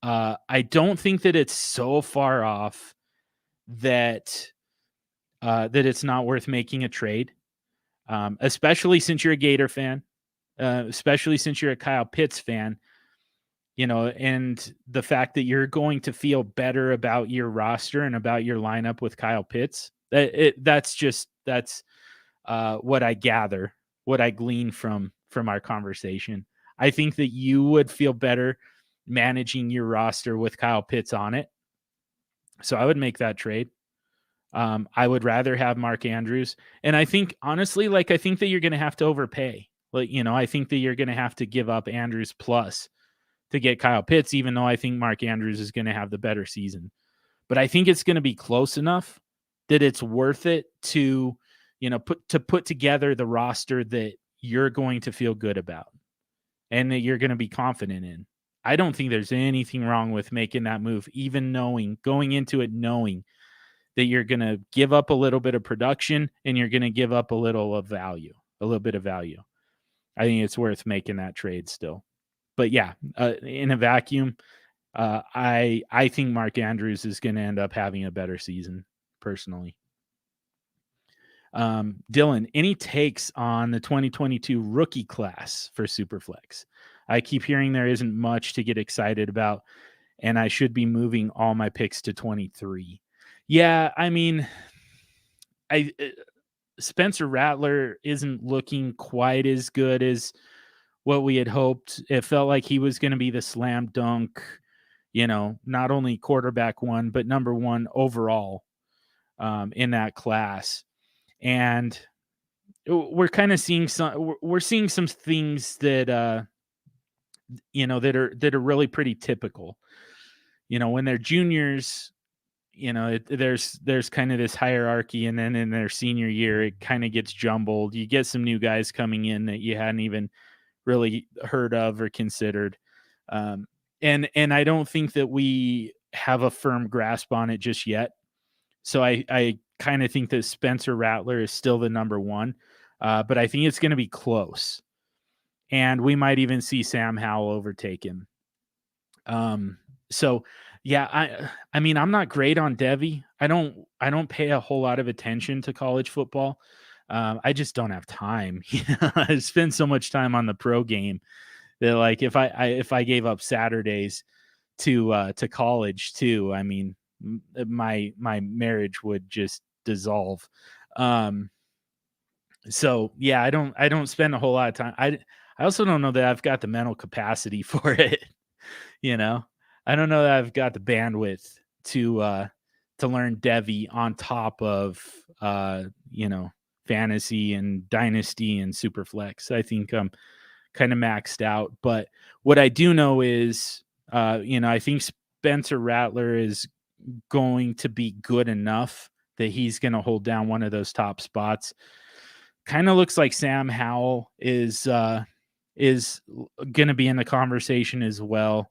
I don't think that it's so far off that it's not worth making a trade, especially since you're a Gator fan, especially since you're a Kyle Pitts fan. And the fact that you're going to feel better about your roster and about your lineup with Kyle Pitts, that's what I gather, what I glean from our conversation. I think that you would feel better managing your roster with Kyle Pitts on it. So I would make that trade. I would rather have Mark Andrews. And I think, honestly, I think that you're going to have to overpay. I think that you're going to have to give up Andrews plus to get Kyle Pitts, even though I think Mark Andrews is going to have the better season. But I think it's going to be close enough that it's worth it to, put together the roster that you're going to feel good about and that you're going to be confident in. I don't think there's anything wrong with making that move, even going into it knowing that you're going to give up a little bit of production and you're going to give up a little bit of value. I think it's worth making that trade still. But yeah, in a vacuum, I think Mark Andrews is going to end up having a better season personally. Dylan, any takes on the 2022 rookie class for Superflex? I keep hearing there isn't much to get excited about, and I should be moving all my picks to 23. Yeah, I mean, Spencer Rattler isn't looking quite as good as what we had hoped. It felt like he was going to be the slam dunk, not only quarterback one, but number one overall in that class. And we're kind of seeing some things that, that are really pretty typical. When they're juniors, there's kind of this hierarchy, and then in their senior year, it kind of gets jumbled. You get some new guys coming in that you hadn't even really heard of or considered. And I don't think that we have a firm grasp on it just yet. So I kind of think that Spencer Rattler is still the number one, but I think it's going to be close. And we might even see Sam Howell overtake him. So yeah, I mean, I'm not great on Devy. I don't pay a whole lot of attention to college football. I just don't have time. I spend so much time on the pro game that, like, if I gave up Saturdays to college too, I mean, my marriage would just dissolve. So yeah, I don't spend a whole lot of time. I also don't know that I've got the mental capacity for it. I don't know that I've got the bandwidth to learn Devy on top of fantasy and dynasty and Superflex. I think I'm kind of maxed out. But what I do know is, I think Spencer Rattler is going to be good enough that he's going to hold down one of those top spots. Kind of looks like Sam Howell is going to be in the conversation as well.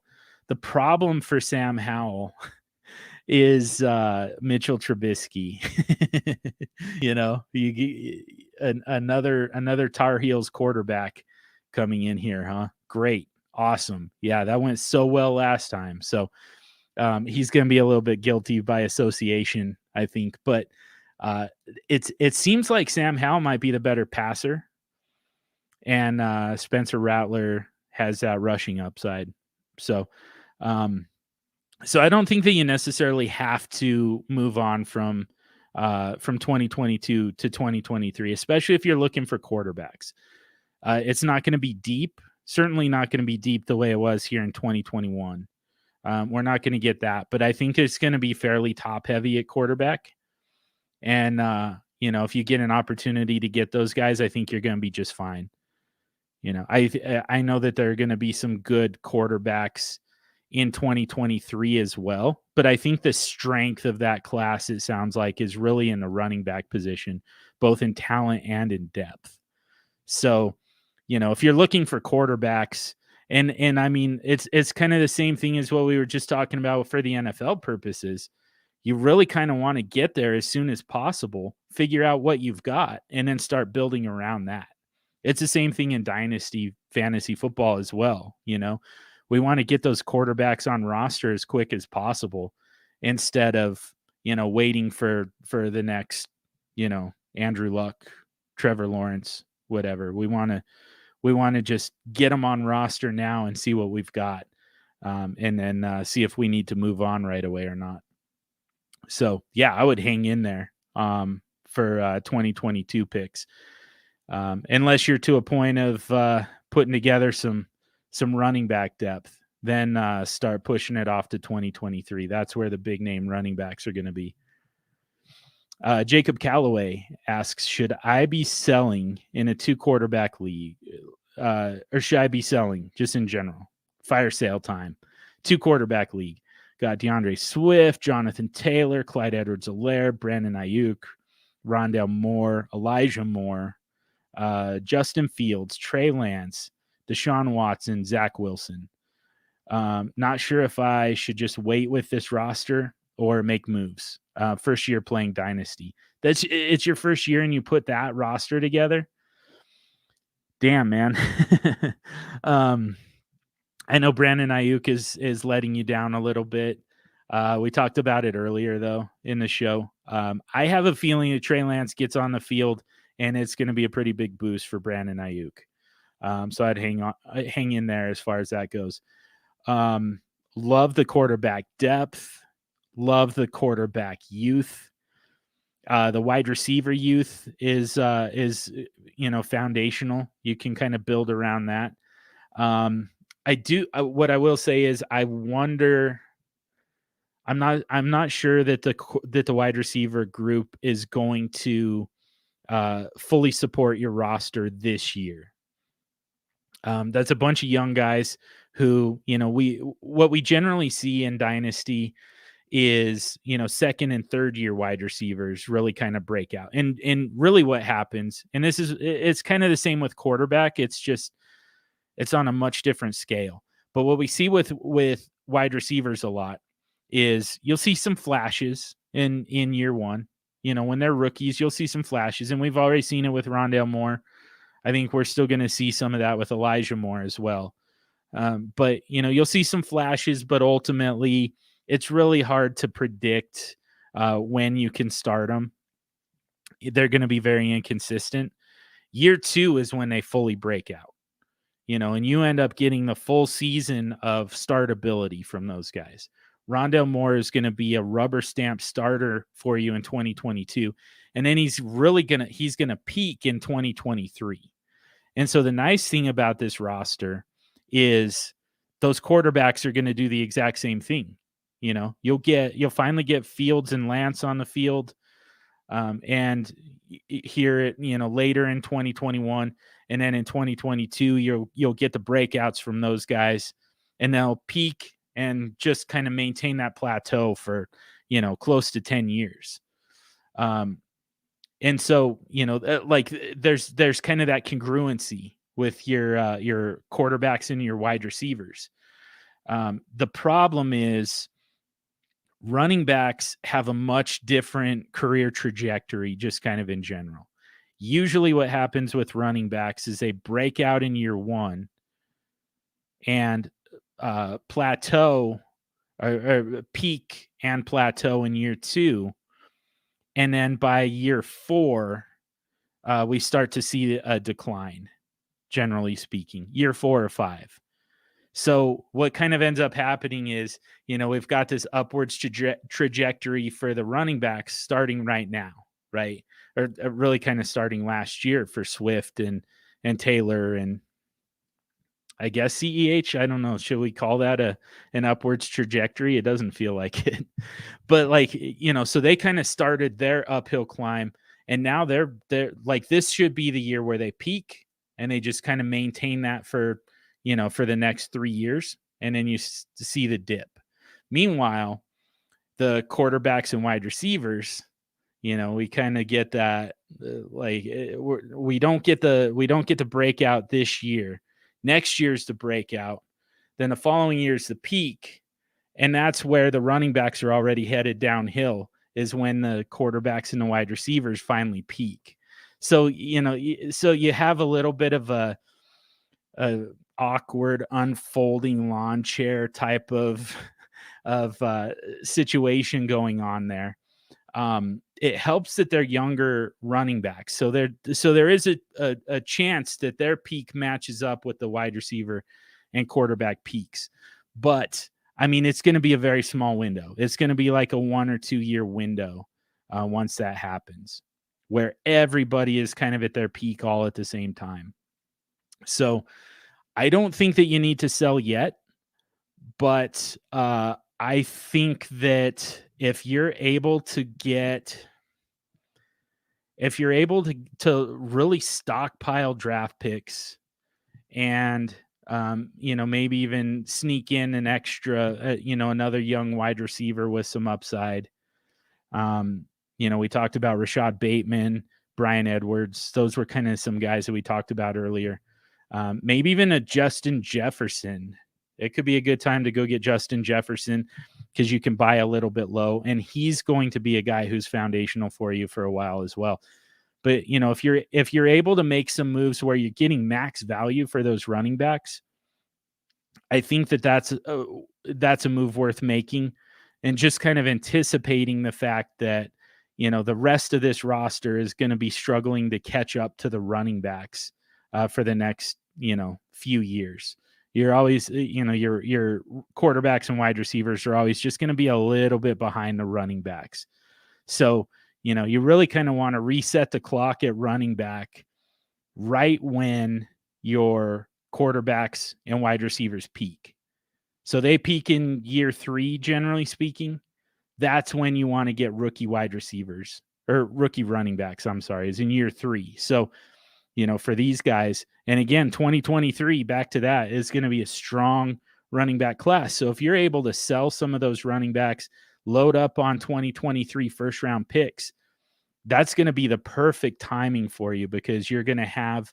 The problem for Sam Howell is Mitchell Trubisky. Another Tar Heels quarterback coming in here, huh? Great. Awesome. Yeah, that went so well last time. So he's going to be a little bit guilty by association, I think. But it seems like Sam Howell might be the better passer, and Spencer Rattler has that rushing upside. So I don't think that you necessarily have to move on from 2022 to 2023, especially if you're looking for quarterbacks. It's not going to be deep. Certainly not going to be deep the way it was here in 2021. We're not going to get that, but I think it's going to be fairly top heavy at quarterback. And, if you get an opportunity to get those guys, I think you're going to be just fine. I know that there are going to be some good quarterbacks in 2023 as well, but I think the strength of that class, it sounds like, is really in the running back position, both in talent and in depth. So, if you're looking for quarterbacks, and I mean, it's kind of the same thing as what we were just talking about for the NFL purposes. You really kind of want to get there as soon as possible, figure out what you've got, and then start building around that. It's the same thing in dynasty fantasy football as well. We want to get those quarterbacks on roster as quick as possible instead of, waiting for the next, Andrew Luck, Trevor Lawrence, whatever. We want to just get them on roster now and see what we've got, and then see if we need to move on right away or not. So yeah, I would hang in there for 2022 picks, unless you're to a point of putting together some running back depth. Then start pushing it off to 2023. That's where the big name running backs are going to be. Jacob Calloway asks, should I be selling in a 2-quarterback league? Or should I be selling just in general? Fire sale time. 2-quarterback league. Got DeAndre Swift, Jonathan Taylor, Clyde Edwards-Helaire, Brandon Ayuk, Rondale Moore, Elijah Moore, Justin Fields, Trey Lance, Deshaun Watson, Zach Wilson. Not sure if I should just wait with this roster or make moves. First year playing Dynasty. It's your first year and you put that roster together. Damn, man. I know Brandon Nyuk is letting you down a little bit. We talked about it earlier, though, in the show. I have a feeling that Trey Lance gets on the field, and it's going to be a pretty big boost for Brandon Nyuk. So I'd hang in there as far as that goes. Love the quarterback depth. Love the quarterback youth. The wide receiver youth is foundational. You can kind of build around that. What I will say is I wonder. I'm not sure that the wide receiver group is going to fully support your roster this year. That's a bunch of young guys who, what we generally see in Dynasty is, second and third year wide receivers really kind of break out. And really what happens, and it's kind of the same with quarterback. It's on a much different scale. But what we see with wide receivers a lot is you'll see some flashes in year one. When they're rookies, you'll see some flashes. And we've already seen it with Rondale Moore. I think we're still going to see some of that with Elijah Moore as well. But, you'll see some flashes, but ultimately it's really hard to predict when you can start them. They're going to be very inconsistent. Year two is when they fully break out, and you end up getting the full season of startability from those guys. Rondale Moore is going to be a rubber stamp starter for you in 2022. And then he's going to peak in 2023. And so the nice thing about this roster is those quarterbacks are going to do the exact same thing. You'll finally get Fields and Lance on the field. And here, later in 2021, and then in 2022, you'll get the breakouts from those guys, and they'll peak and just kind of maintain that plateau for, close to 10 years. And so, there's kind of that congruency with your quarterbacks and your wide receivers. The problem is running backs have a much different career trajectory, just kind of in general. Usually what happens with running backs is they break out in year one and plateau or peak and plateau in year two. And then by year four, we start to see a decline, generally speaking, year 4 or 5. So what kind of ends up happening is, we've got this upwards trajectory for the running backs starting right now, right? Or really kind of starting last year for Swift and Taylor and I guess CEH. I don't know. Should we call that an upwards trajectory? It doesn't feel like it. But so they kind of started their uphill climb, and now they're like, this should be the year where they peak and they just kind of maintain that for the next 3 years, and then you see the dip. Meanwhile, the quarterbacks and wide receivers, we kind of get that we don't get the breakout this year. Next year's the breakout. Then the following year's the peak. And that's where the running backs are already headed downhill, is when the quarterbacks and the wide receivers finally peak. So, you have a little bit of a awkward unfolding lawn chair type of situation going on there. It helps that they're younger running backs. So there is a chance that their peak matches up with the wide receiver and quarterback peaks. But I mean, it's going to be a very small window. It's going to be like a 1 or 2 year window once that happens, where everybody is kind of at their peak all at the same time. So I don't think that you need to sell yet, but I think that if you're able to really stockpile draft picks and, maybe even sneak in an extra, another young wide receiver with some upside. We talked about Rashad Bateman, Bryan Edwards. Those were kind of some guys that we talked about earlier. Maybe even a Justin Jefferson. It could be a good time to go get Justin Jefferson. because you can buy a little bit low, and he's going to be a guy who's foundational for you for a while as well. But if you're able to make some moves where you're getting max value for those running backs, I think that's a move worth making, and just kind of anticipating the fact that the rest of this roster is going to be struggling to catch up to the running backs for the next few years. You're always your quarterbacks and wide receivers are always just going to be a little bit behind the running backs. So you really kind of want to reset the clock at running back right when your quarterbacks and wide receivers peak. So they peak in year 3, generally speaking. That's when you want to get rookie wide receivers or rookie running backs. I'm sorry, is in year 3. So, for these guys, and again, 2023, back to that, is going to be a strong running back class. So if you're able to sell some of those running backs, load up on 2023 first round picks, that's going to be the perfect timing for you, because you're going to have,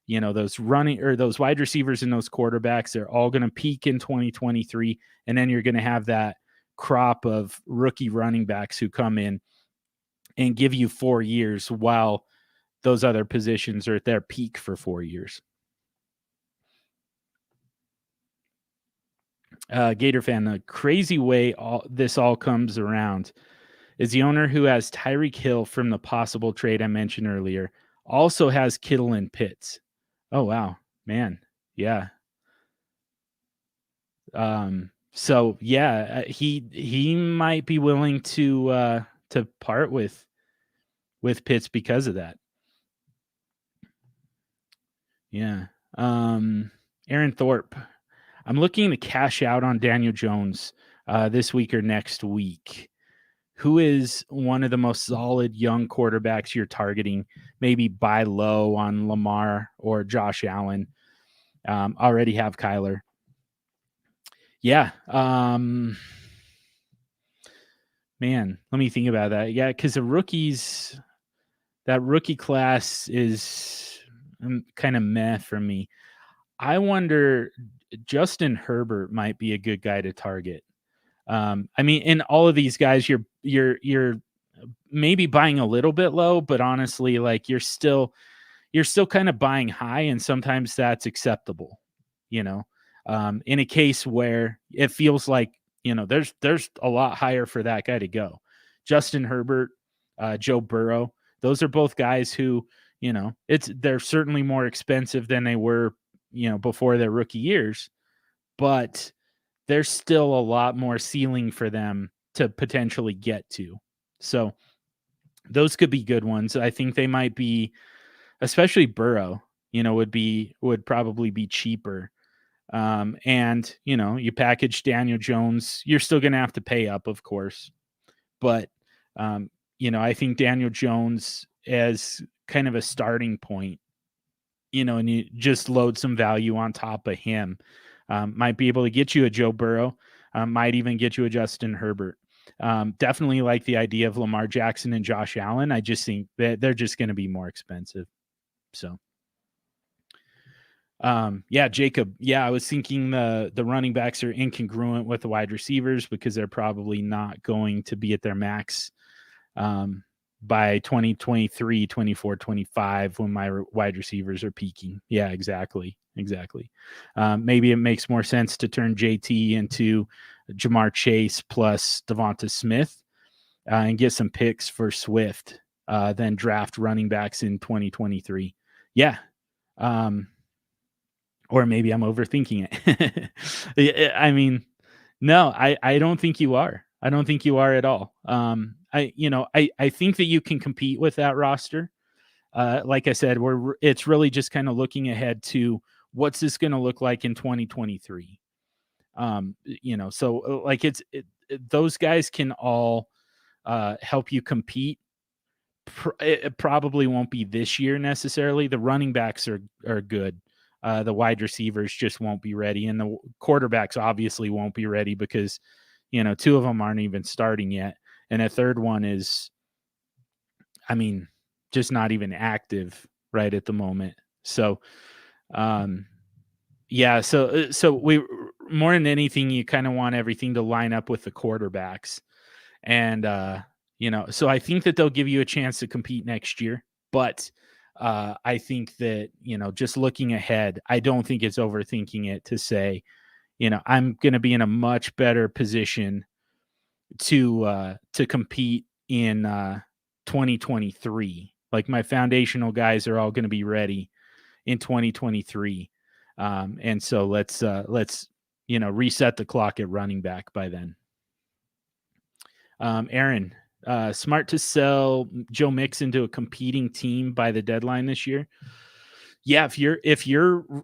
those wide receivers and those quarterbacks, they're all going to peak in 2023. And then you're going to have that crop of rookie running backs who come in and give you 4 years while those other positions are at their peak for 4 years. Gator fan, the crazy way this all comes around is the owner who has Tyreek Hill from the possible trade I mentioned earlier also has Kittle and Pitts. Oh, wow, man. Yeah. So yeah, he might be willing to part with Pitts because of that. Yeah. Aaron Thorpe, I'm looking to cash out on Daniel Jones this week or next week. Who is one of the most solid young quarterbacks you're targeting? Maybe buy low on Lamar or Josh Allen. Already have Kyler. Yeah. Man, let me think about that. Yeah, because that rookie class is kind of meh for me. I wonder, Justin Herbert might be a good guy to target. I mean, in all of these guys, you're maybe buying a little bit low, but honestly, like you're still kind of buying high, and sometimes that's acceptable. In a case where it feels like there's a lot higher for that guy to go. Justin Herbert, Joe Burrow, those are both guys who they're certainly more expensive than they were before their rookie years, but there's still a lot more ceiling for them to potentially get to. So those could be good ones. I think they might be, especially Burrow, would probably be cheaper. And you package Daniel Jones, you're still going to have to pay up, of course. But, I think Daniel Jones as kind of a starting point, and you just load some value on top of him. Might be able to get you a Joe Burrow, might even get you a Justin Herbert. Definitely like the idea of Lamar Jackson and Josh Allen. I just think that they're just going to be more expensive. So, yeah, Jacob. Yeah, I was thinking the running backs are incongruent with the wide receivers because they're probably not going to be at their max by 2023, 24, 25 when my wide receivers are peaking. Yeah, exactly. Maybe it makes more sense to turn JT into Jamar Chase plus Devonta Smith and get some picks for Swift than draft running backs in 2023. Yeah. Or maybe I'm overthinking it. I mean, no, I don't think you are. I don't think you are at all. I think that you can compete with that roster. Like I said, it's really just kind of looking ahead to what's this going to look like in 2023. So like those guys can all help you compete. It probably won't be this year necessarily. The running backs are good. The wide receivers just won't be ready, and the quarterbacks obviously won't be ready because 2 of them aren't even starting yet, and a third one is, I mean, just not even active right at the moment. So, yeah. So we more than anything, you kind of want everything to line up with the quarterbacks. And, so I think that they'll give you a chance to compete next year. But I think that, just looking ahead, I don't think it's overthinking it to say, I'm going to be in a much better position to compete in 2023. Like my foundational guys are all going to be ready in 2023. And so let's reset the clock at running back by then. Aaron, smart to sell Joe Mixon to a competing team by the deadline this year. Yeah, if you're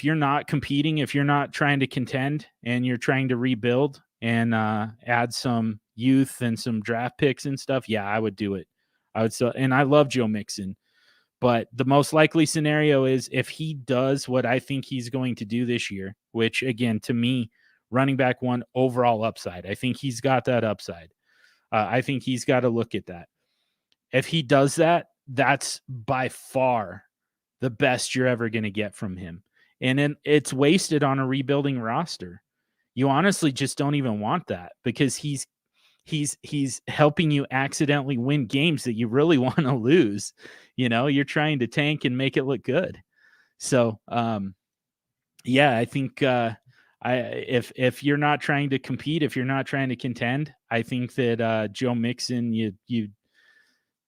not competing, if you're not trying to contend and you're trying to rebuild and add some youth and some draft picks and stuff, yeah, I would do it. I would sell, and I love Joe Mixon. But the most likely scenario is if he does what I think he's going to do this year, which again, to me, running back one overall upside. I think he's got that upside. I think he's got to look at that. If he does that, that's by far the best you're ever going to get from him. And then it's wasted on a rebuilding roster. You honestly just don't even want that because he's helping you accidentally win games that you really want to lose. You're trying to tank and make it look good. So, yeah, I think if you're not trying to compete, if you're not trying to contend, I think that Joe Mixon, you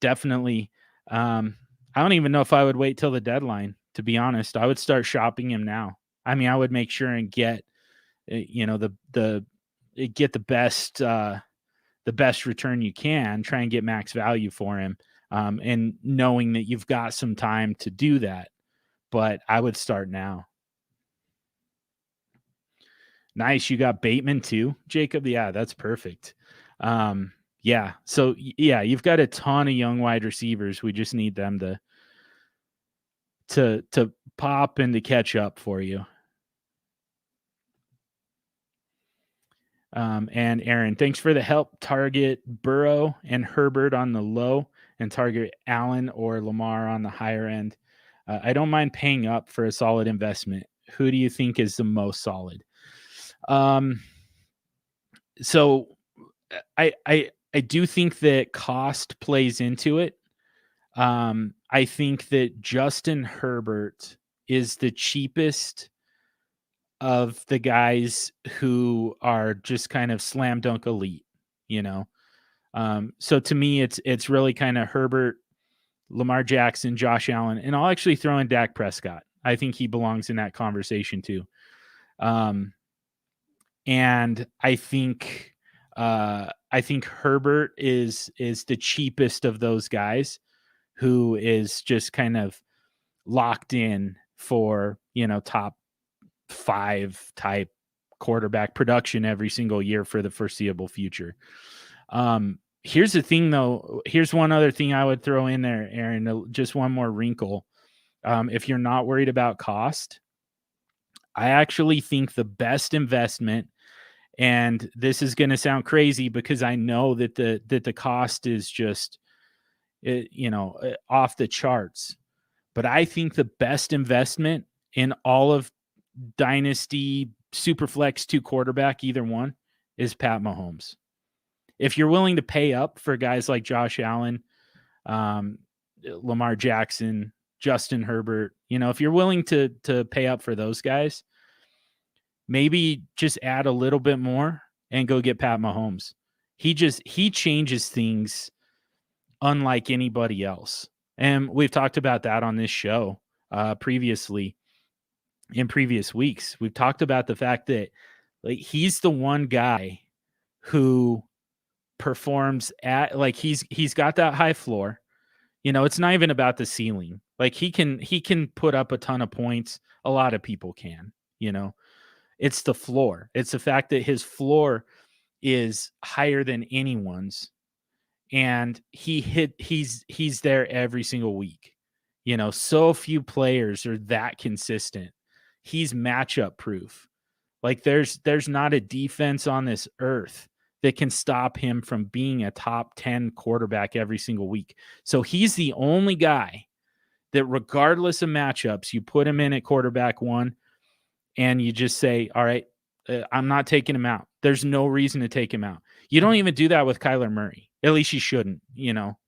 definitely. I don't even know if I would wait till the deadline. To be honest, I would start shopping him now. I mean, I would make sure and get, get the best return you can. Try and get max value for him, and knowing that you've got some time to do that. But I would start now. Nice. You got Bateman too, Jacob. Yeah, that's perfect. Yeah. So yeah, you've got a ton of young wide receivers. We just need them to pop and to catch up for you. And Aaron, thanks for the help. Target Burrow and Herbert on the low and target Allen or Lamar on the higher end. I don't mind paying up for a solid investment. Who do you think is the most solid? So I do think that cost plays into it. I think that Justin Herbert is the cheapest of the guys who are just kind of slam dunk elite, So to me, it's really kind of Herbert, Lamar Jackson, Josh Allen, and I'll actually throw in Dak Prescott. I think he belongs in that conversation too. And I think Herbert is the cheapest of those guys who is just kind of locked in for, top 5 type quarterback production every single year for the foreseeable future. Here's the thing though. Here's one other thing I would throw in there, Aaron, just one more wrinkle. If you're not worried about cost, I actually think the best investment, and this is going to sound crazy because I know that the cost is just, off the charts, but I think the best investment in all of Dynasty, SuperFlex 2 quarterback, either one, is Pat Mahomes. If you're willing to pay up for guys like Josh Allen, Lamar Jackson, Justin Herbert, if you're willing to pay up for those guys, maybe just add a little bit more and go get Pat Mahomes. He changes things unlike anybody else. And we've talked about that on this show previously. In previous weeks, we've talked about the fact that he's the one guy who performs at he's got that high floor. It's not even about the ceiling. He can put up a ton of points. A lot of people can, it's the floor. It's the fact that his floor is higher than anyone's. And he's there every single week. So few players are that consistent. He's matchup proof. There's not a defense on this earth that can stop him from being a top 10 quarterback every single week. So he's the only guy that regardless of matchups, you put him in at quarterback 1 and you just say, all right, I'm not taking him out. There's no reason to take him out. You don't even do that with Kyler Murray. At least you shouldn't.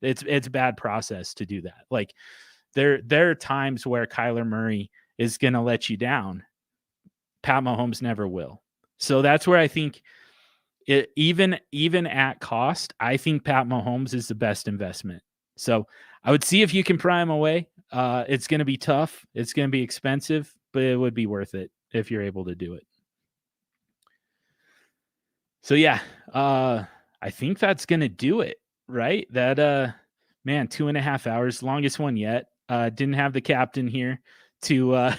It's bad process to do that. Like there are times where Kyler Murray is going to let you down. Pat Mahomes never will. So that's where I think even at cost, I think Pat Mahomes is the best investment. So I would see if you can pry him away. It's going to be tough. It's going to be expensive, but it would be worth it if you're able to do it. So yeah, I think that's going to do it, right? That, man, 2.5 hours, longest one yet. Didn't have the captain here to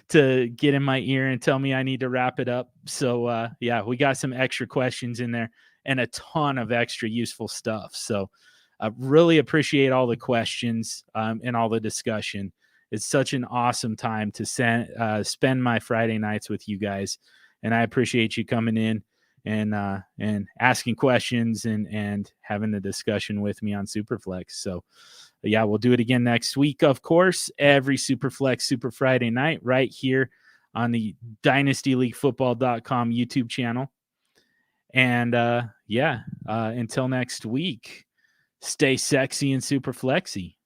to get in my ear and tell me I need to wrap it up. So yeah, we got some extra questions in there and a ton of extra useful stuff. So I really appreciate all the questions and all the discussion. It's such an awesome time to spend my Friday nights with you guys, and I appreciate you coming in and asking questions and having the discussion with me on SuperFlex. So yeah, we'll do it again next week, of course, every SuperFlex Super Friday night right here on the dynastyleaguefootball.com YouTube channel. And until next week, stay sexy and super flexy.